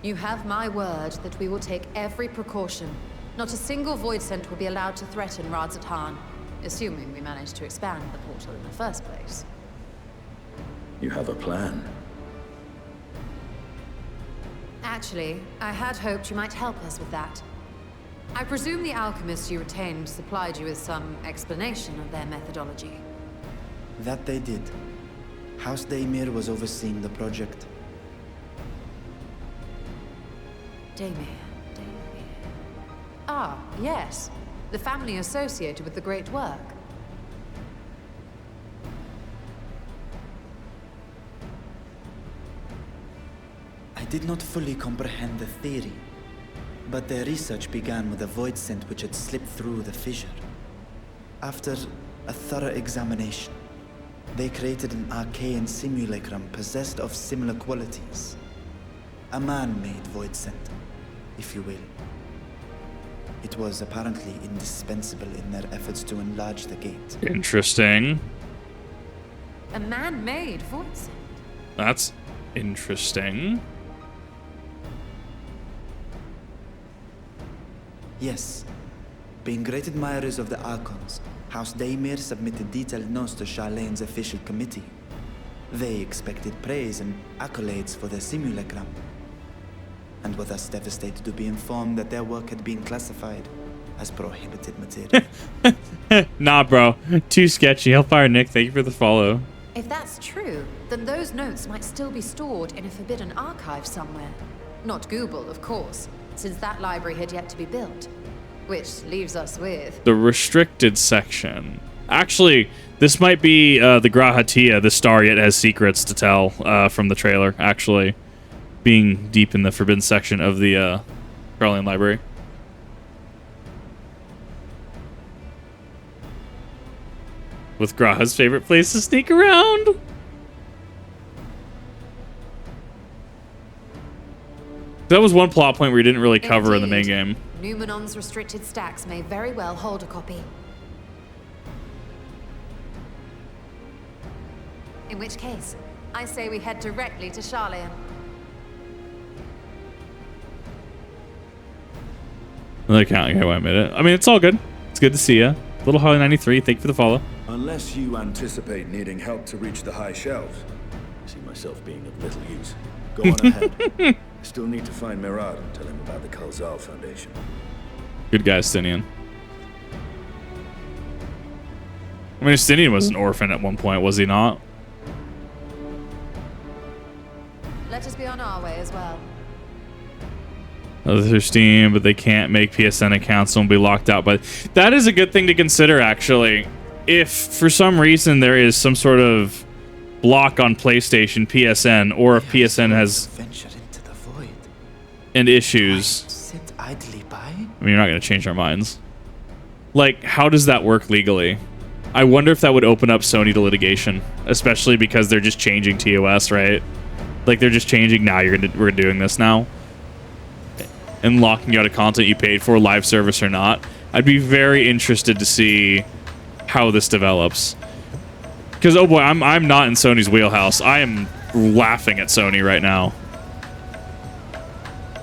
You have my word that we will take every precaution. Not a single Voidsent will be allowed to threaten Radz-at-Han, assuming we manage to expand the portal in the first place. You have a plan. Actually, I had hoped you might help us with that. I presume the alchemists you retained supplied you with some explanation of their methodology. That they did. House Daymir was overseeing the project. Daymir. Ah, yes. The family associated with the great work. I did not fully comprehend the theory, but their research began with a Voidsent which had slipped through the fissure. After a thorough examination, they created an arcane simulacrum possessed of similar qualities. A man-made Voidsent, if you will. It was apparently indispensable in their efforts to enlarge the gate. Interesting. A man-made Voidsent? That's interesting. Yes. Being great admirers of the Archons, House Daymir submitted detailed notes to Charlene's official committee. They expected praise and accolades for their simulacrum, and were thus devastated to be informed that their work had been classified as prohibited material. Nah, bro. Too sketchy. Hellfire Nick, thank you for the follow. If that's true, then those notes might still be stored in a forbidden archive somewhere. Not Google, of course, since that library had yet to be built. Which leaves us with... the restricted section. Actually, this might be the Grahatia, the star yet has secrets to tell from the trailer, actually. Being deep in the forbidden section of the Caroline Library. With Graha's favorite place to sneak around. That was one plot point we didn't really cover in the main game. Numenon's restricted stacks may very well hold a copy. In which case, I say we head directly to Sharlayan. Another count. Okay, wait a minute. I mean, it's all good. It's good to see you. Little Holly 93, thank you for the follow. Unless you anticipate needing help to reach the high shelves, I see myself being of little use. Go on ahead. I still need to find Mirad and tell him about the Kalzal Foundation. Good guy, Stinian. I mean, Stinian was an orphan at one point, was he not? Let us be on our way as well. They're Steam, but they can't make PSN accounts, so they'll be locked out. But that is a good thing to consider, actually. If for some reason there is some sort of block on PlayStation, PSN, or if PSN has and issues, I mean, you're not going to change our minds. Like, how does that work legally? I wonder if that would open up Sony to litigation, especially because they're just changing TOS, right? Like, they're just changing now. We're doing this now. And locking you out of content you paid for, live service or not. I'd be very interested to see how this develops. Because, oh boy, I'm not in Sony's wheelhouse. I am laughing at Sony right now.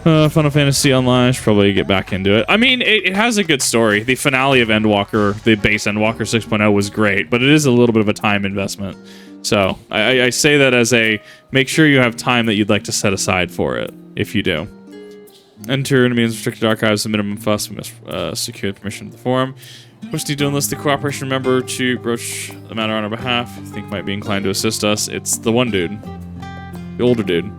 Final Fantasy Online, should probably get back into it. I mean, it has a good story. The finale of Endwalker, the base Endwalker 6.0 was great, but it is a little bit of a time investment. So, I say that as a, make sure you have time that you'd like to set aside for it, if you do. Enter enemies restricted archives, a minimum fuss, we must secure the permission of the forum. Which need to enlist the cooperation member to broach the matter on our behalf. I think might be inclined to assist us. It's the one dude. The older dude.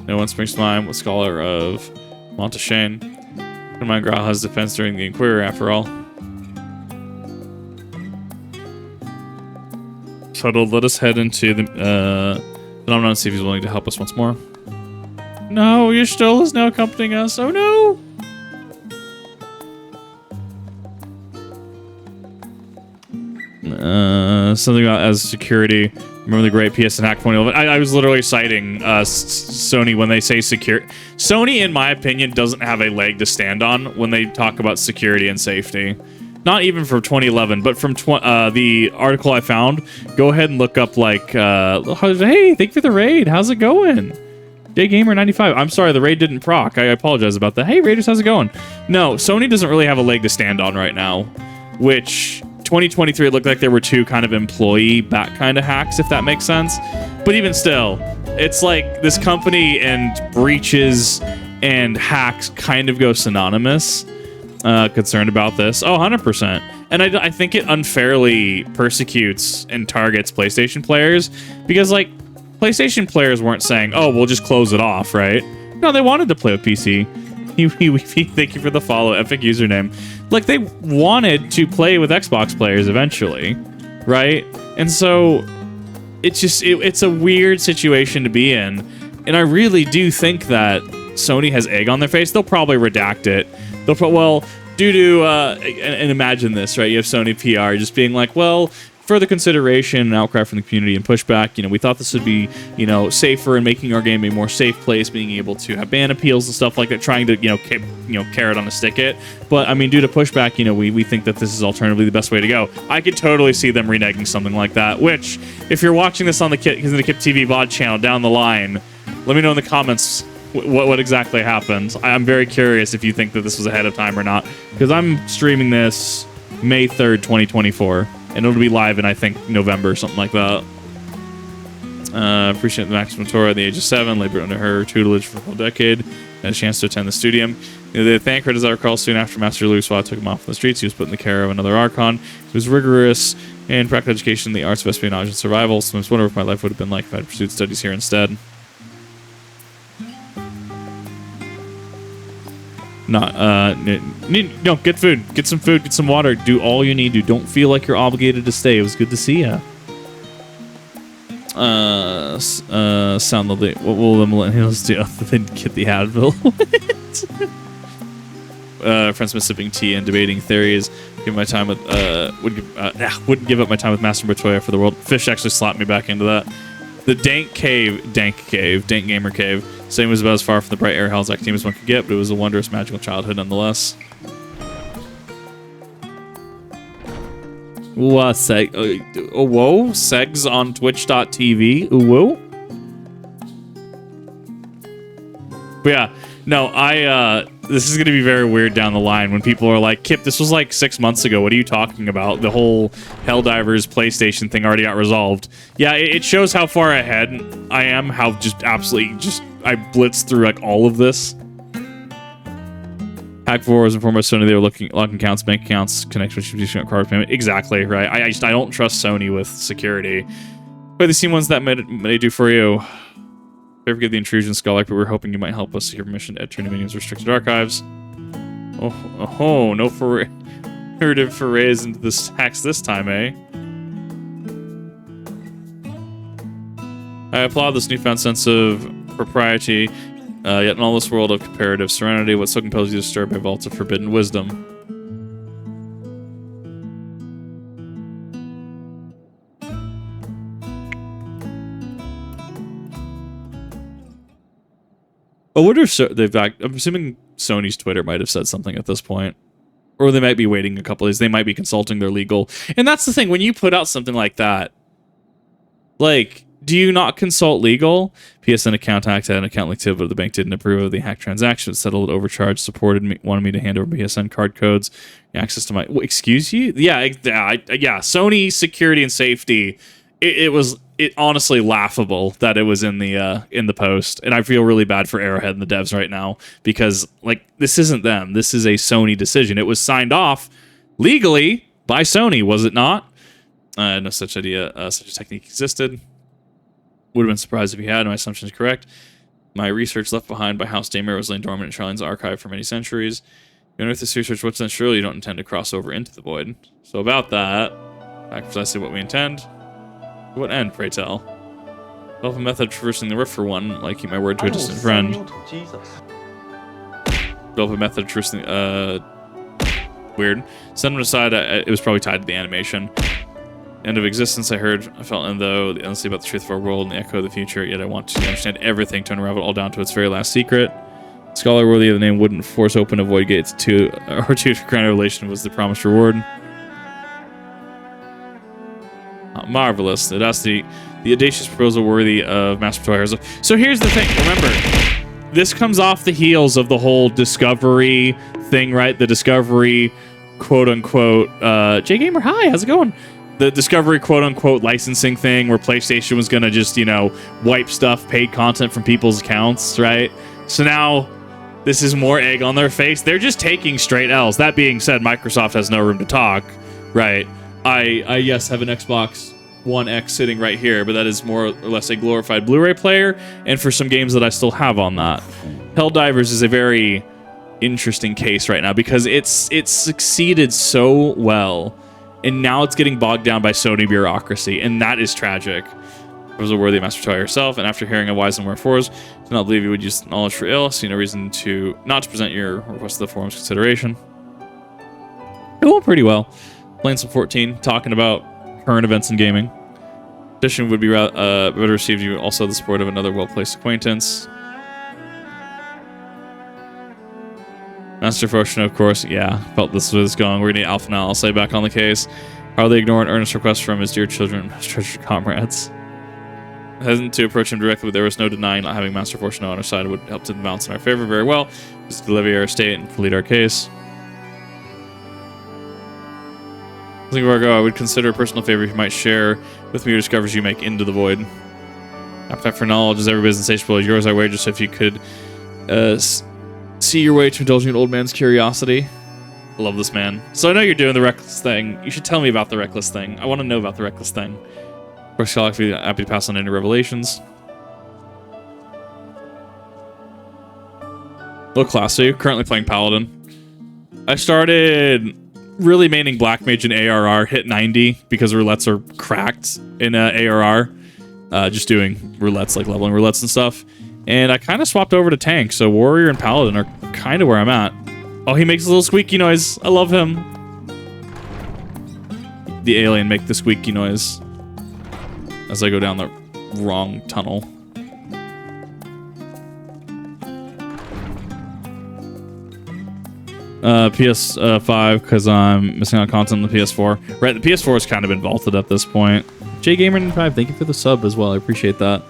No one springs to mind. What scholar of Montashane. Never mind Graha's defense during the Inquiry, after all. Shuttle, let us head into the phenomenon and see if he's willing to help us once more. No, Yashtola is now accompanying us. Oh no! Something about as security. Remember the great PSN hack 2011? I was literally citing Sony when they say secure. Sony, in my opinion, doesn't have a leg to stand on when they talk about security and safety. Not even from 2011, but from the article I found. Go ahead and look up, like, hey, thank you for the raid. How's it going? JGamer95. I'm sorry, the raid didn't proc. I apologize about that. Hey, Raiders, how's it going? No, Sony doesn't really have a leg to stand on right now, which 2023, it looked like there were two kind of employee back kind of hacks, if that makes sense. But even still, it's like this company and breaches and hacks kind of go synonymous. Concerned about this. Oh, 100%. And I think it unfairly persecutes and targets PlayStation players because, like, PlayStation players weren't saying, oh, we'll just close it off, right? No, they wanted to play with PC. Thank you for the follow, epic username. Like, they wanted to play with Xbox players eventually, right? And so it's just, it's a weird situation to be in. And I really do think that Sony has egg on their face. They'll probably redact it. They'll well, due to, and imagine this, right? You have Sony PR just being like, well, further consideration and outcry from the community and pushback, you know, we thought this would be, you know, safer and making our game a more safe place, being able to have ban appeals and stuff like that, trying to, carrot on a stick it. But I mean, due to pushback, you know, we think that this is alternatively the best way to go. I could totally see them reneging something like that, which, if you're watching this on the Kip TV VOD channel down the line, let me know in the comments what exactly happened. I'm very curious if you think that this was ahead of time or not, because I'm streaming this May 3rd, 2024. And it'll be live in, I think, November or something like that. Appreciate the Maximum Torah at the age of 7, labored under her tutelage for a whole decade, had a chance to attend the studium. They thank her, as I recall, soon after Master Luxwa took him off from the streets. He was put in the care of another Archon who was rigorous in practical education in the arts of espionage and survival. Sometimes wonder what my life would have been like if I had pursued studies here instead. No, get food. Get some food, get some water. Do all you need to. Don't feel like you're obligated to stay. It was good to see ya. Sound lovely. What will the millennials do other than get the Advil? Friends been sipping tea and debating theories. Give my time with wouldn't give up my time with Master Batoya for the world. Fish actually slapped me back into that. The dank gamer cave. Same was about as far from the bright air hells team as one could get, but it was a wondrous magical childhood nonetheless. Whoa, Segs on Twitch.tv. Whoa. But yeah, no, this is going to be very weird down the line when people are like, Kip, this was like 6 months ago. What are you talking about? The whole Helldivers PlayStation thing already got resolved. Yeah, it shows how far ahead I am, how just absolutely I blitzed through like all of this. Hack 4 was informed by Sony they were locking accounts, bank accounts, connections with card payment. Exactly, right? I don't trust Sony with security. But the seen ones that may do for you. Never forget the intrusion, Scholar, but we're hoping you might help us secure permission to enter Dominion's restricted archives. No forays into the hacks this time, eh? I applaud this newfound sense of propriety, yet in all this world of comparative serenity, what so compels you to stir by vaults of forbidden wisdom? I wonder if I'm assuming Sony's Twitter might have said something at this point. Or they might be waiting a couple days. They might be consulting their legal. And that's the thing, when you put out something like that, like, do you not consult legal? PSN account hacked, had an account linked to, but the bank didn't approve of the hacked transaction. Settled, overcharged, supported me, wanted me to hand over PSN card codes, access to my... excuse you? Yeah, Sony security and safety. It was honestly laughable that it was in the post, and I feel really bad for Arrowhead and the devs right now because like this isn't them. This is a Sony decision. It was signed off legally by Sony, was it not? No such such a technique existed. Would have been surprised if he had. My assumption is correct. My research left behind by House Damer was laying dormant in Charlene's archive for many centuries. You know, with this research, what's then surely you don't intend to cross over into the void. So about that, back precisely what we intend. To what end, pray tell? Develop a method of traversing the rift for one, like keep my word to a distant friend. Develop a method of traversing. Weird. Send him aside. It was probably tied to the animation. End of existence, I felt as though the endlessly about the truth of our world and the echo of the future, yet I want to understand everything to unravel it all down to its very last secret. Scholar worthy of the name wouldn't force open a void gates to grant a relation was the promised reward. Marvelous. The audacious proposal worthy of Master Batoya. So here's the thing. Remember, this comes off the heels of the whole Discovery thing, right? The Discovery, quote-unquote, J-Gamer, hi, how's it going? The Discovery quote-unquote licensing thing where PlayStation was going to just, wipe stuff, paid content from people's accounts, right? So now this is more egg on their face. They're just taking straight L's. That being said, Microsoft has no room to talk, right? I yes, have an Xbox One X sitting right here, but that is more or less a glorified Blu-ray player, and for some games that I still have on that. Helldivers is a very interesting case right now because it's succeeded so well. And now it's getting bogged down by Sony bureaucracy, and that is tragic. It was a worthy Master Batoya herself, and after hearing of whys and wherefores, do not believe you would use knowledge for ill. See no reason not to present your request to the forum's consideration. It went pretty well. Playing some 14, talking about current events in gaming. Addition would be better received you also the support of another well-placed acquaintance. Master Fortune, of course, yeah, felt this was going. We're gonna need Alpha now. I'll say back on the case. How they ignore an earnest request from his dear children, his treasured comrades. Hesitant to approach him directly, but there was no denying not having Master Fortune on our side would help to advance in our favor very well. Just to levy our estate and plead our case. I think Vargo, I would consider a personal favor if you might share with me your discoveries you make into the void. Appetite for knowledge is every bit as insatiable as yours, I wager. So if you could see your way to indulging an old man's curiosity. I love this man. So I know you're doing the reckless thing. You should tell me about the reckless thing. I want to know about the reckless thing. Of course, I'll be happy to pass on any revelations. What class are you? Currently playing Paladin. I started really maining Black Mage and ARR, hit 90 because roulettes are cracked in ARR. Just doing roulettes, like leveling roulettes and stuff. And I kind of swapped over to tank, so Warrior and Paladin are kind of where I'm at. Oh, he makes a little squeaky noise. I love him. The alien make the squeaky noise as I go down the wrong tunnel. PS5 because I'm missing out content on the PS4. Right, the PS4 has kind of been vaulted at this point. JGamer5, thank you for the sub as well. I appreciate that.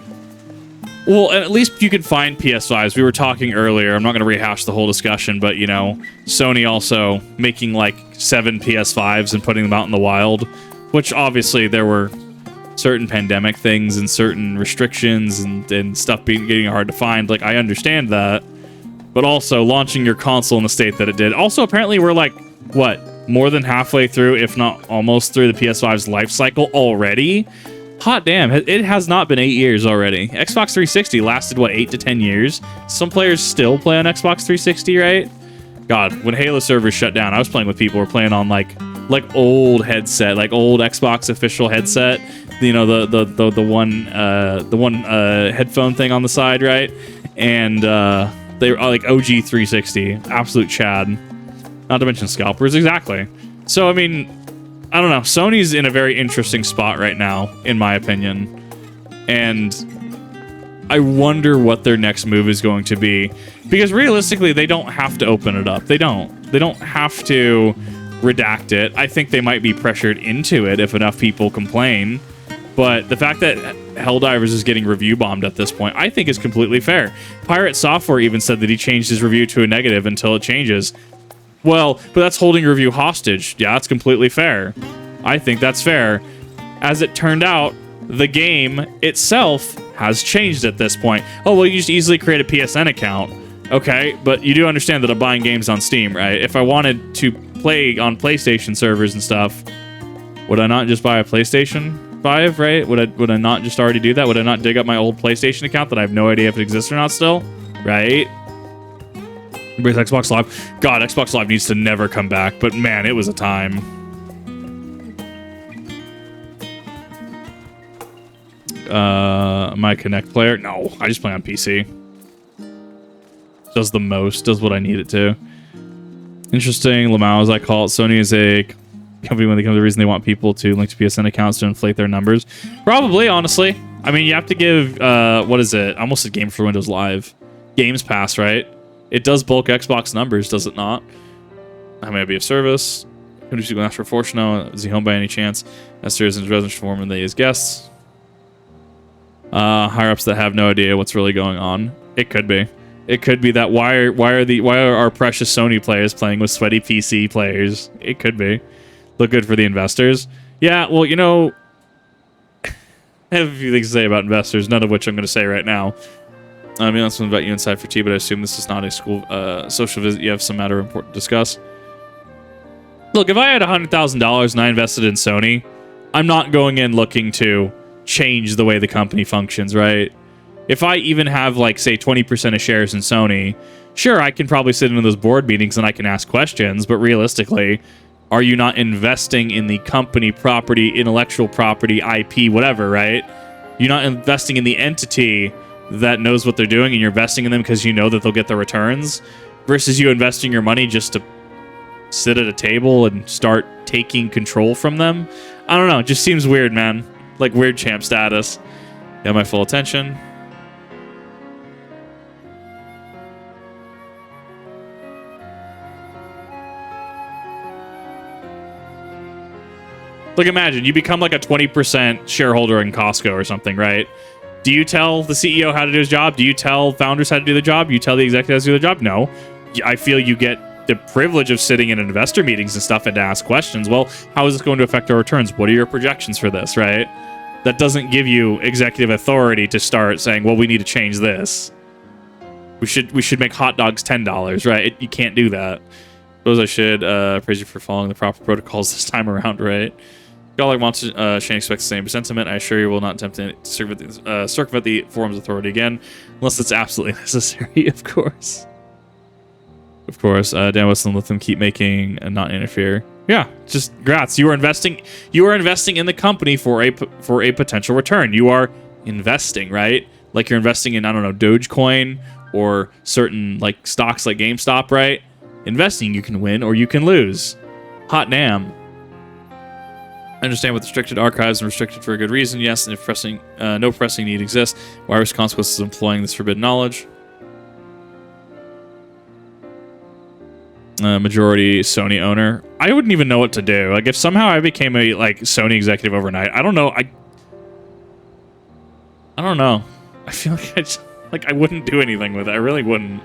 Well, at least you can find PS5s. We were talking earlier. I'm not going to rehash the whole discussion, but, you know, Sony also making like 7 PS5s and putting them out in the wild, which obviously there were certain pandemic things and certain restrictions and stuff getting hard to find. Like, I understand that. But also launching your console in the state that it did. Also, apparently we're like, what, more than halfway through, if not almost through the PS5's life cycle already? Hot damn, it has not been 8 years already. Xbox 360 lasted, what, 8 to 10 years? Some players still play on Xbox 360, right? God, when Halo servers shut down, I was playing with people who were playing on like old headset, like old Xbox official headset. You know, the one headphone thing on the side, right? And they were like OG 360, absolute Chad. Not to mention scalpers, exactly. So I mean, I don't know. Sony's in a very interesting spot right now, in my opinion. And I wonder what their next move is going to be. Because realistically, they don't have to open it up. They don't have to redact it. I think they might be pressured into it if enough people complain. But the fact that Helldivers is getting review bombed at this point, I think is completely fair. Pirate Software even said that he changed his review to a negative until it changes. Well, but that's holding review hostage. Yeah, that's completely fair. I think that's fair. As it turned out, the game itself has changed at this point. Oh, well, you just easily create a PSN account. Okay, but you do understand that I'm buying games on Steam, right? If I wanted to play on PlayStation servers and stuff, would I not just buy a PlayStation 5, right? Would I not just already do that? Would I not dig up my old PlayStation account that I have no idea if it exists or not still? Right? With Xbox Live. God, Xbox Live needs to never come back, but man, it was a time. Am I a Kinect player? No, I just play on PC. Does the most, does what I need it to. Interesting, Lamau, as I call it. Sony is a company when they come to the reason they want people to link to PSN accounts to inflate their numbers. Probably, honestly. I mean, you have to give, what is it? I almost said Game for Windows Live. Games Pass, right? It does bulk Xbox numbers, does it not? I may be of service. Who did you ask for Fortune? Is he home by any chance? Esther is in his residence form and they as guests. Higher ups that have no idea what's really going on. It could be. It could be that why are our precious Sony players playing with sweaty PC players? It could be. Look good for the investors. Yeah, well, you know, I have a few things to say about investors, none of which I'm going to say right now. I mean, let's invite you inside for tea, but I assume this is not a school social visit. You have some matter important to discuss. Look, if I had $100,000 and I invested in Sony, I'm not going in looking to change the way the company functions, right? If I even have, like, say, 20% of shares in Sony, sure, I can probably sit in those board meetings and I can ask questions, but realistically, are you not investing in the company, property, intellectual property, IP, whatever, right? You're not investing in the entity that knows what they're doing, and you're investing in them because you know that they'll get the returns, versus you investing your money just to sit at a table and start taking control from them. I don't know. It just seems weird, man. Like weird champ status. Got my full attention. Like, imagine you become like a 20% shareholder in Costco or something, right? Do you tell the CEO how to do his job? Do you tell founders how to do the job? You tell the executives how to do the job? No. I feel you get the privilege of sitting in investor meetings and stuff and to ask questions. Well, how is this going to affect our returns? What are your projections for this, right? That doesn't give you executive authority to start saying, well, we need to change this. We should make hot dogs $10, right? You can't do that. Suppose I should praise you for following the proper protocols this time around, right? Y'all wants to, Shane expects the same sentiment. I assure you will not attempt to circumvent the forum's authority again, unless it's absolutely necessary, of course. Of course, Dan Wilson, let them keep making and not interfere. Yeah, just grats. You are investing in the company for a potential return. You are investing, right? Like you're investing in, I don't know, Dogecoin or certain like stocks like GameStop, right? Investing, you can win or you can lose. Hot damn. I understand with restricted archives and restricted for a good reason, yes, and if no pressing need exists, why risk consequences of employing this forbidden knowledge? Majority Sony owner. I wouldn't even know what to do. Like if somehow I became a like Sony executive overnight, I don't know. I don't know. I feel like I wouldn't do anything with it. I really wouldn't.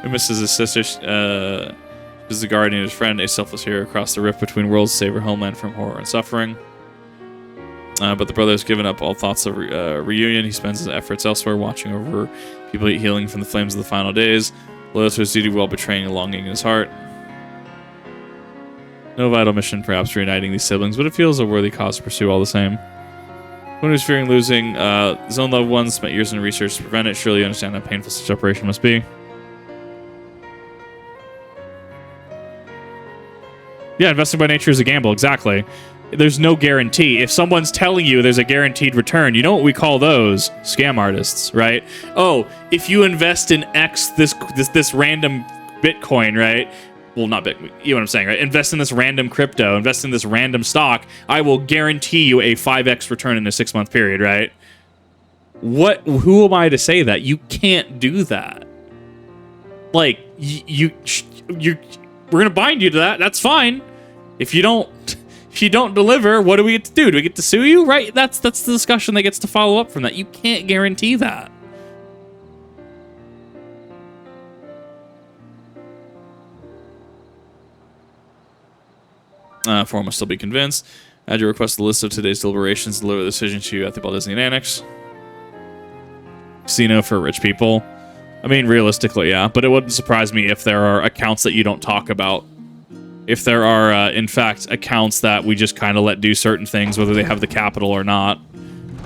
He misses his sister. Is the guardian of his friend, a selfless hero across the rift between worlds to save her homeland from horror and suffering. But the brother has given up all thoughts of reunion. He spends his efforts elsewhere, watching over people healing from the flames of the final days. Loyal to his duty while betraying a longing in his heart. No vital mission, perhaps reuniting these siblings, but it feels a worthy cause to pursue all the same. One who's fearing losing his own loved ones, spent years in research to prevent it. Surely you understand how painful such operation must be. Yeah, investing by nature is a gamble, exactly. There's no guarantee. If someone's telling you there's a guaranteed return, you know what we call those? Scam artists, right? Oh, if you invest in X, this random Bitcoin, right? Well, not Bitcoin, you know what I'm saying, right? Invest in this random crypto, invest in this random stock, I will guarantee you a 5x return in a 6-month period, right? Who am I to say that? You can't do that. Like, we're gonna bind you to that, that's fine. If you don't deliver, what do we get to do? Do we get to sue you? Right? That's the discussion that gets to follow up from that. You can't guarantee that. Forum must still be convinced. Add your request to the list of today's deliberations. Deliver the decision to you at the Baldiznian Annex. Casino for rich people. I mean, realistically, yeah. But it wouldn't surprise me if there are accounts that you don't talk about. If there are, in fact, accounts that we just kind of let do certain things, whether they have the capital or not.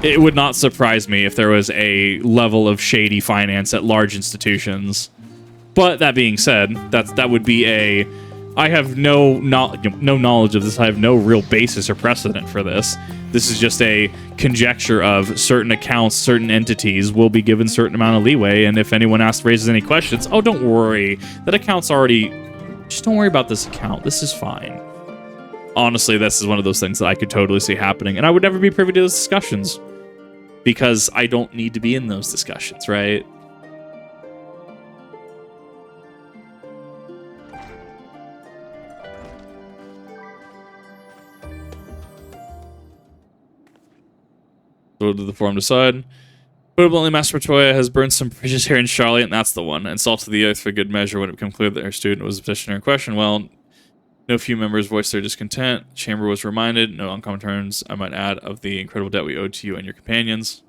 It would not surprise me if there was a level of shady finance at large institutions. But that being said, that would be a... I have no knowledge of this. I have no real basis or precedent for this. This is just a conjecture of certain accounts, certain entities will be given certain amount of leeway, and if anyone raises any questions, oh, don't worry. That account's already... Just don't worry about this account. This is fine. Honestly, this is one of those things that I could totally see happening, and I would never be privy to those discussions because I don't need to be in those discussions, right? So what did the forum decide? Probably Master Matoya has burned some bridges here in Charlotte, and that's the one. And salted the earth for good measure when it became clear that her student was the petitioner in question. Well, no few members voiced their discontent. The chamber was reminded, no uncommon terms, I might add, of the incredible debt we owed to you and your companions.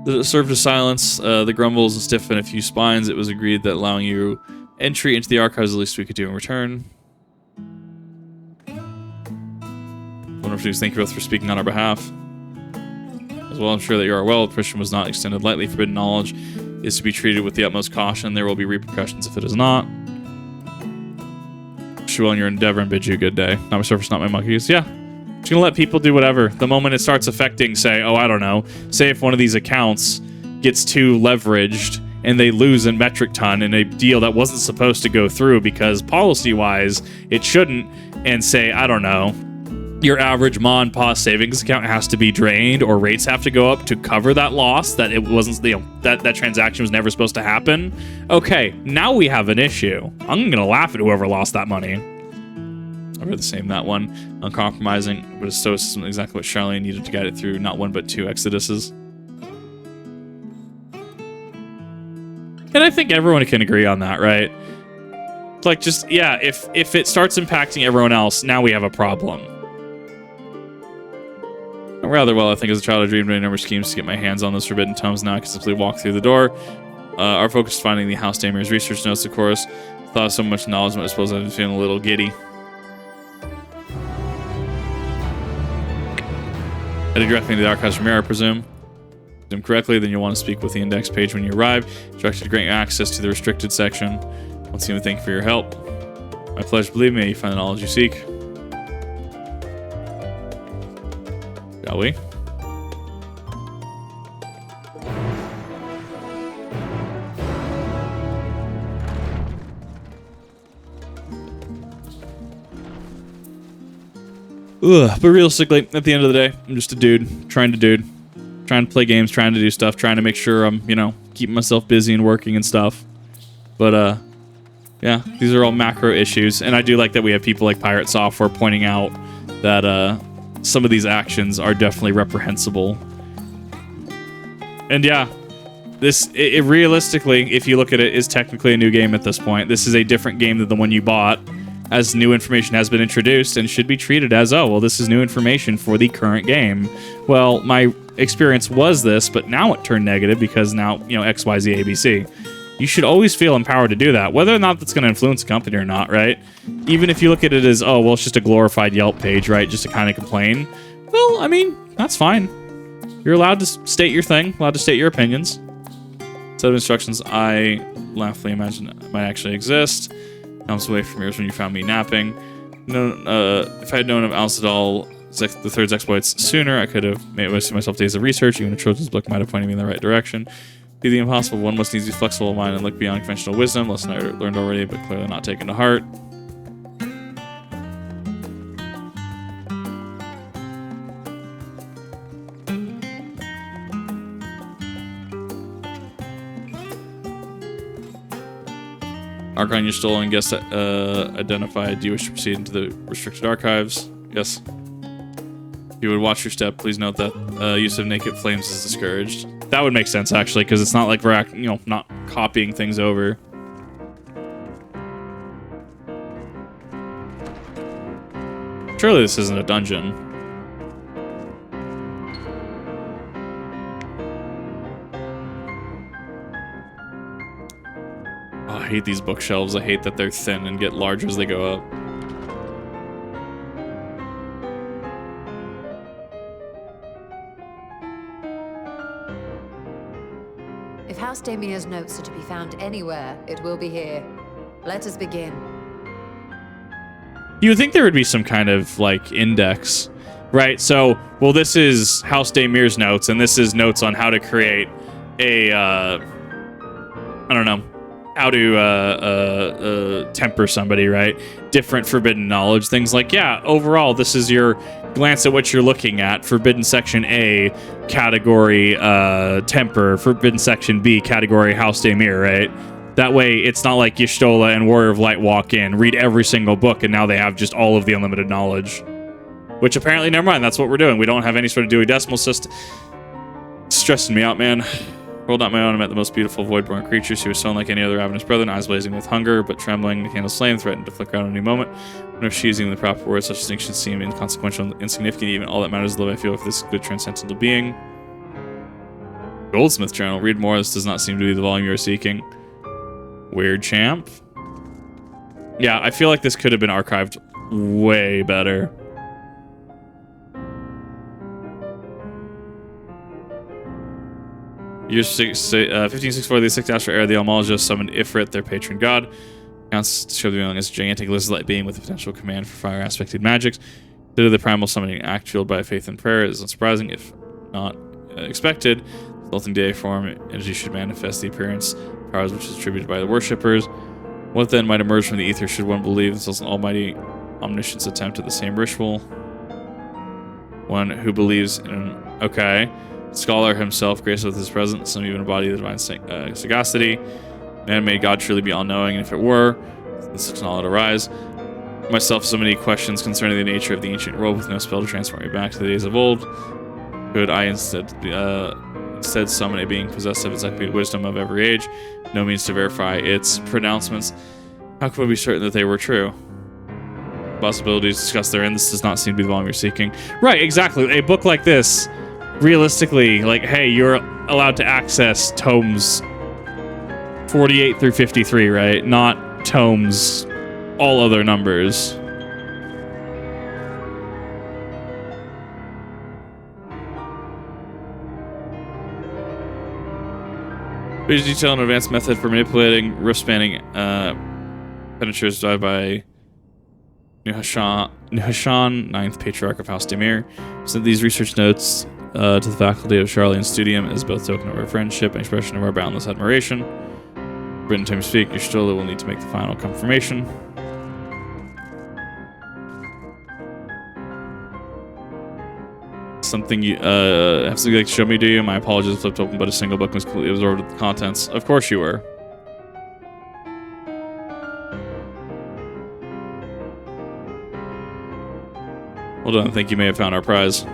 It served as silence, the grumbles and stiffen a few spines. It was agreed that allowing you entry into the archives, the least we could do in return. Wonderful. Thank you both for speaking on our behalf. As well, I'm sure that you are well. Permission was not extended lightly. Forbidden knowledge is to be treated with the utmost caution. There will be repercussions if it is not. Wish you well in your endeavor and bid you a good day. Not my surface, not my monkeys. Yeah. Just gonna let people do whatever. The moment it starts affecting, say, oh, I don't know. Say if one of these accounts gets too leveraged and they lose a metric ton in a deal that wasn't supposed to go through because policy-wise it shouldn't, and say, I don't know, your average Ma and Pa savings account has to be drained or rates have to go up to cover that loss, that it wasn't, you know, that transaction was never supposed to happen. Okay, now we have an issue. I'm gonna laugh at whoever lost that money. I read the same, that one. Uncompromising, but a stoicism, exactly what Charlene needed to guide it through not one but two exoduses. And I think everyone can agree on that, right? Like, just, yeah, if it starts impacting everyone else, now we have a problem. Rather well, I think as a child I dreamed of a number of schemes to get my hands on those forbidden tomes. Now I can simply walk through the door. Our focus is finding the House Damir's research notes, of course. Thought of so much knowledge, but I suppose I've been feeling a little giddy. Headed directly into the archives from here, I presume. Them correctly, then you'll want to speak with the index page when you arrive. Directed to grant you access to the restricted section. Once again, thank you for your help. My pleasure. Believe me, you find the knowledge you seek. Shall we? Ugh, but realistically, at the end of the day, I'm just a dude, trying to play games, trying to do stuff, trying to make sure I'm, you know, keeping myself busy and working and stuff. But, yeah, these are all macro issues, and I do like that we have people like Pirate Software pointing out that, some of these actions are definitely reprehensible. And yeah, it realistically, if you look at it, is technically a new game at this point. This is a different game than the one you bought, as new information has been introduced and should be treated as, oh, well, this is new information for the current game. Well, my experience was this, but now it turned negative because now, you know, XYZ ABC. You should always feel empowered to do that, whether or not that's going to influence a company or not, right? Even if you look at it as, oh, well, it's just a glorified Yelp page, right? Just to kind of complain. Well, I mean, that's fine. You're allowed to state your thing, allowed to state your opinions. Set of instructions I laughably imagine might actually exist. Comes away from yours when you found me napping. No, if I had known of Al-Sadal the Third's exploits sooner, I could have made myself days of research. Even a Trojan's book might have pointed me in the right direction. Be the impossible. One must needs to be flexible of mind and look beyond conventional wisdom. Lesson I learned already, but clearly not taken to heart. Archon, you're stolen. Guest identified. Do you wish to proceed into the restricted archives? Yes. If you would watch your step, please note that use of naked flames is discouraged. That would make sense, actually, because it's not like we're, you know, not copying things over. Surely this isn't a dungeon. Oh, I hate these bookshelves. I hate that they're thin and get larger as they go up. If House Damir's notes are to be found anywhere, it will be here. Let us begin. You would think there would be some kind of, like, index, right? So, well, this is House Damir's notes, and this is notes on how to create a, I don't know, how to temper somebody, right? Different forbidden knowledge, things like, yeah, overall, this is your glance at what you're looking at. Forbidden Section A, category temper. Forbidden Section B, category House Daimir, right? That way, it's not like Y'shtola and Warrior of Light walk in, read every single book, and now they have just all of the unlimited knowledge. Which apparently, never mind, that's what we're doing. We don't have any sort of Dewey Decimal System. It's stressing me out, man. Rolled out my own, I met the most beautiful void-born creature. She was sown like any other ravenous brother, eyes blazing with hunger, but trembling, the candle's flame threatened to flicker out at any moment. Whenever she's using the proper words, such distinctions seem inconsequential and insignificant. Even all that matters is the love I feel for this good transcendental being. Goldsmith Journal. Read more. This does not seem to be the volume you are seeking. Weird champ. Yeah, I feel like this could have been archived way better. Year 1564, the 6th Astral Era, the Almalja summoned Ifrit, their patron god. Counts to show the young as a gigantic lizard-like being with a potential command for fire-aspected magics. Due to the primal summoning act fueled by faith and prayer is unsurprising, if not expected. The resulting day form energy should manifest the appearance powers which is attributed by the worshippers. What then might emerge from the ether should one believe this an almighty omniscience attempt at the same ritual? One who believes in an... Okay. Scholar himself, graced with his presence, some even embody the divine sagacity. Man, may God truly be all-knowing, and if it were, then such knowledge arise. Myself, so many questions concerning the nature of the ancient world with no spell to transport me back to the days of old. Could I instead summon a being possessed of encyclopedic wisdom of every age? No means to verify its pronouncements. How can we be certain that they were true? Possibilities discussed therein. This does not seem to be the volume you're seeking. Right, exactly. A book like this, realistically, like, hey, you're allowed to access tomes 48 through 53, right? Not tomes, all other numbers. Page detail and advanced method for manipulating rift-spanning penetrators derived by Nuhashan, 9th Patriarch of House Demir. Sent these research notes to the faculty of Charlian Studium as both token of our friendship and expression of our boundless admiration. Written time speak, you still will need to make the final confirmation. Something you have something like to show me, do you? My apologies, flipped open, but a single book was completely absorbed with the contents. Of course you were. Well done, I think you may have found our prize.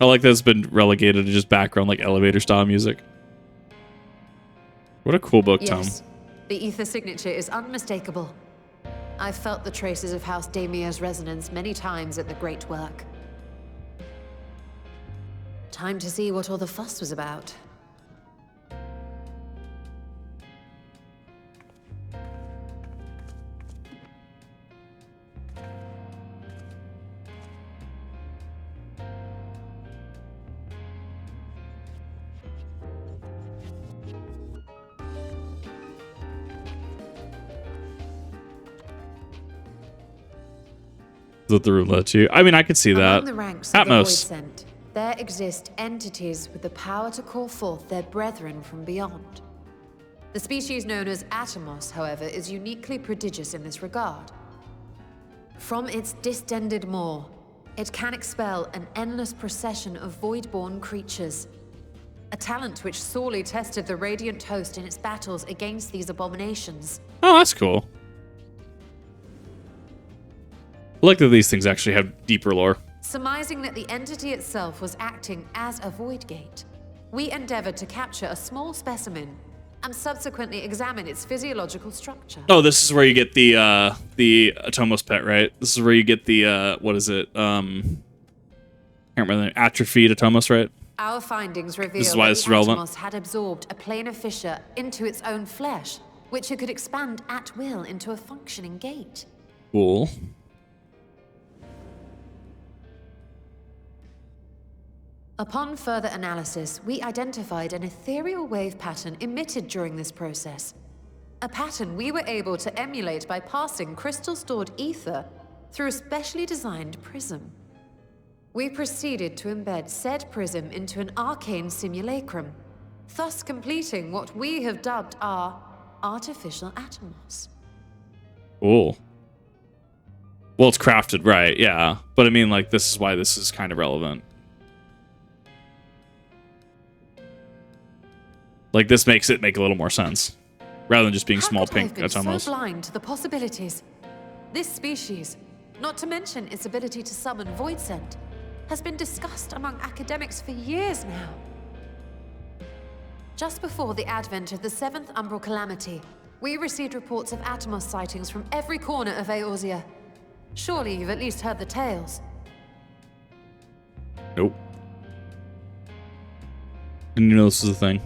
I like that it's been relegated to just background, like elevator style music. What a cool book, Tom. Yes, the ether signature is unmistakable. I've felt the traces of House Damir's resonance many times at the great work. Time to see what all the fuss was about. That the room led to. I mean, I could see that. Among the ranks of the Void Atmos. Sent, there exist entities with the power to call forth their brethren from beyond. The species known as Atomos, however, is uniquely prodigious in this regard. From its distended maw, it can expel an endless procession of void-born creatures. A talent which sorely tested the Radiant Host in its battles against these abominations. Oh, that's cool. I like that these things actually have deeper lore. Surmising that the entity itself was acting as a void gate, we endeavored to capture a small specimen and subsequently examine its physiological structure. Oh, this is where you get the Atomos pet, right? This is where you get the what is it? Can't remember the name. Atrophied Atomos, right? Our findings reveal This is why that this is the relevant. Atomos had absorbed a planar fissure into its own flesh, which it could expand at will into a functioning gate. Cool. Upon further analysis, we identified an ethereal wave pattern emitted during this process. A pattern we were able to emulate by passing crystal-stored ether through a specially designed prism. We proceeded to embed said prism into an arcane simulacrum, thus completing what we have dubbed our artificial Atomos. Cool. Well, it's crafted right, yeah. But I mean, like, this is why this is kind of relevant. Like, this makes it make a little more sense. Rather than just being small pink Atomos. So blind to the possibilities. This species, not to mention its ability to summon Void Sent, has been discussed among academics for years now. Just before the advent of the 7th Umbral Calamity, we received reports of Atomos sightings from every corner of Eorzea. Surely you've at least heard the tales. Nope. Didn't you know this was a thing?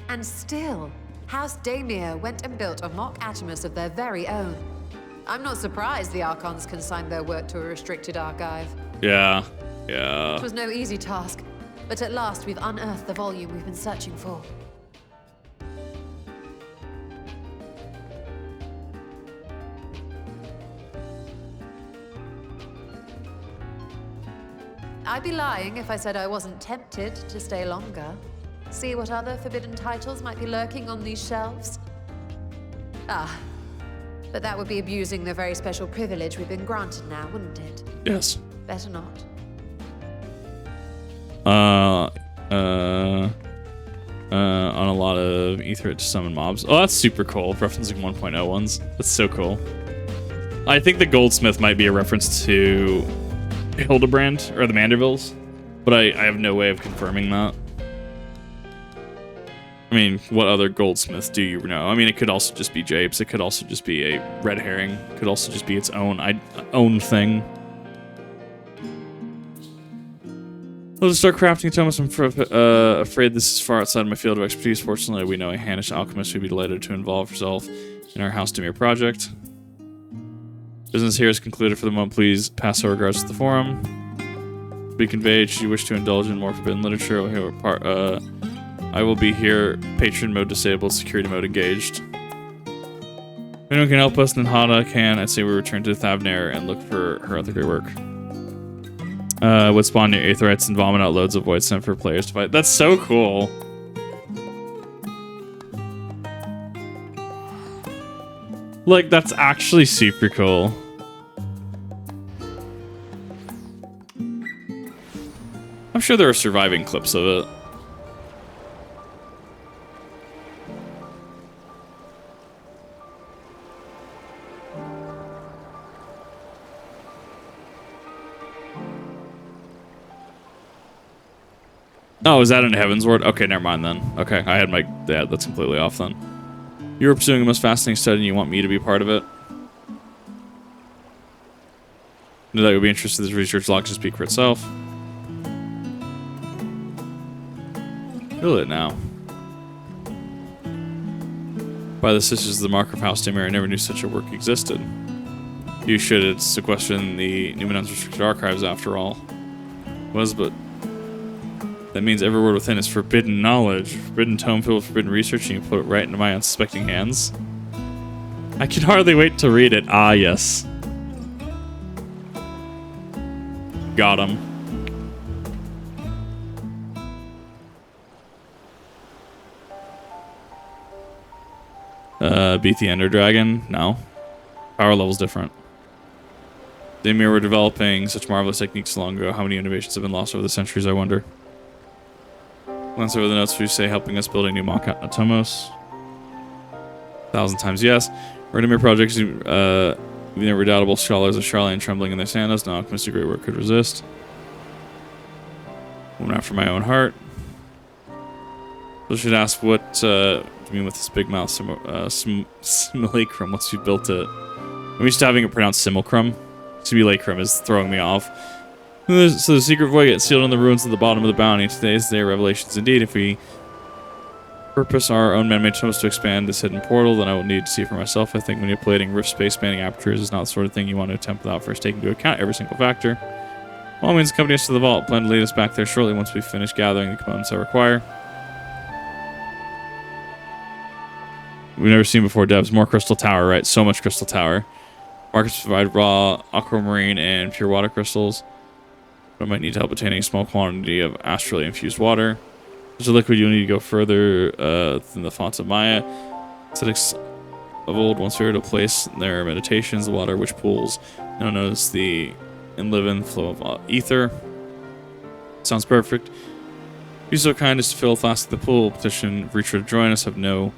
And still, House Damir went and built a mock Atomos of their very own. I'm not surprised the Archons consigned their work to a restricted archive. Yeah. It Yeah. was no easy task, but at last we've unearthed the volume we've been searching for. I'd be lying if I said I wasn't tempted to stay longer. See what other forbidden titles might be lurking on these shelves. Ah, but that would be abusing the very special privilege we've been granted now, wouldn't it? Yes. Better not. On a lot of ether to summon mobs. Oh, that's super cool. Referencing 1.0 ones. That's so cool. I think the Goldsmith might be a reference to Hildebrand or the Mandervilles. But I have no way of confirming that. I mean, what other goldsmith do you know? I mean, it could also just be japes. It could also just be a red herring. It could also just be its own thing. Let's start crafting Thomas. I'm afraid this is far outside my field of expertise. Fortunately, we know a Hannish alchemist who'd be delighted to involve herself in our House Demir project. Business here is concluded for the moment. Please pass our regards to the forum. Be conveyed should you wish to indulge in more forbidden literature. I will be here. Patron mode disabled, security mode engaged. If anyone can help us, then Hada can. I'd say we return to Thavnair and look for her other great work. Would spawn near Aetherites and vomit out loads of void sent for players to fight. That's so cool. Like, that's actually super cool. I'm sure there are surviving clips of it. Oh, is that in Heavensward? Okay, never mind then. Okay, I had my... Yeah, that's completely off then. You were pursuing the most fascinating study and you want me to be part of it? Knew that you would be interested in this research log to speak for itself. Feel it now. By the Sisters of the Mark of House Demir, I never knew such a work existed. You should. It's a question the Numenon's restricted archives, after all. But that means every word within is forbidden knowledge. Forbidden tome filled with forbidden research, and you put it right into my unsuspecting hands. I can hardly wait to read it. Ah, yes. Got him. Beat the Ender Dragon? No. Power level's different. Demir were developing such marvelous techniques long ago. How many innovations have been lost over the centuries, I wonder? Glance over the notes for you say helping us build a new mock Atomos. 1,000 times yes. Demir projects, even redoubtable scholars of Charlene trembling in their sandals. No alchemist of great work could resist. One after my own heart. So I should ask what do you mean with this big mouth simulacrum once you built it? I'm used to having it pronounced simulacrum. Simulacrum is throwing me off. So the secret void gets sealed in the ruins at the bottom of the bounty. Today's day of revelations indeed. If we purpose our own man-made tunnels to expand this hidden portal, then I will need to see for myself. I think manipulating rift space spanning apertures is not the sort of thing you want to attempt without first taking into account every single factor. All means accompany us to the vault. Plan to lead us back there shortly once we finish gathering the components I require. We've never seen before, devs. More crystal tower, right? So much crystal tower. Markets provide raw aquamarine and pure water crystals. But I might need help obtaining a small quantity of astrally infused water. There's a liquid you'll need to go further than the fonts of Maya. Ascetics of old once were to place their meditations, the water which pools known as the enlivened flow of ether. Sounds perfect. Be so kind as to fill a flask at the pool. Petition Reacher to join us. The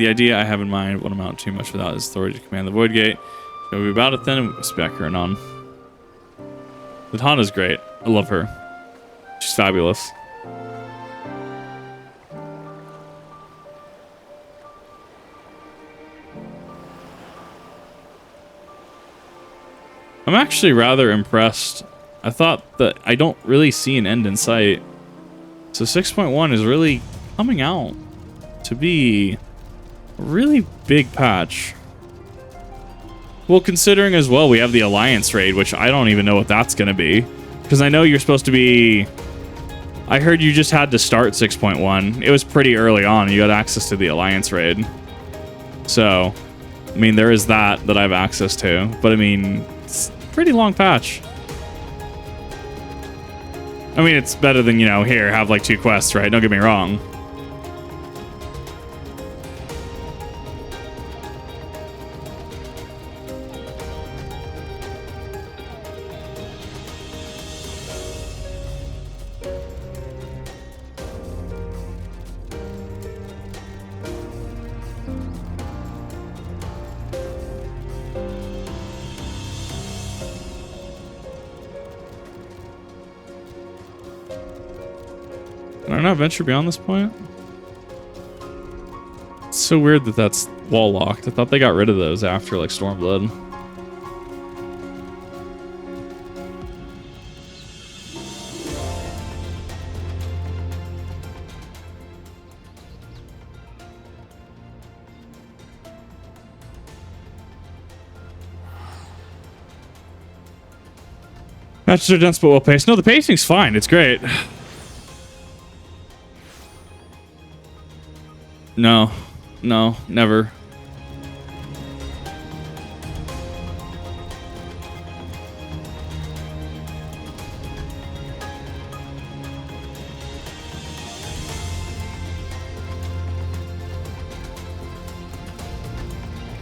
idea I have in mind won't amount too much without his authority to command the Void Gate. So we'll be about it then, and we must be back here and on. Radz-at-Han is great. I love her. She's fabulous. I'm actually rather impressed. I thought that I don't really see an end in sight. So 6.1 is really coming out to be a really big patch. Well, considering as well we have the Alliance raid, which I don't even know what that's going to be. Because I know you're supposed to be... I heard you just had to start 6.1. It was pretty early on. You got access to the Alliance raid. So, I mean, there is that I have access to. But, I mean, it's a pretty long patch. I mean, it's better than, you know, here, have like 2 quests, right? Don't get me wrong. not venture beyond this point? It's so weird that that's wall locked. I thought they got rid of those after like Stormblood. Matches are dense but well paced. No, the pacing's fine. It's great. No, never.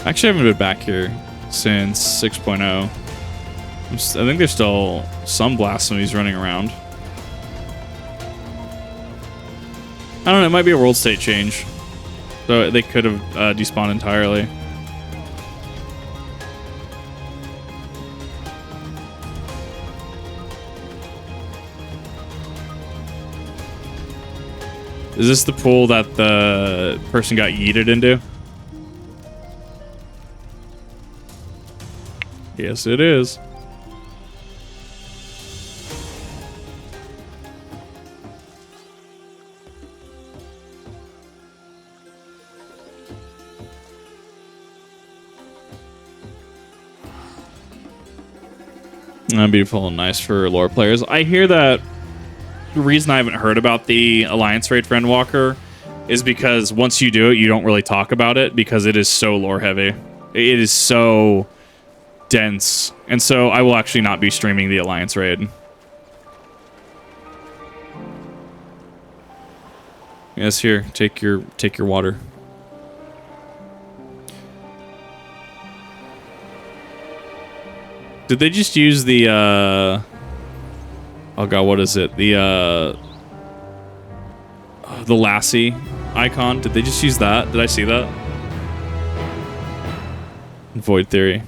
Actually, I haven't been back here since 6.0. I think there's still some blasphemies running around. I don't know, it might be a world state change. So they could have despawned entirely. Is this the pool that the person got yeeted into? Yes, it is. Beautiful and nice for lore players. I hear that the reason I haven't heard about the Alliance raid for Endwalker is because once you do it, you don't really talk about it because it is so lore heavy. It is so dense. And so I will actually not be streaming the Alliance raid. Yes, here, take your water. Did they just use the oh god, what is it? The lassie icon? Did they just use that? Did I see that? Void Theory.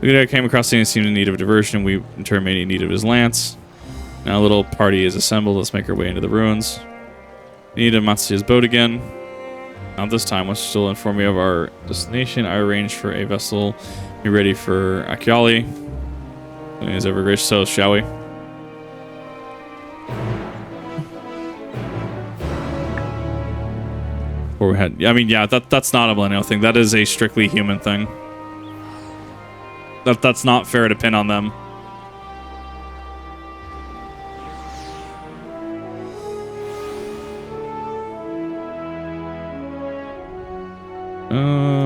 We came across the seemed in need of a diversion. We in turn made in need of his lance. Now a little party is assembled. Let's make our way into the ruins. We need to Matsuya's boat again. Not this time. Let's still inform me of our destination. I arranged for a vessel. Be ready for Akiali. As ever gracious, so shall we? Or we had, I mean, yeah, that's not a millennial thing. That is a strictly human thing. That's not fair to pin on them.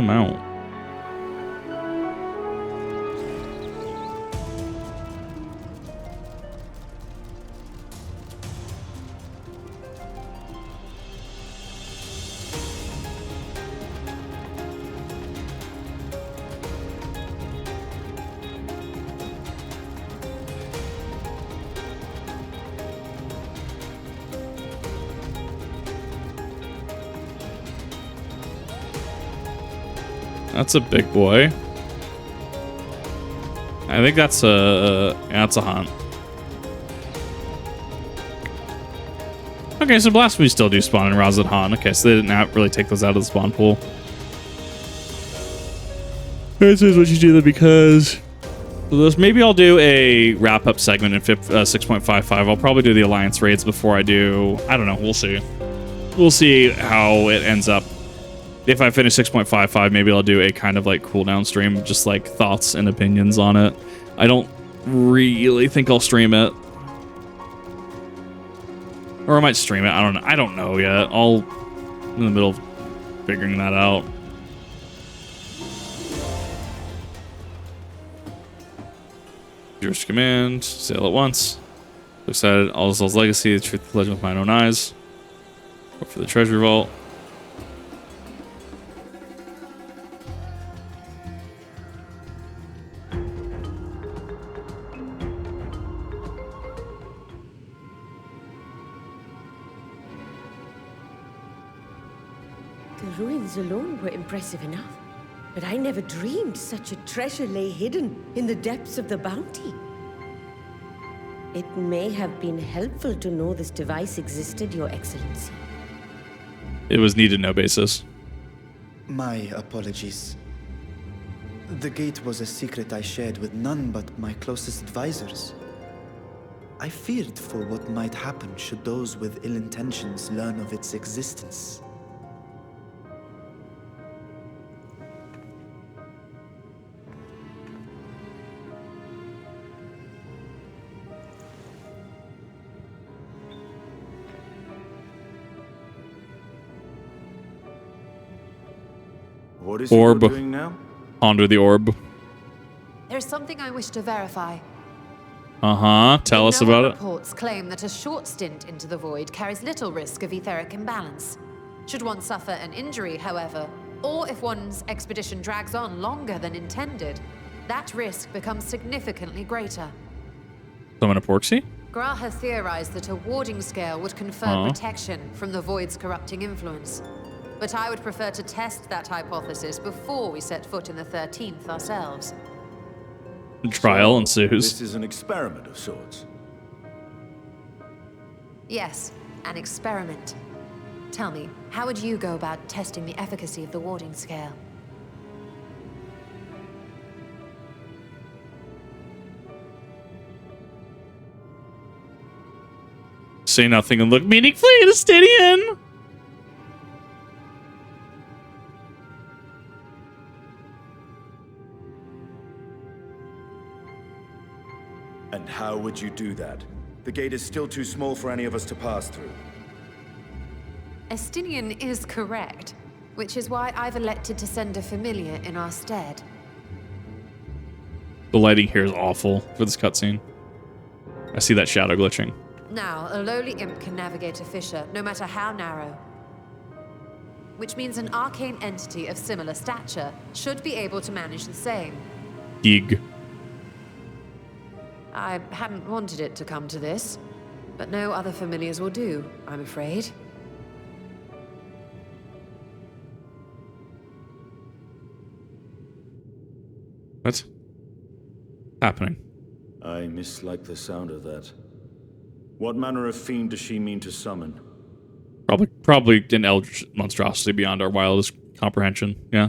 Mount. That's a big boy. I think that's a Radz-at-Han. Okay, so blasphemies still do spawn in Radz-at-Han. Okay, so they didn't really take those out of the spawn pool. This is what you do because maybe I'll do a wrap-up segment in 6.55. I'll probably do the Alliance raids before I do. I don't know. We'll see. We'll see how it ends up. If I finish 6.55, maybe I'll do a kind of like cooldown stream, just like thoughts and opinions on it. I don't really think I'll stream it. Or I might stream it. I don't know yet. I'll in the middle of figuring that out. Yours command, sail at once. Excited, Alzal's legacy, the truth of the legend with mine own eyes. Go for the treasure vault. The ruins alone were impressive enough, but I never dreamed such a treasure lay hidden in the depths of the bounty. It may have been helpful to know this device existed, Your Excellency. It was need to know basis. My apologies. The gate was a secret I shared with none but my closest advisors. I feared for what might happen should those with ill intentions learn of its existence. What is Orb. he doing now? Ponder the orb. There's something I wish to verify. Uh-huh. Tell us about it. Reports claim that a short stint into the void carries little risk of etheric imbalance. Should one suffer an injury, however, or if one's expedition drags on longer than intended, that risk becomes significantly greater. Summon a Porksy? Gra has theorized that a warding scale would confer protection from the void's corrupting influence. But I would prefer to test that hypothesis before we set foot in the 13th ourselves. Trial ensues. This is an experiment of sorts. Yes, an experiment. Tell me, how would you go about testing the efficacy of the warding scale? Say nothing and look meaningfully at Estinian. And how would you do that? The gate is still too small for any of us to pass through. Estinian is correct, which is why I've elected to send a familiar in our stead. The lighting here is awful for this cutscene. I see that shadow glitching. Now, a lowly imp can navigate a fissure, no matter how narrow. Which means an arcane entity of similar stature should be able to manage the same. Gig. I hadn't wanted it to come to this, but no other familiars will do, I'm afraid. What's happening? I mislike the sound of that. What manner of fiend does she mean to summon? Probably an eldritch monstrosity beyond our wildest comprehension, yeah.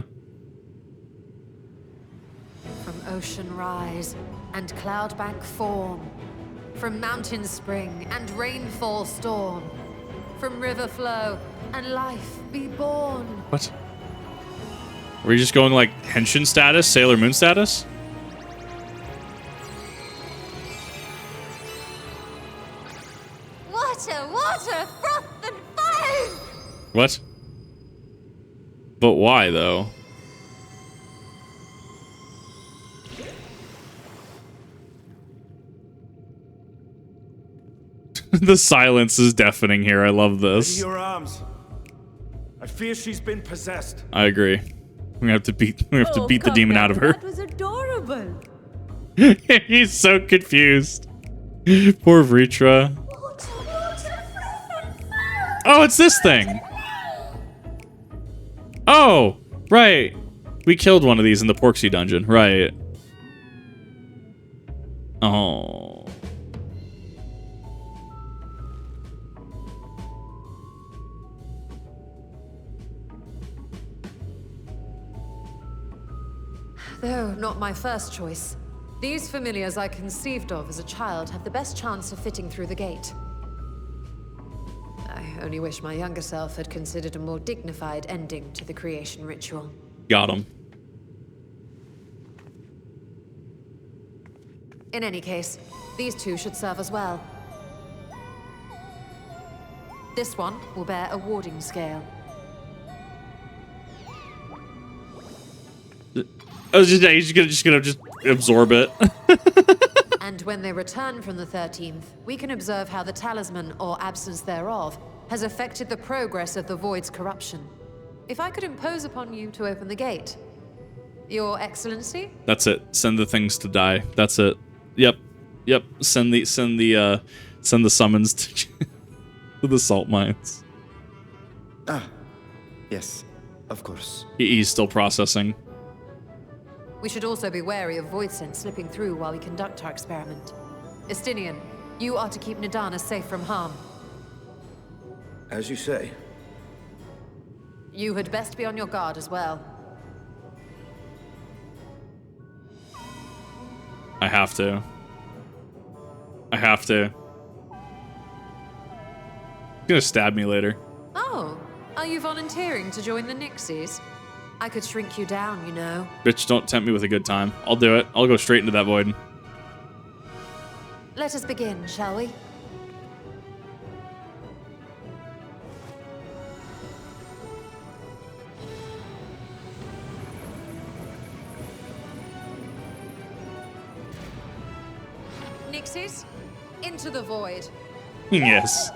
From ocean rise and cloudbank form, from mountain spring and rainfall storm, from river flow and life be born. What? Were you just going like Henshin status, Sailor Moon status? Water, froth and fire! What? But why though? The silence is deafening here. I love this. Ready your arms. I fear she's been possessed. I agree. We have to beat the demon out of her. That was adorable. He's so confused. Poor Vritra. Oh, it's this thing. Oh, right. We killed one of these in the Porksy dungeon, right? Oh. Though not my first choice. These familiars I conceived of as a child have the best chance of fitting through the gate. I only wish my younger self had considered a more dignified ending to the creation ritual. Got him. In any case, these two should serve as well. This one will bear a warding scale. He's just gonna absorb it. And when they return from the 13th, we can observe how the talisman, or absence thereof, has affected the progress of the Void's corruption. If I could impose upon you to open the gate. Your Excellency? That's it. Send the things to die. That's it. Yep. Send the summons to the salt mines. Ah, yes, of course. He's still processing. We should also be wary of void scent slipping through while we conduct our experiment. Estinian, You are to keep Nidana safe from harm. As you say. You had best be on your guard as well. I have to. I have to. He's gonna stab me later. Oh, are you volunteering to join the Nixies? I could shrink you down, you know. Bitch, don't tempt me with a good time. I'll do it. I'll go straight into that void. Let us begin, shall we? Nixies, into the void. Yes.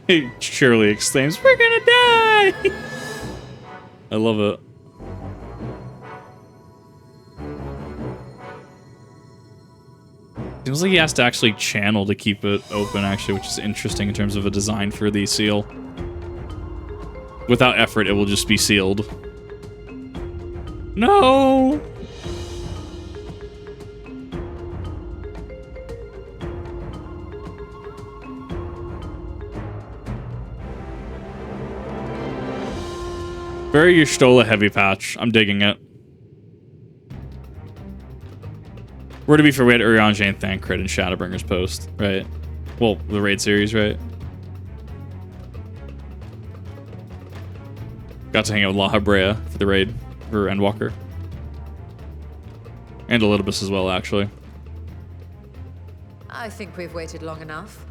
He surely exclaims, "We're gonna die!" I love it. Seems like he has to actually channel to keep it open, actually, which is interesting in terms of a design for the seal. Without effort, it will just be sealed. No! Very Y'shtola heavy patch. I'm digging it. We're to be for we had Urianger and Thancred and Shadowbringer's post, right? Well, the raid series, right? Got to hang out with La Habrea for the raid for Endwalker. And Elidibus as well, actually. I think we've waited long enough.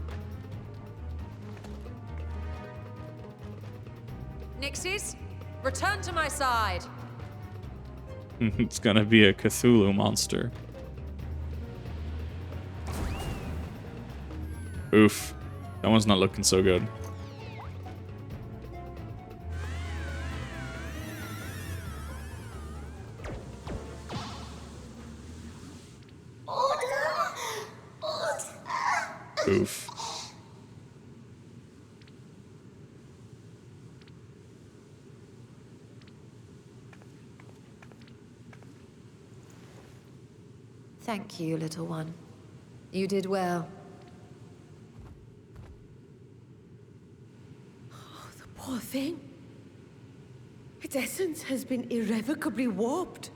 Nixies, return to my side. It's gonna be a Cthulhu monster. Oof. That one's not looking so good. Oof. Thank you, little one. You did well. Oh, the poor thing. Its essence has been irrevocably warped.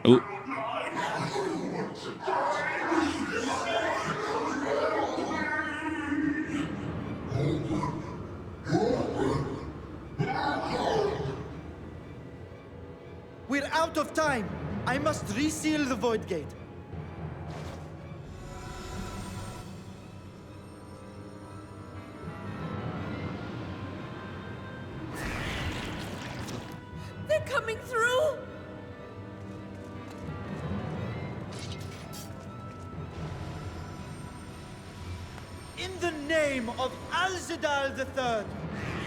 Oh. We're out of time. I must reseal the void gate. They're coming through! In the name of Alzadal III,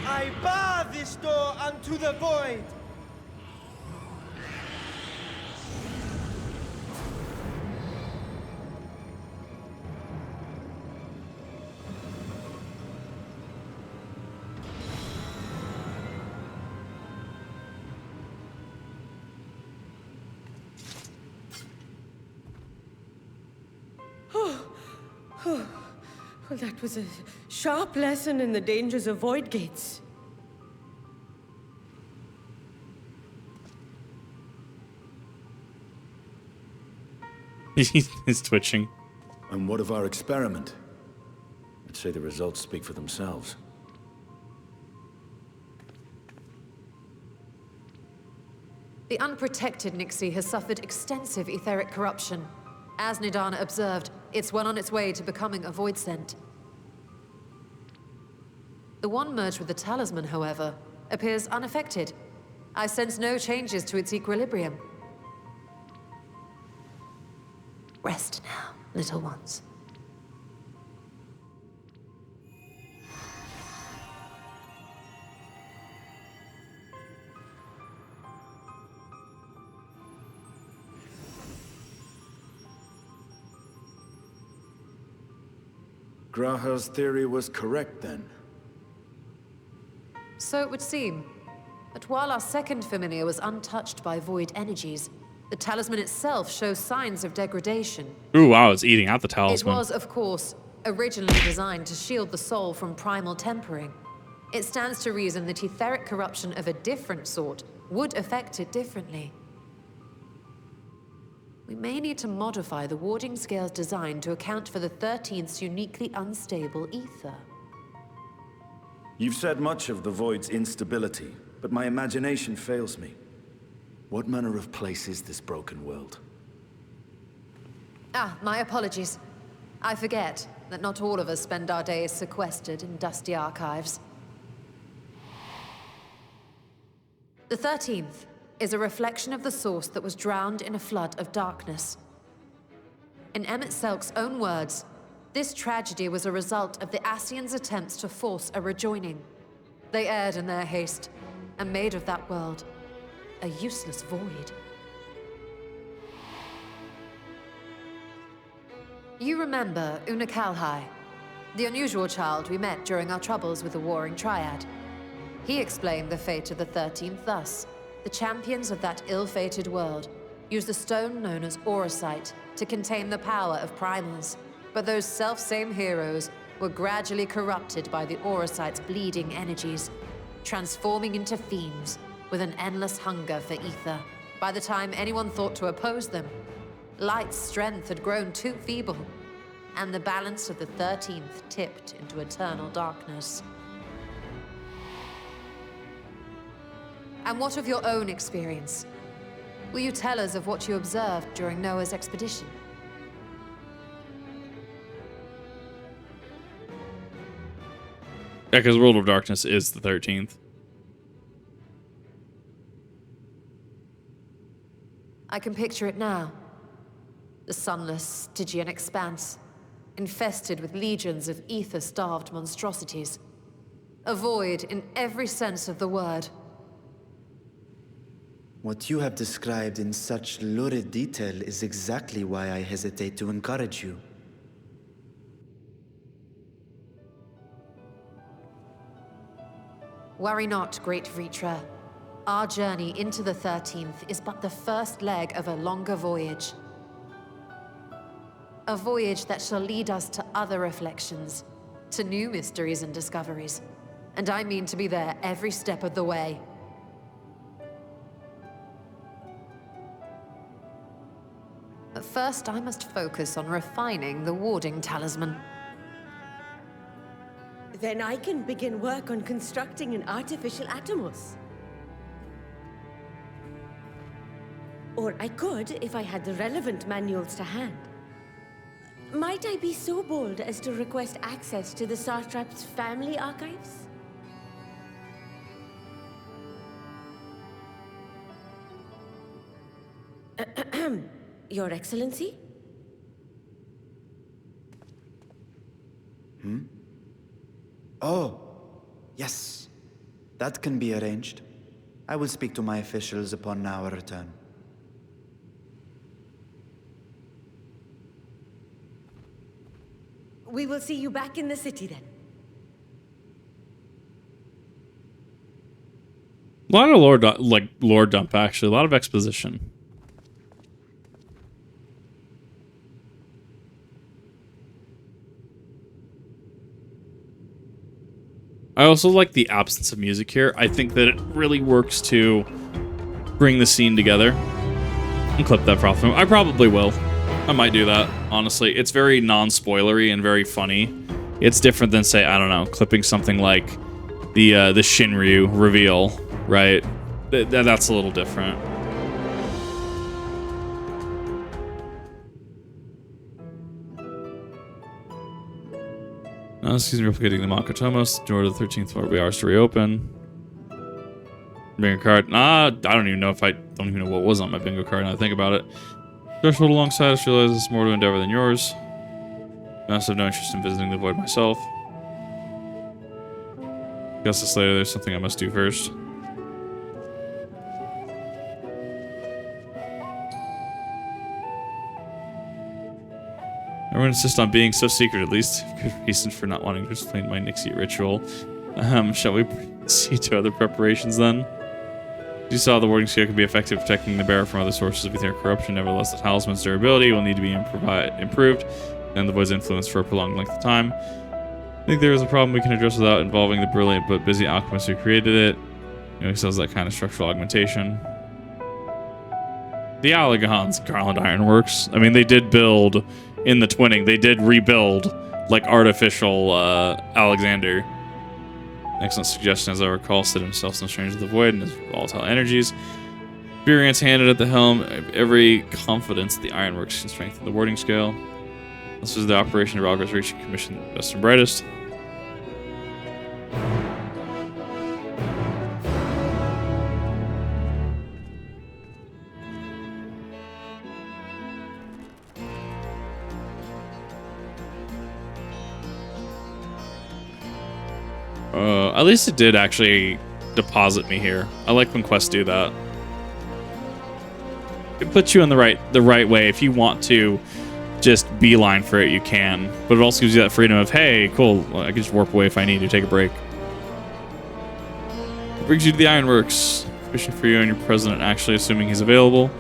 I bar this door unto the void. Well, that was a sharp lesson in the dangers of void gates. He's twitching. And what of our experiment? I'd say the results speak for themselves. The unprotected Nixie has suffered extensive etheric corruption. As Nidana observed, it's well on its way to becoming a void scent. The one merged with the talisman, however, appears unaffected. I sense no changes to its equilibrium. Rest now, little ones. Graha's theory was correct then. So it would seem. But while our second familiar was untouched by void energies, the talisman itself shows signs of degradation. Ooh, wow, it's eating out the talisman. It was, of course, originally designed to shield the soul from primal tempering. It stands to reason that etheric corruption of a different sort would affect it differently. We may need to modify the warding scale's design to account for the 13th's uniquely unstable ether. You've said much of the Void's instability, but my imagination fails me. What manner of place is this broken world? Ah, my apologies. I forget that not all of us spend our days sequestered in dusty archives. The 13th is a reflection of the source that was drowned in a flood of darkness. In Emmett Selk's own words, this tragedy was a result of the Ascians' attempts to force a rejoining. They erred in their haste, and made of that world a useless void. You remember Una Kalhai, the unusual child we met during our troubles with the Warring Triad. He explained the fate of the 13th thus. The champions of that ill-fated world used the stone known as Auracite to contain the power of primals. But those self-same heroes were gradually corrupted by the Auracite's bleeding energies, transforming into fiends with an endless hunger for ether. By the time anyone thought to oppose them, Light's strength had grown too feeble, and the balance of the 13th tipped into eternal darkness. And what of your own experience? Will you tell us of what you observed during Noah's expedition? Yeah, because World of Darkness is the 13th. I can picture it now. The sunless, Stygian expanse, infested with legions of ether-starved monstrosities. A void in every sense of the word. What you have described in such lurid detail is exactly why I hesitate to encourage you. Worry not, great Vritra. Our journey into the 13th is but the first leg of a longer voyage. A voyage that shall lead us to other reflections, to new mysteries and discoveries. And I mean to be there every step of the way. But first, I must focus on refining the warding talisman. Then I can begin work on constructing an artificial Atomos. Or I could if I had the relevant manuals to hand. Might I be so bold as to request access to the Satrap's family archives? Your Excellency? Oh, yes. That can be arranged. I will speak to my officials upon our return. We will see you back in the city then. A lot of lore dump, actually. A lot of exposition. I also like the absence of music here. I think that it really works to bring the scene together. And clip that from. I probably will. I might do that, honestly. It's very non-spoilery and very funny. It's different than, say, I don't know, clipping something like the Shinryu reveal, right? That's a little different. Excuse me, replicating the Makatomos. Door to the 13th floor. We are to reopen. Bingo card. I don't even know if I don't even know what was on my bingo card now I think about it. Threshold alongside us realizes it's more to endeavor than yours. I also have no interest in visiting the void myself. Guess this later, there's something I must do first. Everyone insists on being so secret, at least. Good reason for not wanting to explain my Nixie ritual. Shall we proceed to other preparations then? As you saw, the warding scale can be effective protecting the bearer from other sources of ether corruption. Nevertheless, the talisman's durability will need to be improved, and the void's influence for a prolonged length of time. I think there is a problem we can address without involving the brilliant but busy alchemist who created it. You know, he sells that kind of structural augmentation. The Allahan's Garland Ironworks. I mean, they did build in the twinning. They did rebuild like artificial Alexander. Excellent suggestion, as I recall, set himself some strange of the void and his volatile energies. Experience handed at the helm. Every confidence the Ironworks can strengthen the warding scale. This was the operation of Algar's reaching commission, best and brightest. At least it did actually deposit me here. I like when quests do that. It puts you in the right way. If you want to just beeline for it, you can. But it also gives you that freedom of, hey, cool, I can just warp away if I need to take a break. It brings you to the Ironworks. Fishing for you and your president, actually, assuming he's available.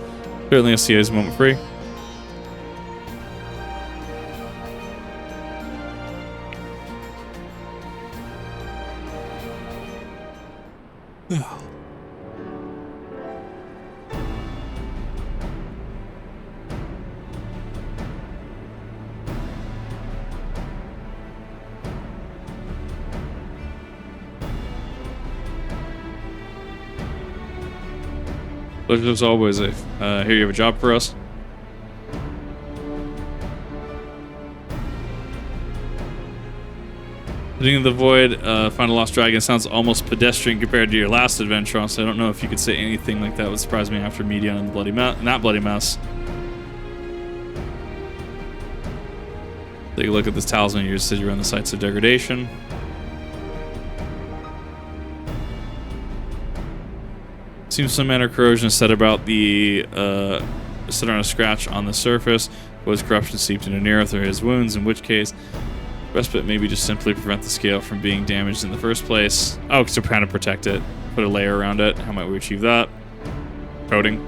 Certainly, I'll see you as a moment free. Pleasure as always. I hear you have a job for us. Heading into the void, find a lost dragon. Sounds almost pedestrian compared to your last adventure, so I don't know if you could say anything like that would surprise me after Medion and that bloody mess. Take a look at this talisman. You just said you're on the sites of degradation. Seems some manner of corrosion is said about the set on a scratch on the surface. Was corruption seeped into near through his wounds, in which case respite maybe just simply prevent the scale from being damaged in the first place. Oh, to kind of protect it. Put a layer around it. How might we achieve that? Coating.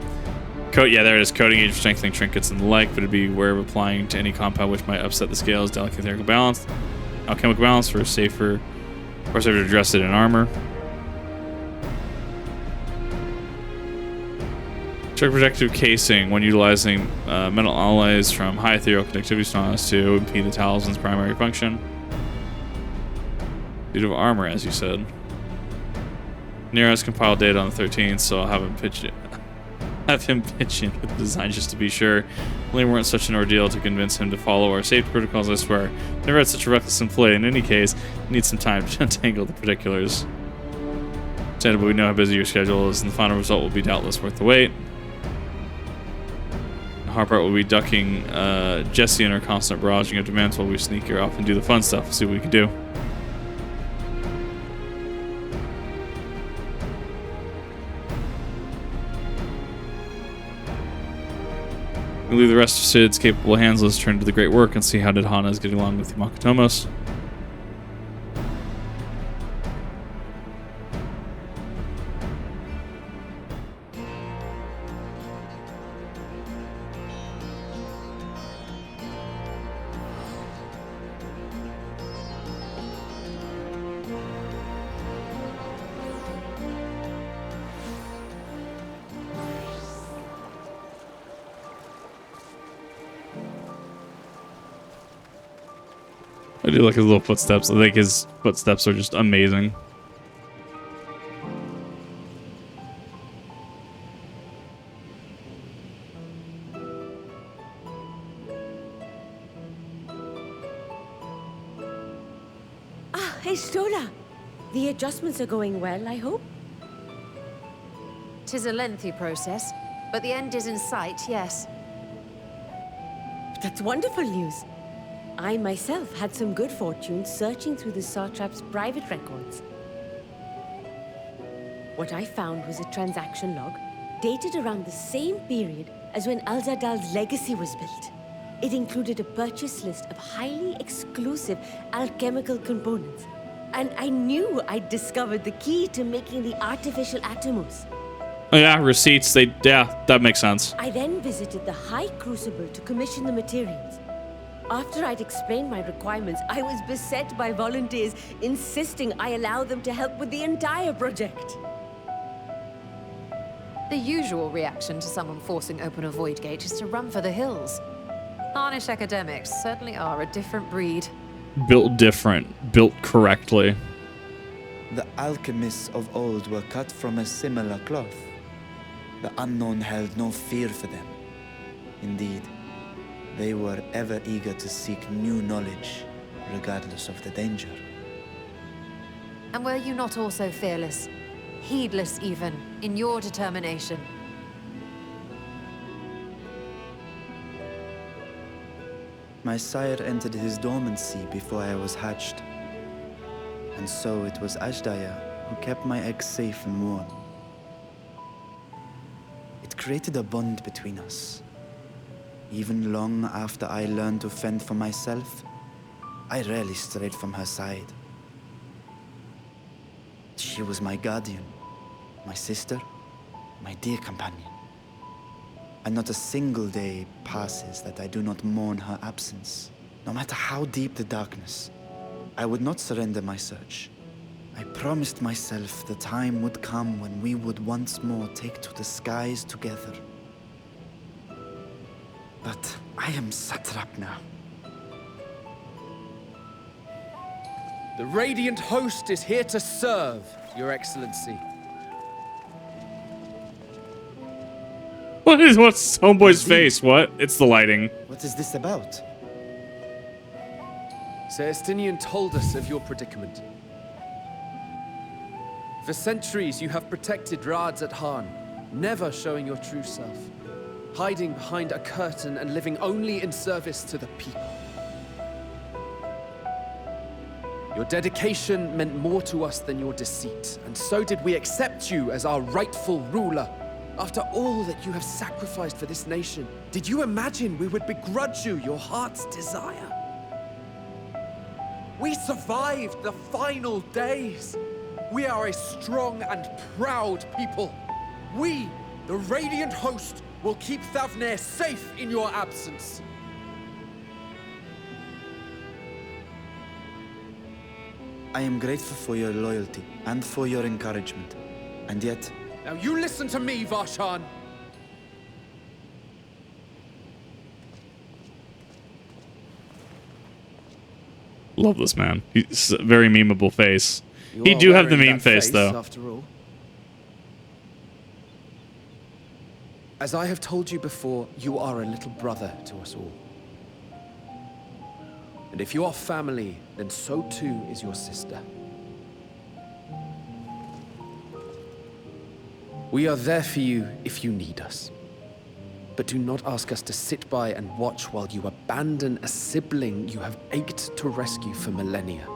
Yeah, there it is. Coating agent strengthening trinkets and the like, but it'd be aware of applying to any compound which might upset the scale's delicate chemical balance. Alchemical balance for safer to address it in armor. Check protective casing when utilizing metal alloys from high ethereal conductivity stars to impede the talisman's primary function. Suit of armor, as you said. Nero has compiled data on the 13th, so I'll have him pitch in with the design just to be sure. Only weren't such an ordeal to convince him to follow our safety protocols, I swear. Never had such a reckless employee. In any case, need some time to untangle the particulars. Understandable, we know how busy your schedule is, and the final result will be doubtless worth the wait. Harpart will be ducking Jesse and her constant barraging of demands while we sneak her off and do the fun stuff. See what we can do. We'll leave the rest of Sid's capable hands. Let's turn to the great work and see how Radz-at-Han is getting along with the Makotomos. I do like his little footsteps. I think his footsteps are just amazing. Ah, Estola! The adjustments are going well, I hope? 'Tis a lengthy process, but the end is in sight, yes. That's wonderful news. I myself had some good fortune searching through the Satrap's private records. What I found was a transaction log dated around the same period as when Alzadal's legacy was built. It included a purchase list of highly exclusive alchemical components. And I knew I'd discovered the key to making the artificial atomos. Oh yeah, receipts, yeah, that makes sense. I then visited the High Crucible to commission the materials. After I'd explained my requirements, I was beset by volunteers insisting I allow them to help with the entire project. The usual reaction to someone forcing open a void gate is to run for the hills. Harnish academics certainly are a different breed. Built different, built correctly. The alchemists of old were cut from a similar cloth. The unknown held no fear for them. Indeed, they were ever eager to seek new knowledge, regardless of the danger. And were you not also fearless, heedless even, in your determination? My sire entered his dormancy before I was hatched. And so it was Ashdaya who kept my eggs safe and warm. It created a bond between us. Even long after I learned to fend for myself, I rarely strayed from her side. She was my guardian, my sister, my dear companion. And not a single day passes that I do not mourn her absence. No matter how deep the darkness, I would not surrender my search. I promised myself the time would come when we would once more take to the skies together. But I am satrap now. The Radiant Host is here to serve, Your Excellency. What's Homeboy's face? What? It's the lighting. What is this about? Sir Estinian told us of your predicament. For centuries, you have protected Radz-at-Han, never showing your true self, hiding behind a curtain and living only in service to the people. Your dedication meant more to us than your deceit, and so did we accept you as our rightful ruler. After all that you have sacrificed for this nation, did you imagine we would begrudge you your heart's desire? We survived the final days. We are a strong and proud people. We, the Radiant Host, will keep Thavnair safe in your absence. I am grateful for your loyalty and for your encouragement. And yet... Now you listen to me, Varshan. Love this man. He's a very memeable face. You He are do have the wearing meme that face, though. After all. As I have told you before, you are a little brother to us all. And if you are family, then so too is your sister. We are there for you if you need us. But do not ask us to sit by and watch while you abandon a sibling you have ached to rescue for millennia.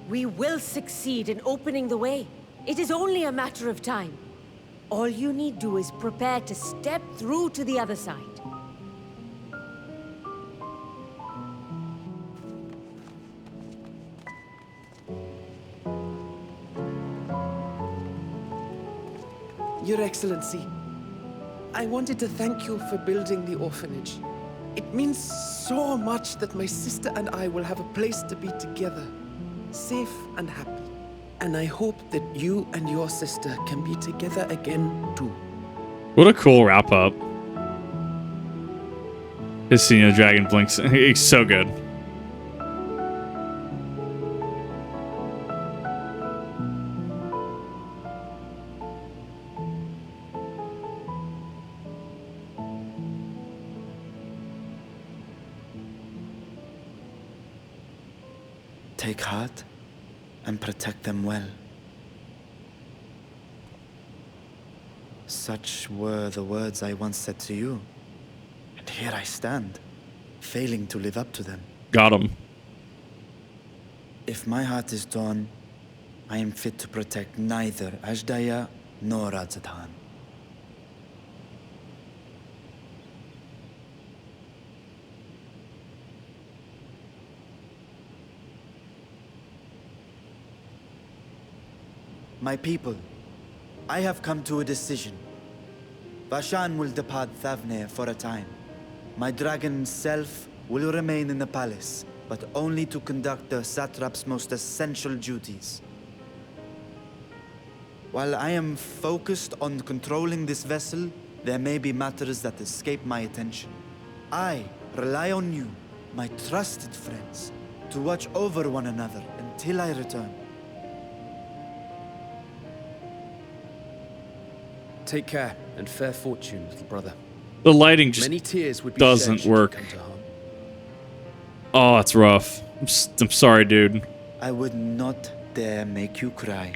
We will succeed in opening the way. It is only a matter of time. All you need do is prepare to step through to the other side. Your Excellency, I wanted to thank you for building the orphanage. It means so much that my sister and I will have a place to be together, safe and happy. And I hope that you and your sister can be together again, too. What a cool wrap up. His senior dragon blinks. He's so good. Take heart and protect them well. Such were the words I once said to you. And here I stand, failing to live up to them. Got him. If my heart is torn, I am fit to protect neither Hydaelyn nor Radz-at-Han. My people, I have come to a decision. Vashan will depart Thavnir for a time. My dragon self will remain in the palace, but only to conduct the satrap's most essential duties. While I am focused on controlling this vessel, there may be matters that escape my attention. I rely on you, my trusted friends, to watch over one another until I return. Take care and fair fortune, little brother. The lighting just Many tears would be doesn't shed should you work. come to harm. Oh, it's rough. I'm sorry, dude. I would not dare make you cry.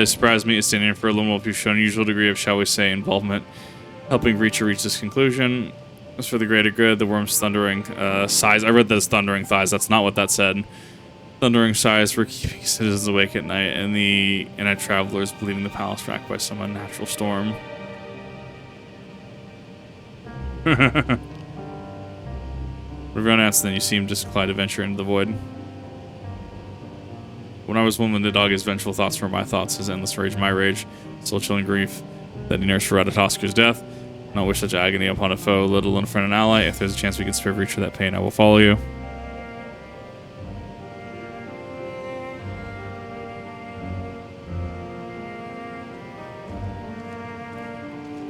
Surprised me is standing in for a little while. You've shown a usual degree of, shall we say, involvement, helping Reacher reach this conclusion. As for the greater good, the worm's thundering sighs. I read that as thundering thighs. That's not what that said. Thundering sighs for keeping citizens awake at night, and the night travelers leaving the palace racked by some unnatural storm. Reverend Anson, you seem disinclined to venture into the void. When I was woman, the dog, his vengeful thoughts were my thoughts, his endless rage my rage, soul chilling grief that he nursed for Radatoska's death. Not wish such agony upon a foe, let alone a friend and ally. If there's a chance we can spare Reacher that pain, I will follow you.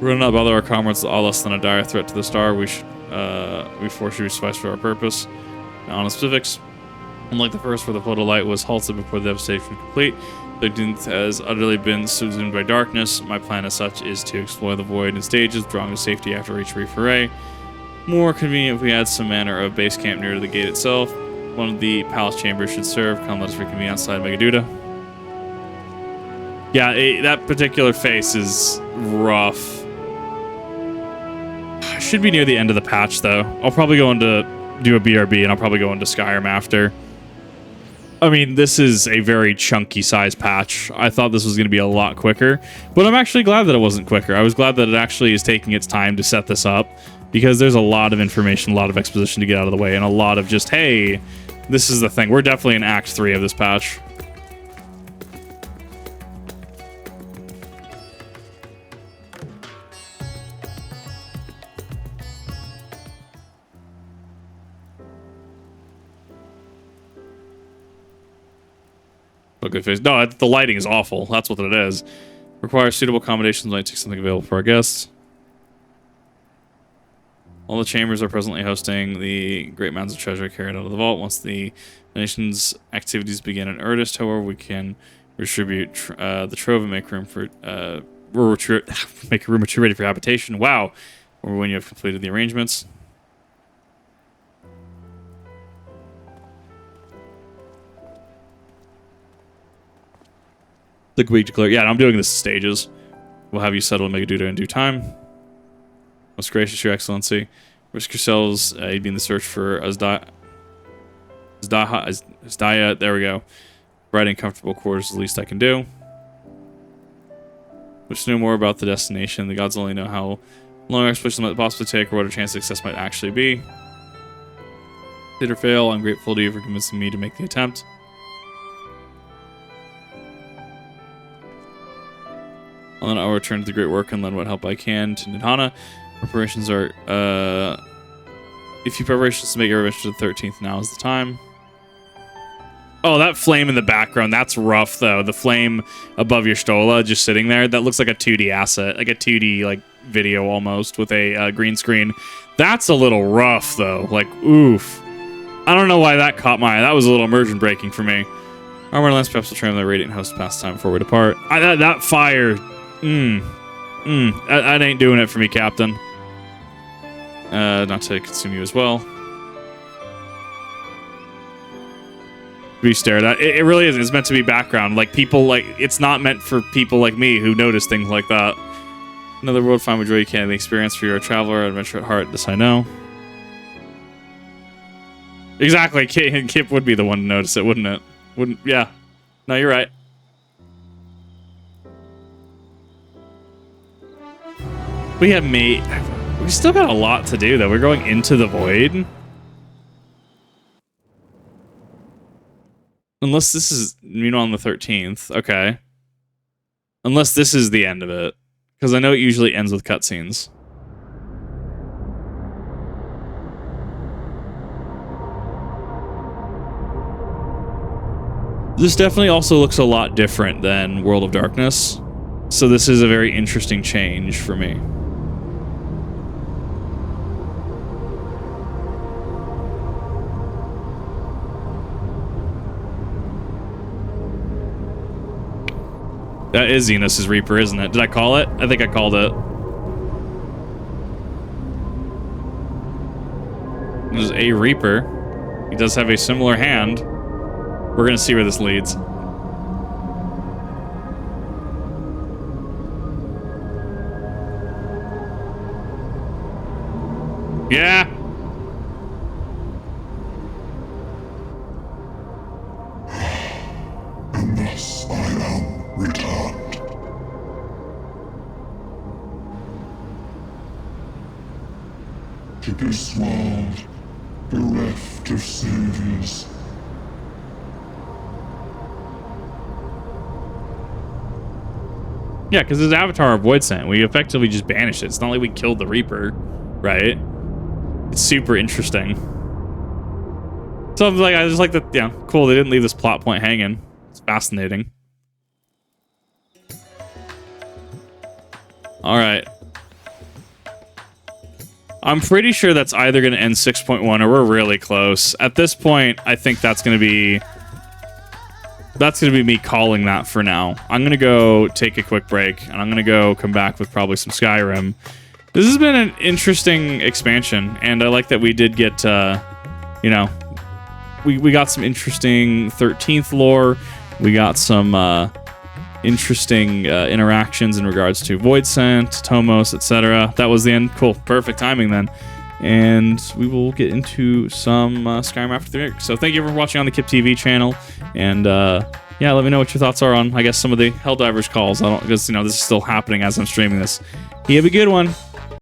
We're gonna not bother our comrades with all less than a dire threat to the star. We four should suffice for our purpose. Now on the specifics. Unlike the first, where the flood of light was halted before the devastation was complete, the Dinth has utterly been subsumed by darkness. My plan as such is to explore the void in stages, drawing to safety after each reforay. More convenient if we had some manner of base camp near to the gate itself. One of the palace chambers should serve. Come, let us reconvene outside Megaduda. Yeah, that particular face is rough. I should be near the end of the patch, though. I'll probably go into do a BRB, and I'll probably go into Skyrim after. I mean, this is a very chunky size patch. I thought this was going to be a lot quicker, but I'm actually glad that it wasn't quicker. I was glad that it actually is taking its time to set this up, because there's a lot of information, a lot of exposition to get out of the way, and a lot of just, hey, this is the thing. We're definitely in Act 3 of this patch. Good face. No, the lighting is awful. That's what it is. Requires suitable accommodations. Might take something available for our guests. All the chambers are presently hosting the great mounds of treasure carried out of the vault. Once the nation's activities begin in earnest, however, we can distribute the trove and make room for make a room or two ready for habitation. Wow! Or when you have completed the arrangements. The week declare. Yeah, I'm doing this in stages. We'll have you settle and Megaduda in due time. Most gracious, Your Excellency. Risk yourselves aiding in the search for Hydaelyn. There we go. Bright and comfortable quarters is the least I can do. Wish to know more about the destination. The gods only know how long our expedition might possibly take or what our chance of success might actually be. Did or fail, I'm grateful to you for convincing me to make the attempt. And then I'll return to the great work and lend what help I can to Nidhana. Preparations are, if you preparations to make your revision to the 13th, now is the time. Oh, that flame in the background, that's rough, though. The flame above your Stola just sitting there, that looks like a 2D asset, like a 2D, like, video almost with a green screen. That's a little rough, though. Like, oof. I don't know why that caught my eye. That was a little immersion breaking for me. Armor Lance perhaps will trim the radiant host past time before we depart. That fire... That ain't doing it for me, Captain. Not to consume you as well. Be stared at. It really isn't. It's meant to be background. Like, people, like, it's not meant for people like me who notice things like that. Another world, find what joy you can in the experience for your traveler, adventure at heart. This I know. Exactly. Kip would be the one to notice it, wouldn't it? Wouldn't? Yeah. No, you're right. We still got a lot to do, though. We're going into the void. Unless this is, on the 13th. Okay. Unless this is the end of it. Because I know it usually ends with cutscenes. This definitely also looks a lot different than World of Darkness. So this is a very interesting change for me. That is Xenos' Reaper, isn't it? Did I call it? I think I called it. There's a Reaper. He does have a similar hand. We're gonna see where this leads. Yeah. And thus I am returned. To this world, bereft of saviors. Yeah, because his avatar of Void Sent, we effectively just banished it. It's not like we killed the Reaper, right? It's super interesting. So I just like that, yeah, cool, they didn't leave this plot point hanging. It's fascinating. Alright. I'm pretty sure that's either going to end 6.1 or we're really close. At this point, I think that's going to be me calling that for now. I'm going to go take a quick break, and I'm going to go come back with probably some Skyrim. This has been an interesting expansion, and I like that we did get, you know, we got some interesting 13th lore. We got some interesting interactions in regards to Void Sent, Tomos, etc. That was the end. Cool. Perfect timing then. And we will get into some Skyrim after the break. So thank you for watching on the Kip TV channel. And yeah, let me know what your thoughts are on, I guess, some of the Helldivers calls. Because, you know, this is still happening as I'm streaming this. You have a good one.